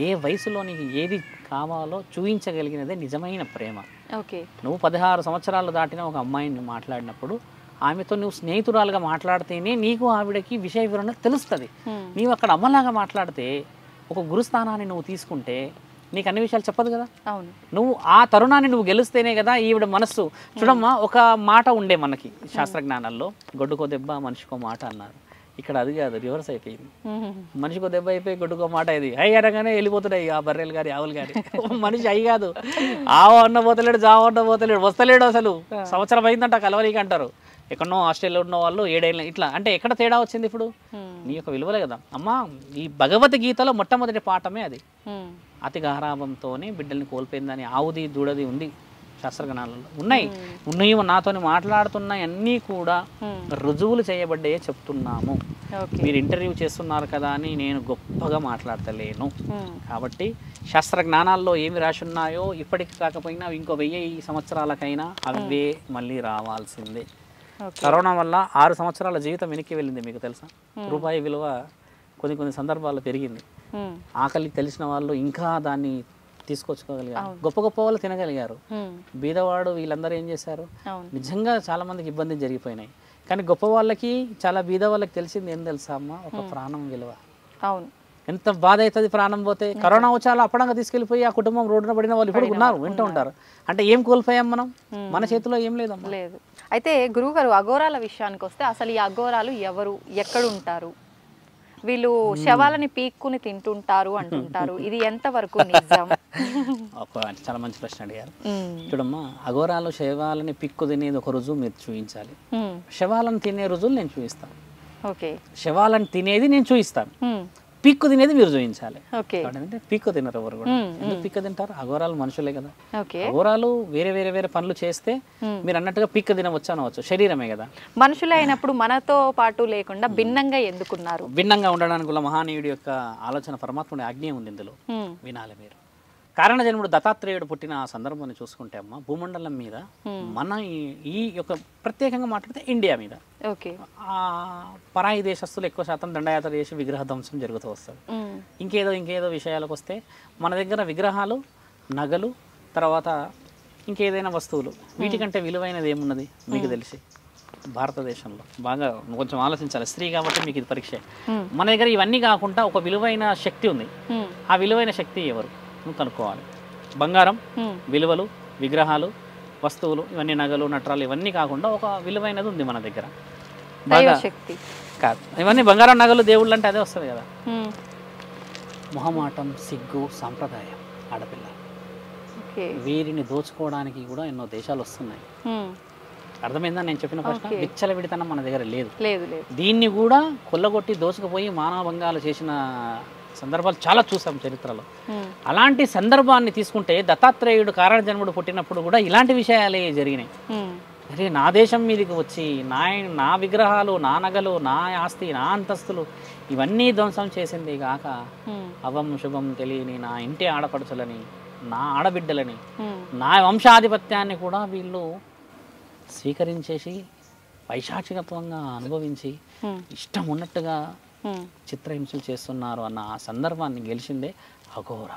ఏ వయసులో నీకు ఏది కావాలో చూపించగలిగినదే నిజమైన ప్రేమ. నువ్వు 16 సంవత్సరాలు దాటిన ఒక అమ్మాయిని మాట్లాడినప్పుడు ఆమెతో నువ్వు స్నేహితురాలుగా మాట్లాడితేనే నీకు ఆవిడకి విషయ వివరణ తెలుస్తుంది. నీవు అక్కడ అమ్మలాగా మాట్లాడితే, ఒక గురుస్థానాన్ని నువ్వు తీసుకుంటే నీకు అన్ని విషయాలు చెప్పదు కదా. అవును. నువ్వు ఆ తరుణాన్ని నువ్వు గెలిస్తేనే కదా ఈవిడ మనస్సు. చూడమ్మా, ఒక మాట ఉండే మనకి శాస్త్రజ్ఞానాల్లో, గొడ్డుకో దెబ్బ మనిషికో మాట అన్నారు. ఇక్కడ అది కాదు, రివర్స్ అయిపోయింది. మనిషికో దెబ్బ అయిపోయి గొడ్డుకో మాట ఇది అయ్యి అనగానే వెళ్ళిపోతున్నాయి ఆ బర్రెలు గారి ఆవులు గారి. మనిషి అయ్యి కాదు, ఆవు అన్న పోతలేడు, జావ అన్న పోతలేడు, వస్తలేడు అసలు. సంవత్సరం అయిందంట కలవరికి అంటారు. ఎక్కడనో ఆస్ట్రేలియా ఉన్న వాళ్ళు 7 ఏళ్ళు ఇట్లా. అంటే ఎక్కడ తేడా వచ్చింది ఇప్పుడు? నీ యొక్క విలువలే కదా అమ్మా. ఈ భగవద్గీతలో మొట్టమొదటి పాఠమే అది. అతి గారాభంతోనే బిడ్డల్ని కోల్పోయిందని ఆవుది దూడది ఉంది శాస్త్రజ్ఞానాలలో ఉన్నాయి. నాతోని మాట్లాడుతున్నాయి అన్నీ కూడా రుజువులు చేయబడ్డాయే చెప్తున్నాము. మీరు ఇంటర్వ్యూ చేస్తున్నారు కదా అని నేను గొప్పగా మాట్లాడతలేను. కాబట్టి శాస్త్రజ్ఞానాల్లో ఏమి రాసి ఉన్నాయో ఇప్పటికి కాకపోయినా ఇంకో 1000 సంవత్సరాలకైనా అవే మళ్ళీ రావాల్సిందే. కరోనా వల్ల 6 సంవత్సరాల జీవితం వెనక్కి వెళ్ళింది. మీకు తెలుసా? రూపాయి విలువ కొన్ని సందర్భాల్లో పెరిగింది. ఆకలి తెలిసిన వాళ్ళు ఇంకా దాన్ని తీసుకొచ్చుకోగలిగారు. గొప్ప గొప్ప వాళ్ళు తినగలిగారు. బీదవాడు వీళ్ళందరూ ఏం చేశారు? నిజంగా చాలా మందికి ఇబ్బంది జరిగిపోయినాయి. కానీ గొప్ప వాళ్ళకి, చాలా బీద వాళ్ళకి తెలిసింది ఏం తెలుసా అమ్మ? ఒక ప్రాణం విలువ. అవును. ఎంత బాధ అవుతుంది ప్రాణం పోతే. కరోనా వచ్చి అలా అప్పడంగా తీసుకెళ్ళిపోయి ఆ కుటుంబం రోడ్డున పడిన వాళ్ళు ఇప్పుడు ఉన్నారు, వింటూ ఉంటారు. అంటే ఏం కోల్పోయాం మనం? మన చేతిలో ఏం లేదమ్మా. లేదు. అయితే గురువుగారు, అఘోరాల విషయానికి వస్తే అసలు ఈ అఘోరాలు ఎవరు, ఎక్కడ ఉంటారు? వీళ్ళు శవాలని పీక్కుని తింటుంటారు అంటుంటారు. ఇది ఎంతవరకు నిజం? చాలా మంచి ప్రశ్న అడిగారు. చూడమ్మా, అఘోరాలు శవాలని పిక్కు తినేది ఒక రుజువు మీరు చూపించాలి. శవాలను తినే రుజువులు నేను చూపిస్తాను. ఓకే. శవాలను తినేది నేను చూపిస్తాను, పిక్కు తినేది మీరు చూపించాలి. పిక్కు తినరు ఎవరు కూడా. ఎందుకు పిక్కు తింటారు? అఘోరాలు మనుషులే కదా. అఘోరాలు వేరే వేరే వేరే పనులు చేస్తే మీరు అన్నట్టుగా పిక్కు తినవచ్చు అనవచ్చు, శరీరమే కదా. మనుషులే అయినప్పుడు మనతో పాటు లేకుండా భిన్నంగా ఎందుకున్నారు? భిన్నంగా ఉండడానికి మహానీయుడి యొక్క ఆలోచన, పరమాత్ముడి ఆజ్ఞ ఉంది ఇందులో. వినాలి మీరు. కారణ జన్ముడు దత్తాత్రేయుడు పుట్టిన ఆ సందర్భాన్ని చూసుకుంటే అమ్మ, భూమండలం మీద మన ఈ యొక్క ప్రత్యేకంగా మాట్లాడితే ఇండియా మీద పరాయి దేశస్తులు ఎక్కువ శాతం దండయాత్ర చేసి విగ్రహ ధ్వంసం జరుగుతూ వస్తుంది. ఇంకేదో విషయాలకు వస్తే మన దగ్గర విగ్రహాలు, నగలు, తర్వాత ఇంకేదైనా వస్తువులు, వీటికంటే విలువైనది ఏమున్నది మీకు తెలిసి? భారతదేశంలో బాగా కొంచెం ఆలోచించాలి. స్త్రీ కాబట్టి మీకు ఇది పరీక్ష. మన దగ్గర ఇవన్నీ కాకుండా ఒక విలువైన శక్తి ఉంది. ఆ విలువైన శక్తి ఎవరు కనుక్కోవాలి. బంగారం, విలువలు, విగ్రహాలు, వస్తువులు, ఇవన్నీ నగలు, నట్రాలు, ఇవన్నీ కాకుండా ఒక విలువైనది ఉంది మన దగ్గర. కాదు, ఇవన్నీ బంగారం, నగలు, దేవుళ్ళు అంటే అదే వస్తుంది కదా. మొహమాటం, సిగ్గు, సాంప్రదాయం, ఆడపిల్ల, వీరిని దోచుకోవడానికి కూడా ఎన్నో దేశాలు వస్తున్నాయి. అర్థమైందా నేను చెప్పిన ప్రశ్న? విచ్చల విడితనం మన దగ్గర లేదు. దీన్ని కూడా కొల్లగొట్టి దోచుకుపోయి మానవభంగాలు చేసిన సందర్భాలు చాలా చూసాం చరిత్రలో. అలాంటి సందర్భాన్ని తీసుకుంటే దత్తాత్రేయుడు కారణ జన్ముడు పుట్టినప్పుడు కూడా ఇలాంటి విషయాలే జరిగినాయి. అరే, నా దేశం మీదకి వచ్చి నా విగ్రహాలు, నా నగలు, నా ఆస్తి, నా అంతస్తులు ఇవన్నీ ధ్వంసం చేసింది కాక అవం శుభం తెలియని నా ఇంటి ఆడపడుచులని, నా ఆడబిడ్డలని, నా వంశాధిపత్యాన్ని కూడా వీళ్ళు స్వీకరించేసి పైశాచికత్వంగా అనుభవించి ఇష్టం ఉన్నట్టుగా చిత్రహింసలు చేస్తున్నారు అన్న ఆ సందర్భాన్ని గెలిచిందే అఘోర.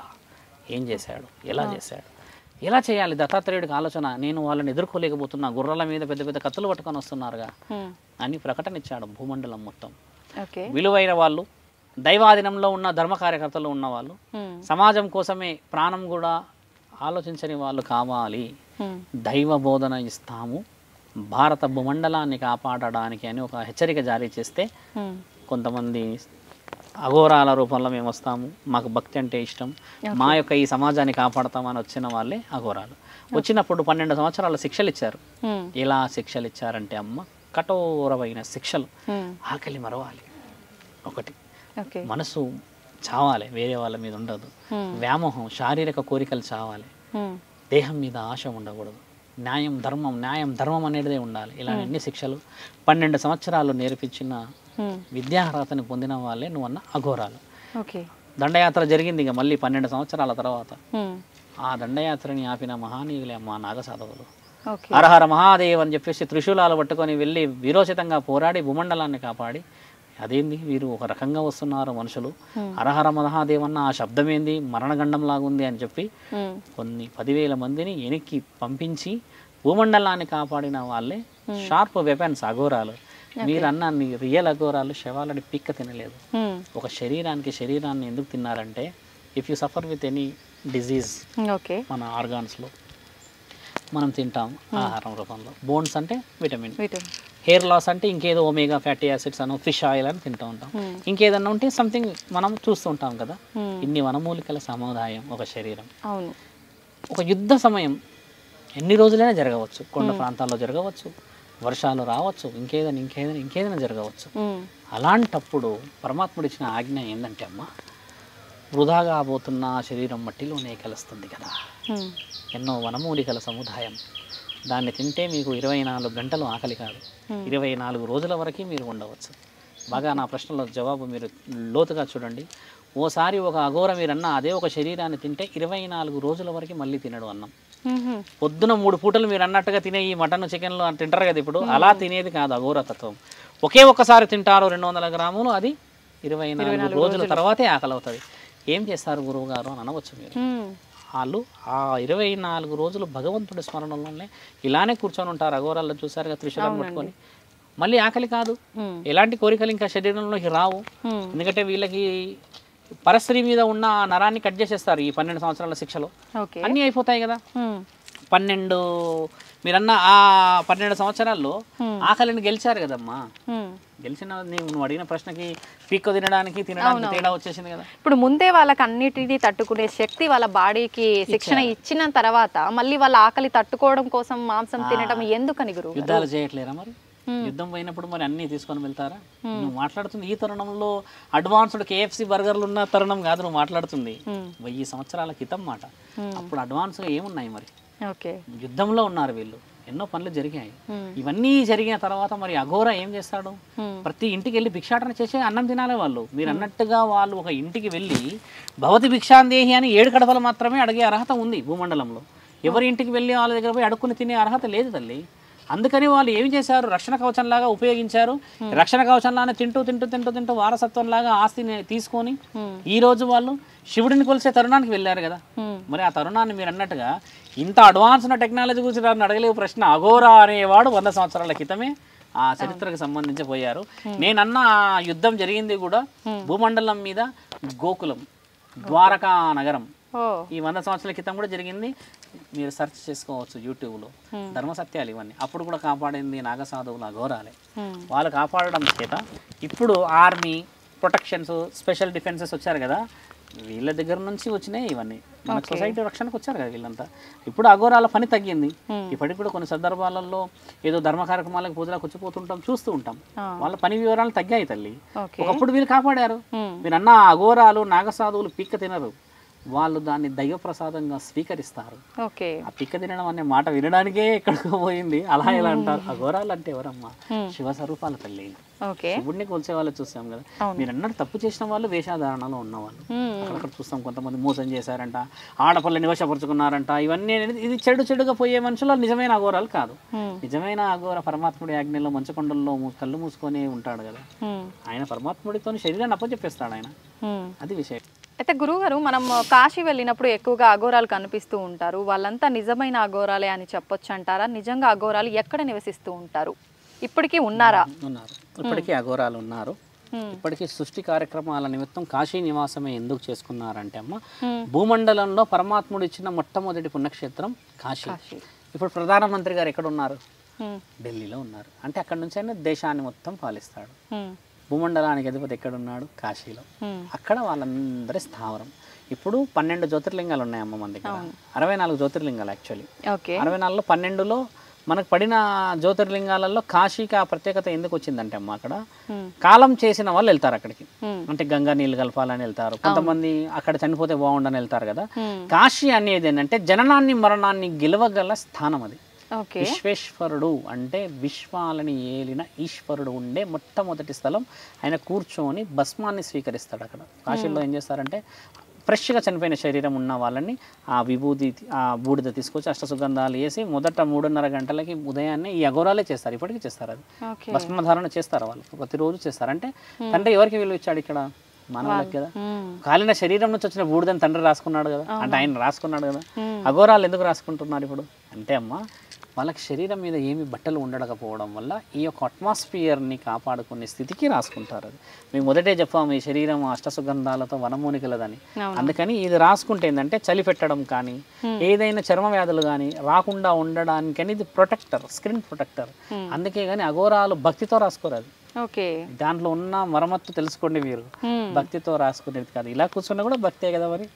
ఏం చేశాడు, ఎలా చేశాడు, ఎలా చేయాలి? దత్తాత్రేయుడికి ఆలోచన, నేను వాళ్ళని ఎదుర్కోలేకపోతున్నా, గుర్రాల మీద పెద్ద పెద్ద కత్తులు పట్టుకొని వస్తున్నారుగా అని ప్రకటన ఇచ్చాడు. భూమండలం మొత్తం విలువైన వాళ్ళు, దైవాధీనంలో ఉన్న ధర్మ కార్యకర్తలు ఉన్న వాళ్ళు, సమాజం కోసమే ప్రాణం కూడా ఆలోచించని వాళ్ళు కావాలి. దైవ బోధన ఇస్తాము, భారత భూమండలాన్ని కాపాడడానికి అని ఒక హెచ్చరిక జారీ చేస్తే కొంతమంది అఘోరాల రూపంలో మేము వస్తాము, మాకు భక్తి అంటే ఇష్టం, మా యొక్క ఈ సమాజాన్ని కాపాడతామని వచ్చిన వాళ్ళే అఘోరాలు. వచ్చినప్పుడు 12 సంవత్సరాల శిక్షలు ఇచ్చారు. ఎలా శిక్షలు ఇచ్చారంటే అమ్మ, కఠోరమైన శిక్షలు. ఆకలి మరవాలి, ఒకటి మనసు చావాలి, వేరే వాళ్ళ మీద ఉండదు. వ్యామోహం, శారీరక కోరికలు చావాలి, దేహం మీద ఆశ ఉండకూడదు. న్యాయం ధర్మం అనేదే ఉండాలి. ఇలా ఎన్ని శిక్షలు 12 సంవత్సరాలు నేర్పించిన విద్యార్హతని పొందిన వాళ్ళే నువ్వు అన్న అఘోరాలు. దండయాత్ర జరిగింది ఇక మళ్ళీ 12 సంవత్సరాల తర్వాత. ఆ దండయాత్రని ఆపిన మహానీయులే అమ్మ నాగసాధవులు. హరహర మహాదేవ్ అని చెప్పేసి త్రిశూలాలు పట్టుకొని వెళ్ళి వీరోచితంగా పోరాడి భూమండలాన్ని కాపాడి, అదేంది వీరు ఒక రకంగా వస్తున్నారు మనుషులు, హరహర మహాదేవ్ అన్న ఆ శబ్దం ఏంది, మరణగండం లాగుంది అని చెప్పి కొన్ని 10,000 మందిని వెనక్కి పంపించి భూమండలాన్ని కాపాడిన వాళ్ళే షార్ప్ వెపన్స్ అఘోరాలు. మీరు అన్న రియల్ అఘోరాలు శవాలని పిక్క తినలేదు. ఒక శరీరాన్ని ఎందుకు తిన్నారంటే, if you suffer with any disease okay. మన ఆర్గాన్స్లో మనం తింటాం ఆహారం రూపంలో. బోన్స్ అంటే విటమిన్, హెయిర్ లాస్ అంటే ఇంకేదో ఒమేగా ఫ్యాటీ యాసిడ్స్ అనో ఫిష్ ఆయిల్ అని తింటూ ఉంటాం. ఇంకేదన్నా ఉంటే సంథింగ్ మనం చూస్తూ ఉంటాం కదా. ఇన్ని వనమూలికల సముదాయం ఒక శరీరం. అవును. ఒక యుద్ధ సమయం ఎన్ని రోజులైనా జరగవచ్చు, కొండ ప్రాంతాల్లో జరగవచ్చు, వర్షాలు రావచ్చు, ఇంకేదైనా జరగవచ్చు. అలాంటప్పుడు పరమాత్ముడు ఇచ్చిన ఆజ్ఞ ఏంటంటే అమ్మ, వృధాగా పోతున్న శరీరం మట్టిలోనే కలుస్తుంది కదా. ఎన్నో వనమూలికల సముదాయం, దాన్ని తింటే మీకు 24 గంటలు ఆకలి కాదు, 24 రోజుల వరకు మీరు ఉండవచ్చు. బాగా నా ప్రశ్నలో జవాబు మీరు లోతుగా చూడండి. ఓసారి ఒక అఘోర మీరన్నా అదే ఒక శరీరాన్ని తింటే 24 రోజుల వరకు మళ్ళీ తినడు అన్నం. పొద్దున 3 పూటలు మీరు అన్నట్టుగా తినే ఈ మటన్ చికెన్లు తింటారు కదా ఇప్పుడు, అలా తినేది కాదు అఘోరతత్వం. ఒకే ఒక్కసారి తింటారు 200 గ్రాములు, అది 24 రోజుల తర్వాతే ఆకలి అవుతుంది. ఏం చేస్తారు గురువు గారు అని అనవచ్చు మీరు. వాళ్ళు ఆ 24 రోజులు భగవంతుడి స్మరణలోనే ఇలానే కూర్చొని ఉంటారు. అఘోరాల్లో చూసారుగా త్రిశూలం పట్టుకొని. మళ్ళీ ఆకలి కాదు, ఎలాంటి కోరికలు ఇంకా శరీరంలోకి రావు. ఎందుకంటే వీళ్ళకి పరస్త్రీ మీద ఉన్న నరాన్ని కట్ చేసేస్తారు ఈ 12 సంవత్సరాల శిక్షలో. అన్నీ అయిపోతాయి కదా. 12 మీరన్న ఆ 12 సంవత్సరాల్లో ఆకలిని గెలిచారు కదమ్మా. గెలిచిన నువ్వు అడిగిన ప్రశ్నకి పీక్కు తినడానికి తేడా వచ్చేసింది కదా. ఇప్పుడు ముందే వాళ్ళకి అన్నిటినీ తట్టుకునే శక్తి వాళ్ళ బాడీకి శిక్షణ ఇచ్చిన తర్వాత మళ్ళీ వాళ్ళ ఆకలి తట్టుకోవడం కోసం మాంసం తినడం ఎందుకని గురువు? యుద్ధాలు చేయట్లేరా మరి? యుద్ధం పోయినప్పుడు మరి అన్ని తీసుకొని వెళ్తారా? నువ్వు మాట్లాడుతుంది ఈ తరుణంలో అడ్వాన్స్డ్ KFC బర్గర్లు ఉన్న తరుణం కాదు నువ్వు మాట్లాడుతుంది. 1000 సంవత్సరాల క్రితం మాట. అప్పుడు అడ్వాన్స్గా ఏమున్నాయి మరి? యుద్ధంలో ఉన్నారు వీళ్ళు, ఎన్నో పనులు జరిగాయి. ఇవన్నీ జరిగిన తర్వాత మరి అఘోర ఏం చేస్తాడు? ప్రతి ఇంటికి వెళ్ళి భిక్షాటన చేసి అన్నం తినాలి వాళ్ళు. మీరు అన్నట్టుగా వాళ్ళు ఒక ఇంటికి వెళ్ళి భవతి భిక్షాందేహి అని 7 కడపలు మాత్రమే అడిగే అర్హత ఉంది భూమండలంలో. ఎవరి ఇంటికి వెళ్ళి వాళ్ళ దగ్గర పోయి అడుక్కుని తినే అర్హత లేదు తల్లి. అందుకని వాళ్ళు ఏమి చేశారు? రక్షణ కవచంలాగా ఉపయోగించారు. రక్షణ కవచంలానే తింటూ వారసత్వంలాగా ఆస్తిని తీసుకొని ఈ రోజు వాళ్ళు శివుడిని కొలిసే తరుణానికి వెళ్ళారు కదా. మరి ఆ తరుణాన్ని మీరు అన్నట్టుగా ఇంత అడ్వాన్స్ ఉన్న టెక్నాలజీ గురించి నన్ను అడగలేవు ప్రశ్న. అఘోర అనేవాడు 100 సంవత్సరాల క్రితమే ఆ చరిత్రకు సంబంధించి పోయారు. నేనన్న యుద్ధం జరిగింది కూడా భూమండలం మీద గోకులం, ద్వారకా నగరం. ఈ 100 సంవత్సరాల క్రితం కూడా జరిగింది. మీరు సెర్చ్ చేసుకోవచ్చు యూట్యూబ్లో, ధర్మసత్యాలు ఇవన్నీ. అప్పుడు కూడా కాపాడింది నాగసాధువులు, అఘోరాలే. వాళ్ళు కాపాడడం చేత ఇప్పుడు ఆర్మీ, ప్రొటెక్షన్స్, స్పెషల్ డిఫెన్సెస్ వచ్చారు కదా, వీళ్ళ దగ్గర నుంచి వచ్చినాయి ఇవన్నీ. మన సొసైటీ రక్షణకు వచ్చారు కదా వీళ్ళంతా. ఇప్పుడు అఘోరాల పని తగ్గింది. ఇప్పటికి కూడా కొన్ని సందర్భాలలో ఏదో ధర్మ కార్యక్రమాలకు పూజలకు వచ్చిపోతుంటాం, చూస్తూ ఉంటాం. వాళ్ళ పని వివరాలు తగ్గాయి తల్లి. ఒకప్పుడు వీళ్ళు కాపాడారు. మీరు అన్న అఘోరాలు, నాగసాధువులు పీక్క తినరు, వాళ్ళు దాన్ని దైవ ప్రసాదంగా స్వీకరిస్తారు. ఆ పిక్క తినడం అనే మాట వినడానికే ఎక్కడికో పోయింది. అలా ఎలా అంటారు? అఘోరాలు అంటే ఎవరమ్మా? శివస్వరూపాల తల్లి. శివుడిని కొలిసే వాళ్ళు చూసాం కదా. మీరు అన్నట్టు తప్పు చేసిన వాళ్ళు వేషధారణలో ఉన్నవాళ్ళు అక్కడ చూస్తాం. కొంతమంది మోసం చేశారంట, ఆడపిల్లని వశపరుచుకున్నారంట. ఇవన్నీ ఇది చెడుగా పోయే మనుషులు నిజమైన అఘోరాలు కాదు. నిజమైన అఘోర పరమాత్ముడి ఆజ్ఞలో మంచకొండల్లో కళ్ళు మూసుకొని ఉంటాడు కదా. ఆయన పరమాత్ముడితో శరీరాన్ని అప్పచెప్పేస్తాడు ఆయన. అది విషయం. అయితే గురువుగారు, మనం కాశీ వెళ్ళినప్పుడు ఎక్కువగా అఘోరాలు కనిపిస్తూ ఉంటారు. వాళ్ళంతా నిజమైన అఘోరాలే అని చెప్పొచ్చు అంటారా? నిజంగా అఘోరాలు ఎక్కడ నివసిస్తూ ఉంటారు? ఇప్పటికీ ఉన్నారా? ఉన్నారు, ఇప్పటికీ అఘోరాలు ఉన్నారు. ఇప్పటికీ సృష్టి కార్యక్రమాల నిమిత్తం కాశీ నివాసమే ఎందుకు చేసుకున్నారంటే అమ్మ, భూమండలంలో పరమాత్ముడు ఇచ్చిన మొట్టమొదటి పుణ్యక్షేత్రం కాశీ. ఇప్పుడు ప్రధానమంత్రి గారు ఎక్కడ ఉన్నారు? ఢిల్లీలో ఉన్నారు. అంటే అక్కడ నుంచి ఆయన దేశాన్ని మొత్తం పాలిస్తాడు. భూమండలానికి అధిపతి ఎక్కడున్నాడు? కాశీలో. అక్కడ వాళ్ళందరి స్థావరం. ఇప్పుడు 12 జ్యోతిర్లింగాలు ఉన్నాయమ్మ మన దగ్గర. 64 జ్యోతిర్లింగాలు యాక్చువల్లీ. 64లో 12లో మనకు పడిన జ్యోతిర్లింగాలలో కాశీకి ఆ ప్రత్యేకత ఎందుకు వచ్చిందంటే అమ్మ, అక్కడ కాలం చేసిన వాళ్ళు వెళ్తారు అక్కడికి. అంటే గంగా నీళ్ళు కలపాలని వెళ్తారు, కొంతమంది అక్కడ చనిపోతే బాగుండని వెళ్తారు కదా. కాశీ అనేది ఏంటంటే జననాన్ని మరణాన్ని గెలవగల స్థానం అది. విశ్వేశ్వరుడు అంటే విశ్వాలని ఏలిన ఈశ్వరుడు ఉండే మొట్టమొదటి స్థలం. ఆయన కూర్చొని భస్మాన్ని స్వీకరిస్తాడు అక్కడ. కాశీలో ఏం చేస్తారంటే ఫ్రెష్గా చనిపోయిన శరీరం ఉన్న వాళ్ళని ఆ విభూతి, ఆ బూడిద తీసుకొచ్చి అష్టసుగంధాలు వేసి మొదట 3:30 గంటలకి ఉదయాన్నే ఈ అఘోరాలే చేస్తారు. ఇప్పటికీ చేస్తారు. అది భస్మధారణ చేస్తారు వాళ్ళు, ప్రతిరోజు చేస్తారు. అంటే తండ్రి ఎవరికి విలువ ఇచ్చాడు ఇక్కడ? మానవులకి కదా. కాలిన శరీరం నుంచి వచ్చిన బూడిదని తండ్రి రాసుకున్నాడు కదా. అంటే ఆయన రాసుకున్నాడు కదా. అఘోరాలు ఎందుకు రాసుకుంటున్నారు ఇప్పుడు? అంటే అమ్మ వాళ్ళకి శరీరం మీద ఏమి బట్టలు ఉండకపోవడం వల్ల ఈ యొక్క అట్మాస్ఫియర్ని కాపాడుకునే స్థితికి రాసుకుంటారు. అది మేము మొదటే చెప్పాము, ఈ శరీరం అష్టసుగంధాలతో వనమూలికలదని. అందుకని ఇది రాసుకుంటే ఏంటంటే చలి పెట్టడం కానీ ఏదైనా చర్మ వ్యాధులు కానీ రాకుండా ఉండడానికని ఇది ప్రొటెక్టర్, స్క్రీన్ ప్రొటెక్టర్. అందుకే కానీ అఘోరాలు భక్తితో రాసుకోరు. అది దాంట్లో ఉన్న మరమ్మత్తు తెలుసుకోండి మీరు. భక్తితో రాసుకునేది కాదు. ఇలా కూర్చున్నా కూడా భక్తే కదా మరి.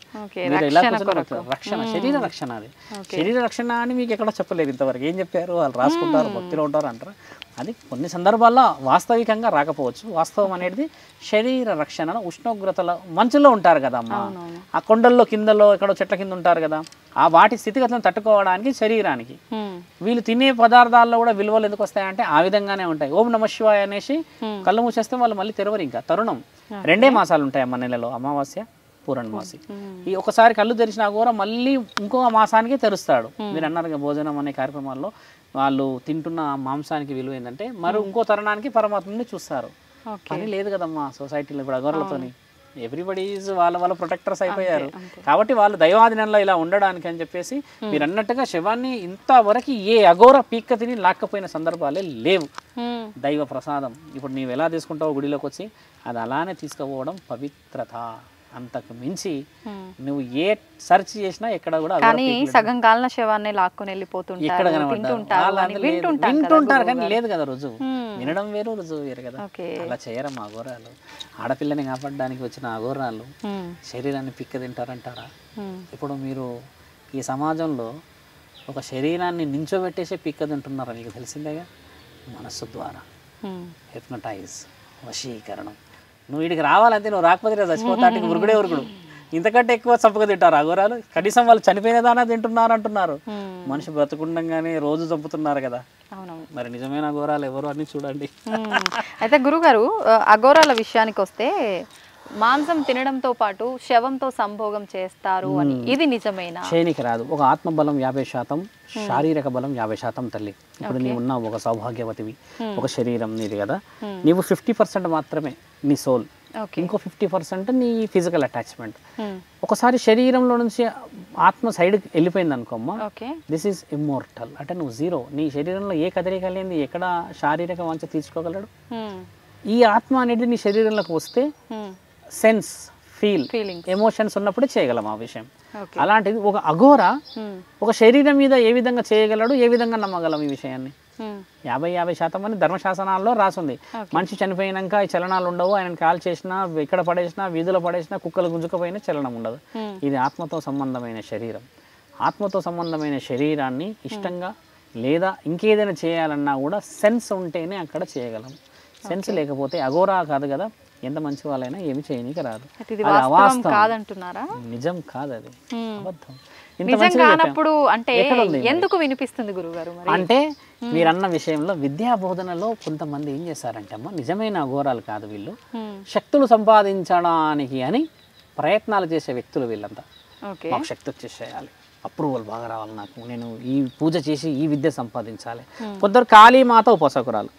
మీరు ఇలా కూర్చున్న రక్షణ, శరీర రక్షణ. అది శరీర రక్షణ అని మీకు ఎక్కడ చెప్పలేదు ఇంతవరకు. ఏం చెప్పారు? వాళ్ళు రాసుకుంటారు, భక్తిలో ఉంటారు అంటారు. అది కొన్ని సందర్భాల్లో వాస్తవికంగా రాకపోవచ్చు. వాస్తవం అనేది శరీర రక్షణ. ఉష్ణోగ్రతల మంచులో ఉంటారు కదా అమ్మ, ఆ కొండల్లో కిందలో ఎక్కడో చెట్ల కింద ఉంటారు కదా, ఆ వాటి స్థితిగతులను తట్టుకోవడానికి శరీరానికి వీళ్ళు తినే పదార్థాల్లో కూడా విలువలు ఎందుకు వస్తాయంటే ఆ విధంగానే ఉంటాయి. ఓం నమ శివాయ అనేసి కళ్ళు మూసేస్తే వాళ్ళు మళ్ళీ తెరవరు. ఇంకా తరుణం 2 మాసాలు ఉంటాయి అమ్మ నెలలో, అమావాస్య పూర్ణమాసి. ఈ ఒకసారి కళ్ళు తెరిచినా కూడా మళ్ళీ ఇంకో మాసానికి తెరుస్తాడు. మీరు అన్నారు భోజనం అనే కార్యక్రమాల్లో వాళ్ళు తింటున్న మాంసానికి విలువ ఏంటంటే మరి ఇంకో తరుణానికి పరమాత్మని చూస్తారు. పని లేదు కదమ్మా సొసైటీలో ఇప్పుడు అఘోరలతోని. ఎవ్రీబడి ఈజ్ వాళ్ళ ప్రొటెక్టర్స్ అయిపోయారు. కాబట్టి వాళ్ళు దైవాధీనంలో ఇలా ఉండడానికి అని చెప్పేసి మీరు అన్నట్టుగా శవాన్ని ఇంతవరకు ఏ అఘోర పీక్క తిని లాక్కపోయిన సందర్భాలే లేవు. దైవ ప్రసాదం. ఇప్పుడు నీవు ఎలా తీసుకుంటావు గుడిలోకి వచ్చి, అది అలానే తీసుకుపోవడం పవిత్రత. అంతకు మించి నువ్వు ఏ సెర్చ్ చేసినా ఎక్కడ కూడా కానీ సగం కాలిన శవాన్ని లాక్కొని వెళ్ళిపోతుంటారు. ఎక్కడ వింటుంటారు కానీ లేదు కదా రుజువు. వినడం వేరు, రుజువు వేరు కదా. అలా చేయరమ్మా అఘోరాలు. ఆడపిల్లని కాపాడడానికి వచ్చిన అఘోరాలు శరీరాన్ని పిక్క తింటారంటారా? ఇప్పుడు మీరు ఈ సమాజంలో ఒక శరీరాన్ని నించోబెట్టేసే పిక్క తింటున్నారా? మీకు తెలిసిందేగా. మనస్సు ద్వారా హిప్నటైజ్, వశీకరణం. నువ్వు వీడికి రావాలంటే నువ్వు రాకపోతే చచ్చిపోతానికి ఉరుకుడే ఉరుకుడు. ఇంతకంటే ఎక్కువ చంపగా తింటారు అఘోరాలు. కనీసం వాళ్ళు చనిపోయినదానా తింటున్నారు అంటున్నారు. మనిషి బ్రతుకుండగానే రోజు చంపుతున్నారు కదా. మరి నిజమైన అఘోరాలు ఎవరు అని చూడండి. అయితే గురుగారు, అఘోరాల విషయానికి వస్తే మాంసం తినడంతో పాటు శవంతో సంభోగం చేస్తారు అని, ఇది నిజమేనా? చేయనికి రాదు. ఒక ఆత్మబలం 50%, శారీరక బలం 50% తల్లి. ఇప్పుడు నీవు ఉన్నావు ఒక సౌభాగ్యవతివి, ఒక శరీరం నీది కదా. నీవు 50% మాత్రమే నీ సోల్, ఇంకో 50% నీ ఫిజికల్ అటాచ్మెంట్. ఒకసారి శరీరంలో నుంచి ఆత్మ సైడ్కి వెళ్ళిపోయింది అనుకోమ్మా, దిస్ ఈజ్ ఇమ్మోర్టల్. అంటే నువ్వు జీరో. నీ శరీరంలో ఏ కదలిక లేని ఎక్కడ శారీరక వాంఛ తీర్చుకోగలడు? ఈ ఆత్మ అనేది నీ శరీరంలోకి వస్తే సెన్స్, ఎమోషన్స్ ఉన్నప్పుడే చేయగలం ఆ విషయం. అలాంటిది ఒక అఘోర ఒక శరీరం మీద ఏ విధంగా చేయగలడు, ఏ విధంగా నమ్మగలం ఈ విషయాన్ని? 50% అని ధర్మశాసనాల్లో రాసుంది. మనిషి చనిపోయినాక ఈ చలనాలు ఉండవు. ఆయన కాల్ చేసినా, ఎక్కడ పడేసినా, వీధులో పడేసినా, కుక్కలు గుంజుకపోయినా చలనం ఉండదు. ఇది ఆత్మతో సంబంధమైన శరీరం. ఆత్మతో సంబంధమైన శరీరాన్ని ఇష్టంగా లేదా ఇంకేదైనా చేయాలన్నా కూడా సెన్స్ ఉంటేనే అక్కడ చేయగలం. సెన్స్ లేకపోతే అఘోరా కాదు కదా, ఎంత మంచి వాళ్ళైనా ఏమి చేయనీకి రాదు. నిజం కాదు, అది అబద్ధం. ఎందుకు వినిపిస్తుంది గురుగారు? అంటే మీరన్న విషయంలో విద్యా బోధనలో కొంతమంది ఏం చేశారంటే అమ్మ, నిజమైన అఘోరాలు కాదు వీళ్ళు, శక్తులు సంపాదించడానికి అని ప్రయత్నాలు చేసే వ్యక్తులు వీళ్ళంతా. మాకు శక్తి వచ్చేసేయాలి, అప్రూవల్ బాగా రావాలి, నాకు నేను ఈ పూజ చేసి ఈ విద్య సంపాదించాలి. కొందరు కాళీమాత ఉపాసకురాలు,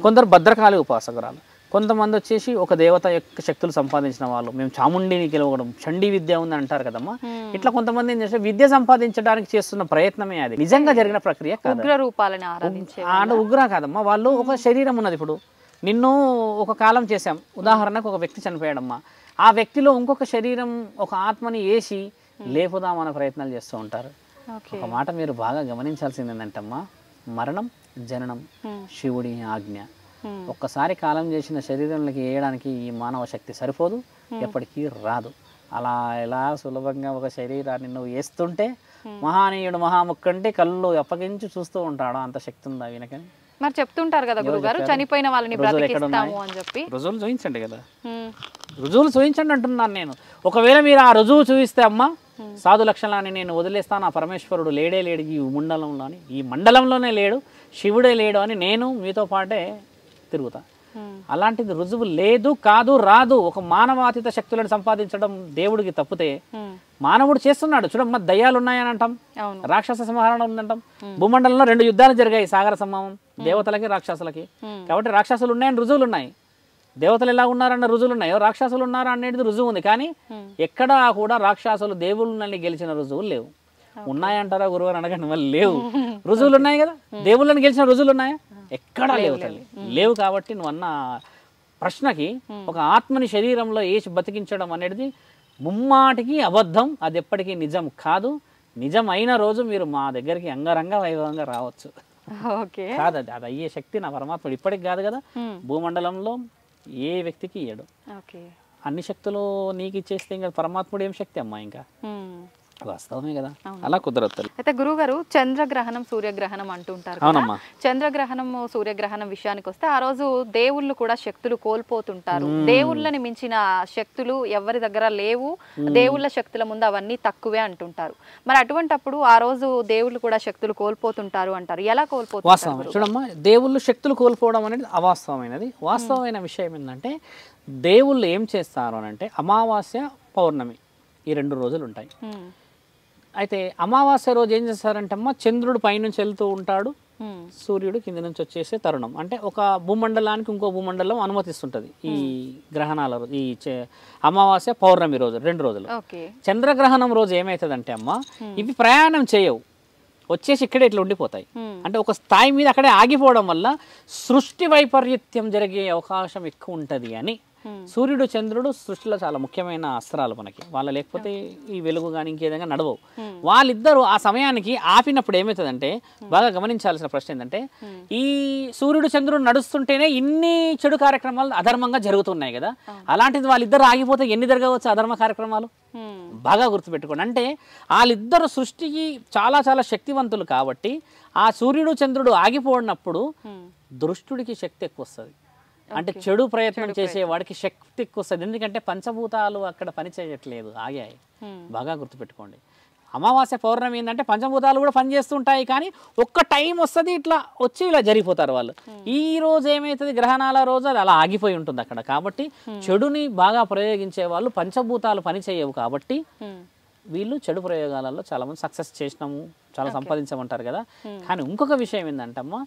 కొందరు భద్రకాళి ఉపాసకురాలు, కొంతమంది వచ్చేసి ఒక దేవత యొక్క శక్తులు సంపాదించిన వాళ్ళు, మేము చాముండిని గెలవడం, చండీ విద్య ఉంది అంటారు కదమ్మా. ఇట్లా కొంతమంది ఏం చేస్తే విద్య సంపాదించడానికి చేస్తున్న ప్రయత్నమే అది, నిజంగా జరిగిన ప్రక్రియ కాదు. ఉగ్ర కాదమ్మా, వాళ్ళు ఒక శరీరం ఉన్నది. ఇప్పుడు నిన్ను ఒక కాలం చేశాం, ఉదాహరణకు ఒక వ్యక్తి చనిపోయాడమ్మా, ఆ వ్యక్తిలో ఇంకొక శరీరం, ఒక ఆత్మని వేసి లేపుదామన్న ప్రయత్నాలు చేస్తూ ఉంటారు. ఒక మాట మీరు బాగా గమనించాల్సింది ఏంటంటమ్మా, మరణం జననం శివుడి ఆజ్ఞ. ఒక్కసారి కాలం చేసిన శరీరంలోకి వేయడానికి ఈ మానవ శక్తి సరిపోదు, ఎప్పటికీ రాదు. అలా ఎలా సులభంగా ఒక శరీరాన్ని నువ్వు వేస్తుంటే మహానీయుడు మహాముక్కంటే కళ్ళు అప్పగించి చూస్తూ ఉంటాడు, అంత శక్తి ఉందా వినకని? మరి చెప్తుంటారు కదా గురుగారు, చనిపోయిన వాళ్ళని బ్రతికిస్తాము అని చెప్పి. రుజువులు చూపించండి కదా, రుజువులు చూపించండి అంటున్నాను నేను. ఒకవేళ మీరు ఆ రుజువు చూపిస్తే అమ్మ, సాధు లక్షణాన్ని నేను వదిలేస్తాను, ఆ పరమేశ్వరుడు లేడే లేడు ఈ మండలంలోని, ఈ మండలంలోనే లేడు, శివుడే లేడు అని నేను మీతో పాటే తిరుగుతా. అలాంటిది రుజువు లేదు, కాదు, రాదు. ఒక మానవాతీత శక్తులను సంపాదించడం దేవుడికి తప్పితే మానవుడు చేస్తున్నాడు. చూడమ్మ, దయ్యాలు ఉన్నాయని అంటాం, రాక్షస సంహారణ ఉందంటాం. భూమండలంలో 2 యుద్ధాలు జరిగాయి, సాగర సంగమం, దేవతలకి రాక్షసులకి. కాబట్టి రాక్షసులు ఉన్నాయని రుజువులు ఉన్నాయి. దేవతలు ఎలా ఉన్నారన్న రుజువులు ఉన్నాయో, రాక్షసులు ఉన్నారా అనేది రుజువు ఉంది. కానీ ఎక్కడా కూడా రాక్షసులు దేవుళ్ళని గెలిచిన రుజువులు లేవు. ఉన్నాయంటారా గురువు అని అడగండి, మళ్ళీ లేవు. రుజువులు ఉన్నాయి కదా, దేవుళ్ళని గెలిచిన రుజువులు ఉన్నాయా? ఎక్కడా లేవు తల్లి. లేవు కాబట్టి నువ్వు అన్న ప్రశ్నకి ఒక ఆత్మని శరీరంలో వేసి బతికించడం అనేది ముమ్మాటికి అబద్ధం, అది ఎప్పటికీ నిజం కాదు. నిజం అయిన రోజు మీరు మా దగ్గరికి అంగరంగ వైభవంగా రావచ్చు. కాదు, అది అది అయ్యే శక్తి నా పరమాత్ముడు ఇప్పటికి కాదు కదా, భూమండలంలో ఏ వ్యక్తికి ఇయ్యడు. అన్ని శక్తులు నీకు ఇచ్చేస్తే ఇంకా పరమాత్ముడు ఏం శక్తి అమ్మా, ఇంకా వాస్తవమే కదా, అలా కుదరదు. అయితే గురువుగారు చంద్రగ్రహణం సూర్యగ్రహణం అంటుంటారు. అవునమ్మా. చంద్రగ్రహణం సూర్యగ్రహణం విషయానికి వస్తే ఆ రోజు దేవుళ్ళు కూడా శక్తులు కోల్పోతుంటారు. దేవుళ్ళని మించిన శక్తులు ఎవరి దగ్గర లేవు, దేవుళ్ళ శక్తుల ముందు అవన్నీ తక్కువే అంటుంటారు. మరి అటువంటప్పుడు ఆ రోజు దేవుళ్ళు కూడా శక్తులు కోల్పోతుంటారు అంటారు. ఎలా కోల్పోతుంటారు? వాస్తవం చూడమ్మా, దేవుళ్ళు శక్తులు కోల్పోవడం అనేది అవాస్తవమైనది. వాస్తవమైన విషయం ఏంటంటే దేవుళ్ళు ఏం చేస్తారు అని అంటే అమావాస్య పౌర్ణమి ఈ 2 రోజులు ఉంటాయి. అయితే అమావాస్య రోజు ఏం చేస్తారంటే అమ్మ, చంద్రుడు పైనుంచి వెళ్తూ ఉంటాడు, సూర్యుడు కింద నుంచి వచ్చేసే తరుణం. అంటే ఒక భూమండలానికి ఇంకో భూమండలం అనుమతిస్తుంటది ఈ గ్రహణాల ఈ అమావాస్య పౌర్ణమి రోజు 2 రోజులు. చంద్రగ్రహణం రోజు ఏమవుతుందంటే అమ్మ, ఇవి ప్రయాణం చేయవు, వచ్చేసి ఇక్కడే ఇట్లా ఉండిపోతాయి. అంటే ఒక స్థాయి మీద అక్కడే ఆగిపోవడం వల్ల సృష్టి వైపరీత్యం జరిగే అవకాశం ఎక్కువ ఉంటుంది అని. సూర్యుడు చంద్రుడు సృష్టిలో చాలా ముఖ్యమైన అస్త్రాలు మనకి, వాళ్ళ లేకపోతే ఈ వెలుగు కానీ ఇంకేదైనా నడవవు. వాళ్ళిద్దరూ ఆ సమయానికి ఆపినప్పుడు ఏమవుతుందంటే, బాగా గమనించాల్సిన ప్రశ్న ఏంటంటే, ఈ సూర్యుడు చంద్రుడు నడుస్తుంటేనే ఇన్ని చెడు కార్యక్రమాలు అధర్మంగా జరుగుతున్నాయి కదా, అలాంటిది వాళ్ళిద్దరు ఆగిపోతే ఎన్ని జరగవచ్చు అధర్మ కార్యక్రమాలు? బాగా గుర్తుపెట్టుకోండి. అంటే వాళ్ళిద్దరు సృష్టికి చాలా చాలా శక్తివంతులు కాబట్టి ఆ సూర్యుడు చంద్రుడు ఆగిపోయినప్పుడు దుష్టుడికి శక్తి ఎక్కువ వస్తుంది. అంటే చెడు ప్రయత్నం చేసేవాడికి శక్తి ఎక్కువ వస్తుంది. ఎందుకంటే పంచభూతాలు అక్కడ పని చేయట్లేదు, ఆగాయి. బాగా గుర్తుపెట్టుకోండి. అమావాస్య పౌర్ణమి ఏంటంటే పంచభూతాలు కూడా పనిచేస్తుంటాయి, కానీ ఒక్క టైం వస్తుంది ఇట్లా వచ్చి ఇలా జరిగిపోతారు వాళ్ళు. ఈ రోజు ఏమవుతుంది, గ్రహణాల రోజు అది అలా ఆగిపోయి ఉంటుంది అక్కడ. కాబట్టి చెడుని బాగా ప్రయోగించే వాళ్ళు పంచభూతాలు పని చేయవు కాబట్టి వీళ్ళు చెడు ప్రయోగాలలో చాలా మంది సక్సెస్ చేసినాము, చాలా సంపాదించమంటారు కదా. కానీ ఇంకొక విషయం ఏంటంటమ్మా,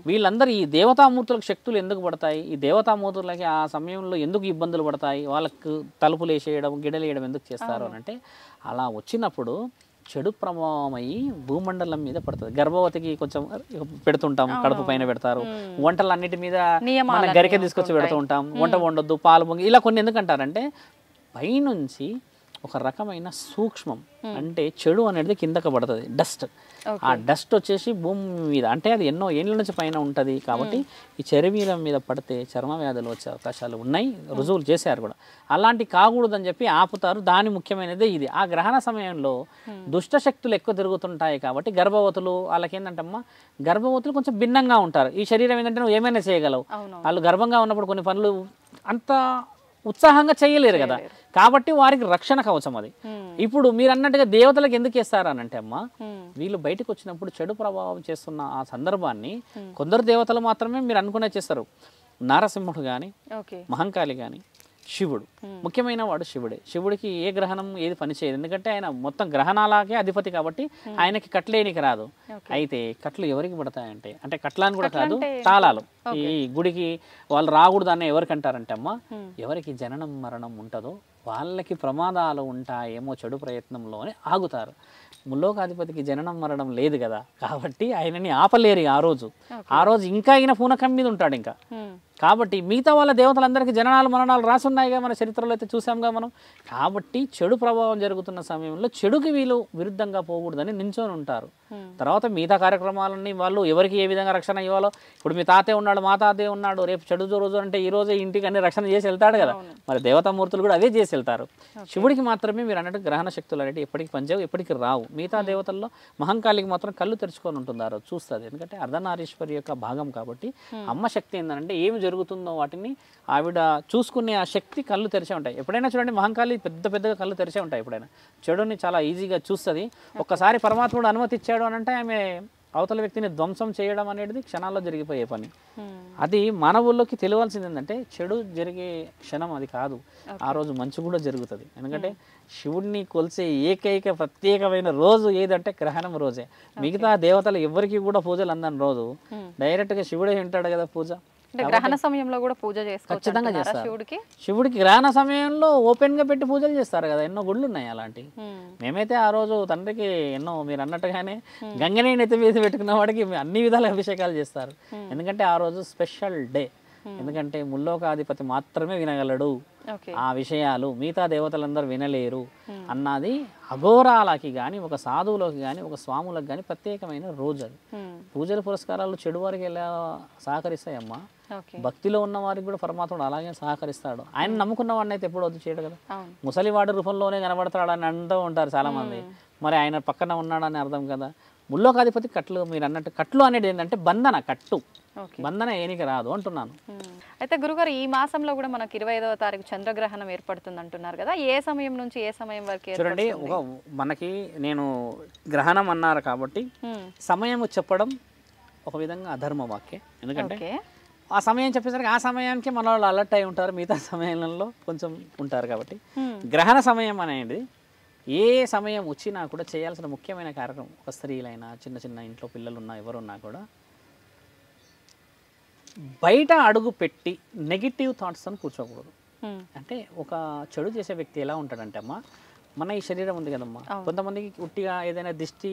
వీళ్ళందరూ ఈ దేవతామూర్తులకు శక్తులు ఎందుకు పడతాయి, ఈ దేవతామూర్తులకి ఆ సమయంలో ఎందుకు ఇబ్బందులు పడతాయి, వాళ్ళకు తలుపులు వేసేయడం గిడలు వేయడం ఎందుకు చేస్తారు అని అంటే, అలా వచ్చినప్పుడు చెడు ప్రభావం అయ్యి భూమండలం మీద పడుతుంది. గర్భవతికి కొంచెం పెడుతుంటాం, కడుపు పైన పెడతారు. వంటలు అన్నిటి మీద మనం గరికె తీసుకొచ్చి పెడుతూ ఉంటాం, వంట వండొద్దు, పాలు పొంగి, ఇలా కొన్ని ఎందుకంటారంటే పైనుంచి ఒక రకమైన సూక్ష్మం అంటే చెడు అనేది కిందకు పడుతుంది, డస్ట్. ఆ డస్ట్ వచ్చేసి భూమి మీద, అంటే అది ఎన్నో ఏళ్ళ నుంచి పైన ఉంటుంది కాబట్టి ఈ చర్మీలం మీద పడితే చర్మ వ్యాధులు వచ్చే అవకాశాలు ఉన్నాయి, రుజువులు చేశారు కూడా. అలాంటి కాకూడదని చెప్పి ఆపుతారు. దాని ముఖ్యమైనదే ఇది. ఆ గ్రహణ సమయంలో దుష్ట శక్తులు ఎక్కువ తిరుగుతుంటాయి కాబట్టి గర్భవతులు వాళ్ళకి ఏంటంటమ్మా, గర్భవతులు కొంచెం భిన్నంగా ఉంటారు. ఈ శరీరం ఏంటంటే నువ్వు ఏమైనా చేయగలవు, వాళ్ళు గర్భంగా ఉన్నప్పుడు కొన్ని పనులు అంత ఉత్సాహంగా చేయలేరు కదా, కాబట్టి వారికి రక్షణ కవచం అది. ఇప్పుడు మీరు అన్నట్టుగా దేవతలకు ఎందుకు వేస్తారు అని అంటే అమ్మా, వీళ్ళు బయటకు వచ్చినప్పుడు చెడు ప్రభావం చేస్తున్న ఆ సందర్భాన్ని కొందరు దేవతలు మాత్రమే మీరు అనుకునే చేస్తారు. నారసింహుడు కానీ, మహంకాళి కానీ, శివుడు ముఖ్యమైన వాడు శివుడే. శివుడికి ఏ గ్రహణం ఏది పనిచేయదు, ఎందుకంటే ఆయన మొత్తం గ్రహణాలకే అధిపతి కాబట్టి ఆయనకి కట్లేనికి రాదు. అయితే కట్లు ఎవరికి పడతాయంటే, అంటే కట్లాని కూడా కాదు, తాళాలు ఈ గుడికి వాళ్ళు రాకూడదు అన్న ఎవరికి అంటారంటే అమ్మ, ఎవరికి జననం మరణం ఉంటుందో వాళ్ళకి ప్రమాదాలు ఉంటాయేమో చెడు ప్రయత్నంలోనే ఆగుతారు. ముల్లోకాధిపతికి జననం మరణం లేదు కదా, కాబట్టి ఆయనని ఆపలేరు ఆ రోజు ఇంకా ఆయన పూనకం మీద ఉంటాడు ఇంకా. కాబట్టి మిగతా వాళ్ళ దేవతలందరికీ జననాలు మరణాలు రాసున్నాయిగా, మన చరిత్రలో అయితే చూసాంగా మనం. కాబట్టి చెడు ప్రభావం జరుగుతున్న సమయంలో చెడుకి వీళ్ళు విరుద్ధంగా పోకూడదని నించొని ఉంటారు. తర్వాత మిగతా కార్యక్రమాలన్నీ వాళ్ళు ఎవరికి ఏ విధంగా రక్షణ ఇవ్వాలో, ఇప్పుడు మీ తాతే ఉన్నాడు, మా తాతే ఉన్నాడు, రేపు చెడు రోజు అంటే ఈ రోజే ఇంటికి అన్ని రక్షణ చేసి వెళ్తాడు కదా, మరి దేవతామూర్తులు కూడా అదే చేసి వెళ్తారు. శివుడికి మాత్రమే మీరు అన్నట్టు గ్రహణ శక్తులు అనేవి ఎప్పటికి పనిచేయవు, ఎప్పటికి రావు. మిగతా దేవతల్లో మహంకాళికి మాత్రం కళ్ళు తెరుచుకొని ఉంటుంది, ఆ రోజు చూస్తుంది. ఎందుకంటే అర్ధనారీశ్వరి యొక్క భాగం కాబట్టి. అమ్మ శక్తి ఏంటంటే ఏమి జరుగుతుందో వాటిని ఆవిడ చూసుకునే ఆ శక్తి కళ్ళు తెరిచే ఉంటాయి. ఎప్పుడైనా చూడండి మహంకాళి పెద్దగా కళ్ళు తెరిచే ఉంటాయి. ఎప్పుడైనా చెడుని చాలా ఈజీగా చూస్తుంది. ఒక్కసారి పరమాత్ముడు అనుమతి ఇచ్చాడు అని అంటే ఆమె అవతల వ్యక్తిని ధ్వంసం చేయడం అనేది క్షణాల్లో జరిగిపోయే పని. అది మానవుల్లోకి తెలియాల్సింది ఏంటంటే చెడు జరిగే క్షణం అది కాదు, ఆ రోజు మంచి కూడా జరుగుతుంది. ఎందుకంటే శివుడిని కొలిసే ఏకైక ప్రత్యేకమైన రోజు ఏదంటే గ్రహణం రోజే. మిగతా దేవతలు ఎవరికి కూడా పూజలు అందని రోజు డైరెక్ట్గా శివుడే ఉంటాడు కదా పూజ. అంటే గ్రహణ సమయంలో కూడా పూజ చేసుకోవచ్చు ఖచ్చితంగా అంటున్నారా చేస్తారు. శివుడికి? శివుడికి గ్రహణ సమయంలో ఓపెన్గా పెట్టి పూజలు చేస్తారు కదా, ఎన్నో గుళ్ళు ఉన్నాయి అలాంటివి. మేమైతే ఆ రోజు తండ్రికి ఎన్నో మీరు అన్నట్టుగానే గంగని నెత్తి మీద పెట్టుకున్న వాడికి అన్ని విధాల అభిషేకాలు చేస్తారు. ఎందుకంటే ఆ రోజు స్పెషల్ డే. ఎందుకంటే ముల్లోకాధిపతి మాత్రమే వినగలడు ఓకే. ఆ విషయాలు, మిగతా దేవతలందరూ వినలేరు అన్నది అఘోరాలకి కానీ ఒక సాధువులకి కానీ ఒక స్వాములకు కానీ ప్రత్యేకమైన రోజు అది. పూజలు పురస్కారాలు చెడు వారికి ఎలా సహకరిస్తాయమ్మా, ఓకే. భక్తిలో ఉన్న వారికి కూడా పరమాత్ముడు అలాగే సహకరిస్తాడు. ఆయన నమ్ముకున్న వాడిని అయితే ఎప్పుడు వద్దు చేయడు కదా. అవును. ముసలివాడి రూపంలోనే కనబడతాడని అంటూ ఉంటారు చాలామంది. మరి ఆయన పక్కన ఉన్నాడని అర్థం కదా. ముల్లోకాధిపతి కట్లు, మీరు అన్నట్టు కట్లు అనేది ఏంటంటే బంధన, కట్టు ఓకే. బంధన ఏనికి రాదు అంటున్నాను. అయితే గురుగారు ఈ మాసంలో కూడా మనకి 25వ తారీఖు చంద్రగ్రహణం ఏర్పడుతుంది అంటున్నారు కదా, ఏ సమయం నుంచి ఏ సమయం వరకు చూడండి, ఒక మనకి నేను గ్రహణం అన్నారు కాబట్టి సమయం చెప్పడం ఒక విధంగా అధర్మ వాక్యం. ఎందుకంటే ఓకే. ఆ సమయం చెప్పేసరికి ఆ సమయానికి మన వాళ్ళు అలర్ట్ అయి ఉంటారు, మిగతా సమయంలో కొంచెం ఉంటారు. కాబట్టి గ్రహణ సమయం అనేది ఏ సమయం వచ్చినా కూడా చేయాల్సిన ముఖ్యమైన కార్యక్రమం, ఒక స్త్రీలైనా చిన్న చిన్న ఇంట్లో పిల్లలున్నా ఎవరున్నా కూడా బయట అడుగు పెట్టి నెగిటివ్ థాట్స్ అని కూర్చోకూడదు. అంటే ఒక చెడు చేసే వ్యక్తి ఎలా ఉంటాడంటే అమ్మా, మన ఈ శరీరం ఉంది కదమ్మా, కొంతమందికి ఉట్టిగా ఏదైనా దిష్టి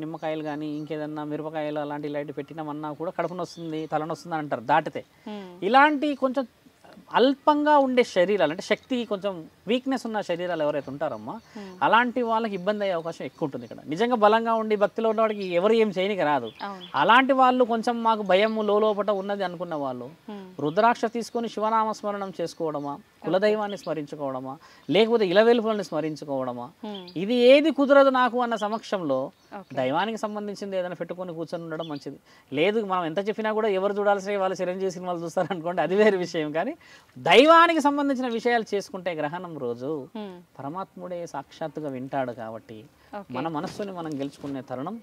నిమ్మకాయలు కానీ ఇంకేదన్నా మిరపకాయలు అలాంటి ఇలాంటివి పెట్టినామన్నా కూడా కడుపు నొస్తుంది, తలనొస్తుంది అని అంటారు దాటితే. ఇలాంటి కొంచెం అల్పంగా ఉండే శరీరాలు, అంటే శక్తి కొంచెం వీక్నెస్ ఉన్న శరీరాలు ఎవరైతే ఉంటారమ్మా, అలాంటి వాళ్ళకి ఇబ్బంది అయ్యే అవకాశం ఎక్కువ ఉంటుంది. ఇక్కడ నిజంగా బలంగా ఉండి భక్తిలో ఉన్న వాడికి ఎవరు ఏం చేయనికి రాదు. అలాంటి వాళ్ళు కొంచెం మాకు భయం లోపట ఉన్నది అనుకున్న వాళ్ళు రుద్రాక్ష తీసుకొని శివనామస్మరణం చేసుకోవడమా, కులదైవాన్ని స్మరించుకోవడమా, లేకపోతే ఇలవెలుపులను స్మరించుకోవడమా, ఇది ఏది కుదరదు నాకు అన్న సమక్షంలో దైవానికి సంబంధించింది ఏదైనా పెట్టుకొని కూర్చొని ఉండడం మంచిది. లేదు మనం ఎంత చెప్పినా కూడా ఎవరు చూడాల్సిన వాళ్ళు చిరంజీవి సినిమాలు చూస్తారు అనుకోండి, అది వేరే విషయం. కానీ దైవానికి సంబంధించిన విషయాలు చేసుకుంటే గ్రహణం రోజు పరమాత్ముడే సాక్షాత్తుగా వింటాడు. కాబట్టి మన మనస్సుని మనం గెలుచుకునే తరుణం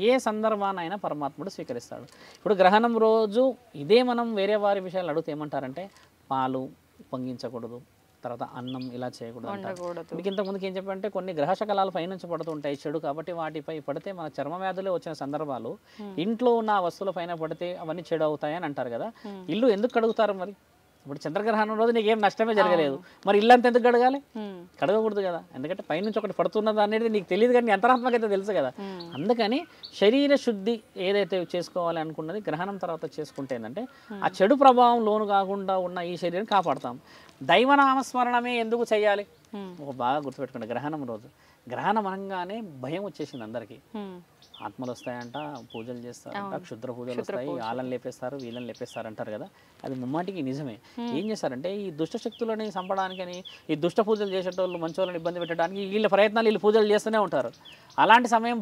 ఏ సందర్భానైనా పరమాత్ముడు స్వీకరిస్తాడు. ఇప్పుడు గ్రహణం రోజు ఇదే మనం వేరే వారి విషయాలు అడిగితే ఏమంటారంటే పాలు పొంగించకూడదు, తర్వాత అన్నం ఇలా చేయకూడదు అంటారు. మీకు ఇంతకుముందుకు ఏం చెప్పంటే కొన్ని గ్రహశకలాలు పైనుంచి పడుతుంటాయి చెడు, కాబట్టి వాటిపై పడితే మన చర్మ వ్యాధులే వచ్చిన సందర్భాలు ఇంట్లో ఉన్న వస్తువుల పైన పడితే అవన్నీ చెడు అవుతాయని అంటారు కదా. ఇల్లు ఎందుకు కడుగుతారు మరి? ఇప్పుడు చంద్రగ్రహణం రోజు నీకేం నష్టమే జరగలేదు, మరి ఇల్లంతా ఎందుకు కడగాలి? కడగకూడదు కదా, ఎందుకంటే పైనుంచి ఒకటి పడుతున్నది అనేది నీకు తెలియదు, కానీ అంతరాత్మకైతే తెలుసు కదా. అందుకని శరీర శుద్ధి ఏదైతే చేసుకోవాలి అనుకున్నది గ్రహణం తర్వాత చేసుకుంటే ఏంటంటే ఆ చెడు ప్రభావం లోను కాకుండా ఉన్న ఈ శరీరం కాపాడుతాం. దైవనామస్మరణమే ఎందుకు చేయాలి? ఒక బాగా గుర్తుపెట్టుకోండి, గ్రహణం రోజు గ్రహణం అనగానే భయం వచ్చేసింది అందరికీ. ఆత్మలు వస్తాయంట, పూజలు చేస్తారంట, క్షుద్ర పూజలు వస్తాయి, వాళ్ళని లేపేస్తారు వీళ్ళని లేపేస్తారు అంటారు కదా. అది ముమ్మాటికి నిజమే. ఏం చేస్తారంటే ఈ దుష్ట శక్తులని చంపడానికని ఈ దుష్ట పూజలు చేసేటోళ్ళు మంచోళ్ళని ఇబ్బంది పెట్టడానికి వీళ్ళ ప్రయత్నాలు వీళ్ళు పూజలు చేస్తూనే ఉంటారు. అలాంటి సమయం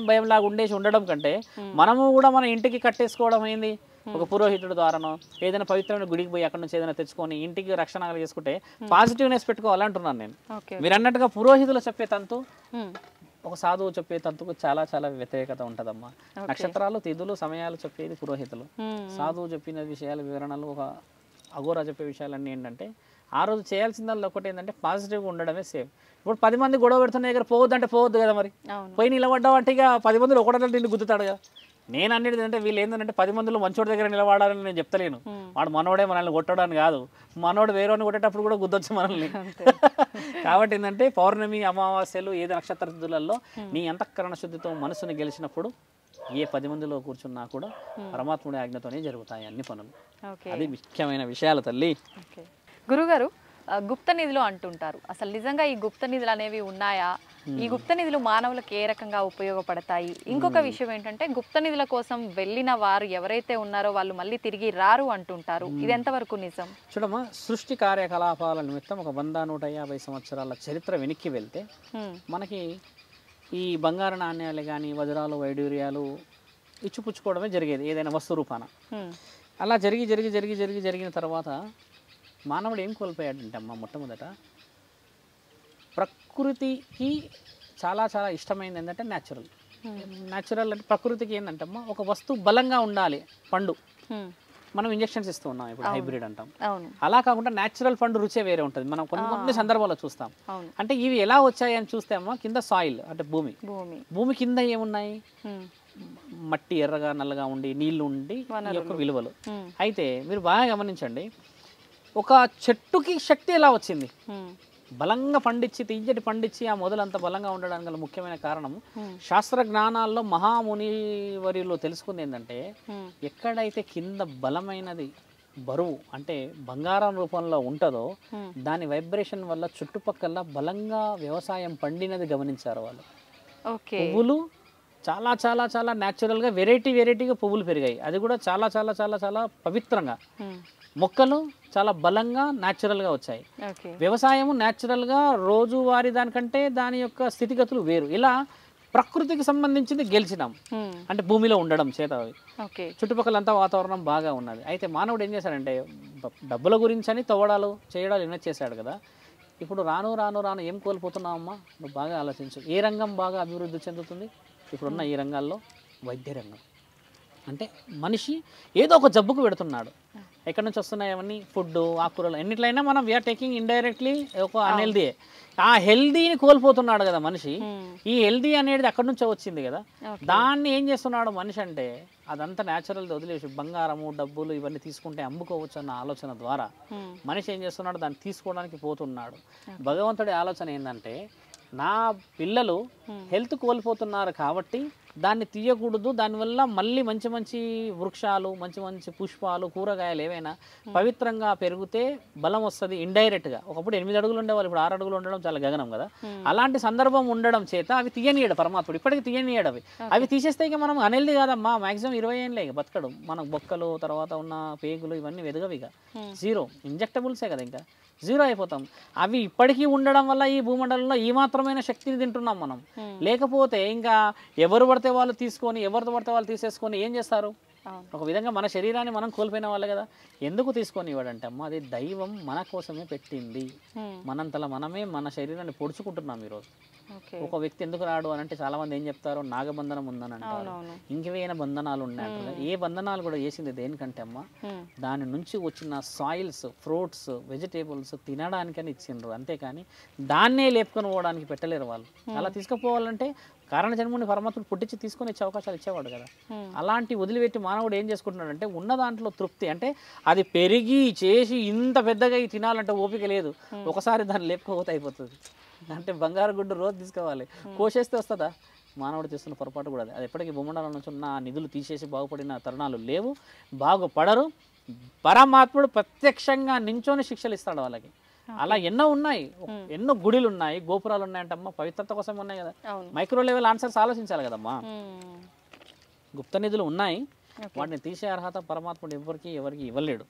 భయం లాగా ఉండేసి ఉండడం కంటే మనము కూడా మన ఇంటికి కట్టేసుకోవడం అయింది, ఒక పురోహితుడు ద్వారానో ఏదైనా పవిత్రమైన గుడికి పోయి అక్కడ నుంచి ఏదైనా తెచ్చుకొని ఇంటికి రక్షణ చేసుకుంటే పాజిటివ్నెస్ పెట్టుకోవాలంటున్నాను నేను. మీరు అన్నట్టుగా పురోహితులు చెప్పే తంతు ఒక సాధువు చెప్పే తంతుకు చాలా చాలా వ్యతిరేకత ఉంటుందమ్మా. నక్షత్రాలు తిథులు సమయాలు చెప్పేది పురోహితులు, సాధువు చెప్పిన విషయాల వివరణలు ఒక అఘోరా చెప్పే విషయాలన్నీ ఏంటంటే ఆ రోజు చేయాల్సిందల్లా ఒకటి ఏంటంటే పాజిటివ్గా ఉండడమే సేఫ్. ఇప్పుడు 10 మంది గొడవ పెడుతున్న దగ్గర పోవద్దు అంటే పోవద్దు కదా, మరి పోయి నిలబడ్డావంటే ఇక 10 మందిలో ఒకటే నిన్ను గుద్దుతాడు కదా. నేను అనేది అంటే వీళ్ళు ఏంటంటే 10 మందిలో మంచోడి దగ్గర నిలబడాలని నేను చెప్తలేను. వాడు మనోడే మనల్ని కొట్టడానికి కాదు, మనోడు వేరేవాడిని కొట్టేటప్పుడు కూడా గుద్దొచ్చు మనల్ని. కాబట్టి ఏంటంటే పౌర్ణమి అమావాస్యలు ఏది నక్షత్ర తిథులలో నీ అంతఃకరణ శుద్ధితో మనసుని గెలిచినప్పుడు ఏ 10 మందిలో కూర్చున్నా కూడా పరమాత్ముడి ఆజ్ఞతోనే జరుగుతాయి అన్ని పనులు. అది ముఖ్యమైన విషయాలు తల్లి. గురుగారు, గుప్త నిధులు అంటుంటారు, అసలు నిజంగా ఈ గుప్త నిధులు అనేవి ఉన్నాయా? ఈ గుప్త నిధులు మానవులకు ఏ రకంగా ఉపయోగపడతాయి? ఇంకొక విషయం ఏంటంటే గుప్త నిధుల కోసం వెళ్ళిన వారు ఎవరైతే ఉన్నారో వాళ్ళు మళ్ళీ తిరిగి రారు అంటుంటారు, ఇది ఎంతవరకు నిజం? చూడమ్మా, సృష్టి కార్యకలాపాల నిమిత్తం ఒక 100-150 సంవత్సరాల చరిత్ర వెనక్కి వెళ్తే మనకి ఈ బంగారు నాణ్యాలు కానీ వజ్రాలు వైడూర్యాలు ఇచ్చిపుచ్చుకోవడమే జరిగేది ఏదైనా వస్తు రూపాన. అలా జరిగిన తర్వాత మానవుడు ఏం కోల్పోయాడంటే అమ్మ, మొట్టమొదట ప్రకృతికి చాలా చాలా ఇష్టమైంది ఏంటంటే న్యాచురల్ అంటే ప్రకృతికి ఏంటంటే అమ్మ ఒక వస్తువు బలంగా ఉండాలి. పండు మనం ఇంజెక్షన్స్ ఇస్తూ ఉన్నాం ఇప్పుడు, హైబ్రిడ్ అంటాం. అలా కాకుండా న్యాచురల్ పండు రుచే వేరే ఉంటుంది. మనం కొన్ని సందర్భాల్లో చూస్తాం. అంటే ఇవి ఎలా వచ్చాయి అని చూస్తే అమ్మ కింద సాయిల్ అంటే భూమి కింద ఏమున్నాయి, మట్టి ఎర్రగా నల్లగా ఉండి నీళ్లు ఉండి ఈ యొక్క విలువలు. ఉమ్, అయితే మీరు బాగా గమనించండి, ఒక చెట్టుకి శక్తి ఎలా వచ్చింది? ఉమ్, బలంగా పండించి తీయటి పండించి ఆ మొదలంత బలంగా ఉండడానికి గల ముఖ్యమైన కారణం ఉమ్, శాస్త్ర జ్ఞానాల్లో మహాముని వర్యులు తెలుసుకుంది ఏంటంటే, ఉమ్, ఎక్కడైతే కింద బలమైనది బరువు అంటే బంగారం రూపంలో ఉంటుందో ఉమ్, దాని వైబ్రేషన్ వల్ల చుట్టుపక్కల బలంగా వ్యవసాయం పండినది గమనించారు వాళ్ళు. ఓకే. పువ్వులు చాలా చాలా చాలా న్యాచురల్గా వెరైటీగా పువ్వులు పెరిగాయి, అది కూడా చాలా చాలా చాలా చాలా పవిత్రంగా. ఉమ్, మొక్కలు చాలా బలంగా న్యాచురల్గా వచ్చాయి. ఓకే. వ్యవసాయము న్యాచురల్గా రోజువారీ దానికంటే దాని యొక్క స్థితిగతులు వేరు. ఇలా ప్రకృతికి సంబంధించింది గెలిచినాం ఉమ్, అంటే భూమిలో ఉండడం చేత అవి ఓకే. చుట్టుపక్కలంతా వాతావరణం బాగా ఉన్నది. అయితే మానవుడు ఏం చేశాడంటే డబ్బుల గురించి అని తవ్వడాలు చేయడాలు ఎన్నో చేశాడు కదా. ఇప్పుడు రాను రాను రాను ఏం కోల్పోతున్నావమ్మా? నువ్వు బాగా ఆలోచించు. ఏ రంగం బాగా అభివృద్ధి చెందుతుంది ఇప్పుడున్న ఈ రంగాల్లో? వైద్య రంగం. అంటే మనిషి ఏదో ఒక జబ్బుకు పెడుతున్నాడు. ఎక్కడి నుంచి వస్తున్నాయి అవన్నీ? ఫుడ్, ఆకుకూరలు, ఎన్నిట్లయినా మనం వీఆర్ టేకింగ్ ఇండైరెక్ట్లీ ఒక అన్హెల్దీ. ఆ హెల్దీని కోల్పోతున్నాడు కదా మనిషి. ఉమ్, ఈ హెల్దీ అనేది అక్కడి నుంచే వచ్చింది కదా. ఓకే. దాన్ని ఏం చేస్తున్నాడు మనిషి అంటే అదంతా న్యాచురల్ వదిలేసి బంగారము డబ్బులు ఇవన్నీ తీసుకుంటే అమ్ముకోవచ్చు అన్న ఆలోచన ద్వారా ఉమ్, మనిషి ఏం చేస్తున్నాడు? దాన్ని తీసుకోవడానికి పోతున్నాడు. భగవంతుడి ఆలోచన ఏంటంటే, నా పిల్లలు హెల్త్ కోల్పోతున్నారు కాబట్టి దాన్ని తీయకూడదు, దానివల్ల మళ్ళీ మంచి మంచి వృక్షాలు, మంచి మంచి పుష్పాలు, కూరగాయలు ఏవైనా పవిత్రంగా పెరిగితే బలం వస్తుంది ఇండైరెక్ట్గా. ఒకప్పుడు 8 అడుగులు ఉండేవాళ్ళు, ఇప్పుడు 6 అడుగులు ఉండడం చాలా గగనం కదా. అలాంటి సందర్భం ఉండడం చేత అవి తీయనీయడు పరమాత్ముడు, ఇప్పటికీ తీయనీయడు అవి. అవి తీసేస్తే ఇక మనం అనెల్ది కాదమ్మా, మాక్సిమం 20 ఏళ్ళే ఇక బతకడు. మనకు బొక్కలు తర్వాత ఉన్న పేగులు ఇవన్నీ వెదగవి ఇక జీరో. ఇంజెక్టబుల్సే కదా, ఇంకా జీరో అయిపోతాం. అవి ఇప్పటికీ ఉండడం వల్ల ఈ భూమండలంలో ఈ మాత్రమైన శక్తిని తింటున్నాం మనం. లేకపోతే ఇంకా ఎవరు పడితే వాళ్ళు తీసుకొని ఎవరితో పడితే వాళ్ళు తీసేసుకొని ఏం చేస్తారు? ఒక విధంగా మన శరీరాన్ని మనం కోల్పోయిన వాళ్ళే కదా. ఎందుకు తీసుకొని ఇవ్వడంటే అమ్మ, అది దైవం మన కోసమే పెట్టింది. మనంతలా మనమే మన శరీరాన్ని పొడుచుకుంటున్నాం ఈరోజు. ఒక వ్యక్తి ఎందుకు రాడు అని అంటే చాలా మంది ఏం చెప్తారు? నాగబంధనం ఉందని అంటారు, ఇంకేమైనా బంధనాలు ఉన్నాయంటారు. ఏ బంధనాలు కూడా చేసింది దేనికంటే అమ్మ, దాని నుంచి వచ్చిన సాయిల్స్, ఫ్రూట్స్, వెజిటేబుల్స్ తినడానికని ఇచ్చిండ్రు, అంతేకాని దాన్నే లేపుకొని పోవడానికి పెట్టలేరు వాళ్ళు. అలా తీసుకుపోవాలంటే కారణ జన్ముని పరమాత్ముడు పుట్టించి తీసుకొని ఇచ్చే అవకాశాలు ఇచ్చేవాడు కదా. అలాంటి వదిలిపెట్టి మానవుడు ఏం చేసుకుంటున్నాడు అంటే ఉన్న దాంట్లో తృప్తి, అంటే అది పెరిగి చేసి ఇంత పెద్దగా తినాలంటే ఓపిక లేదు, ఒకసారి దాన్ని లేపుకోపోతే అయిపోతుంది. అంటే బంగారు గుడ్డు రోజు తీసుకోవాలి, కోసేస్తే వస్తుందా? మానవుడు చేస్తున్న పొరపాటు కూడా అది ఎప్పటికీ భూమండలం నుంచి ఉన్న నిధులు తీసేసి బాగుపడిన తరుణాలు లేవు, బాగుపడరు. పరమాత్ముడు ప్రత్యక్షంగా నించోని శిక్షలు ఇస్తాడు వాళ్ళకి. అలా ఎన్నో ఉన్నాయి, ఎన్నో గుడిలు ఉన్నాయి, గోపురాలు ఉన్నాయంటమ్మా, పవిత్రత కోసం ఉన్నాయి కదా. మైక్రో లెవెల్ ఆన్సర్స్ ఆలోచించాలి కదమ్మా. గుప్త నిధులు ఉన్నాయి, వాటిని తీసే అర్హత పరమాత్ముడు ఎవరికి ఇవ్వలేడు.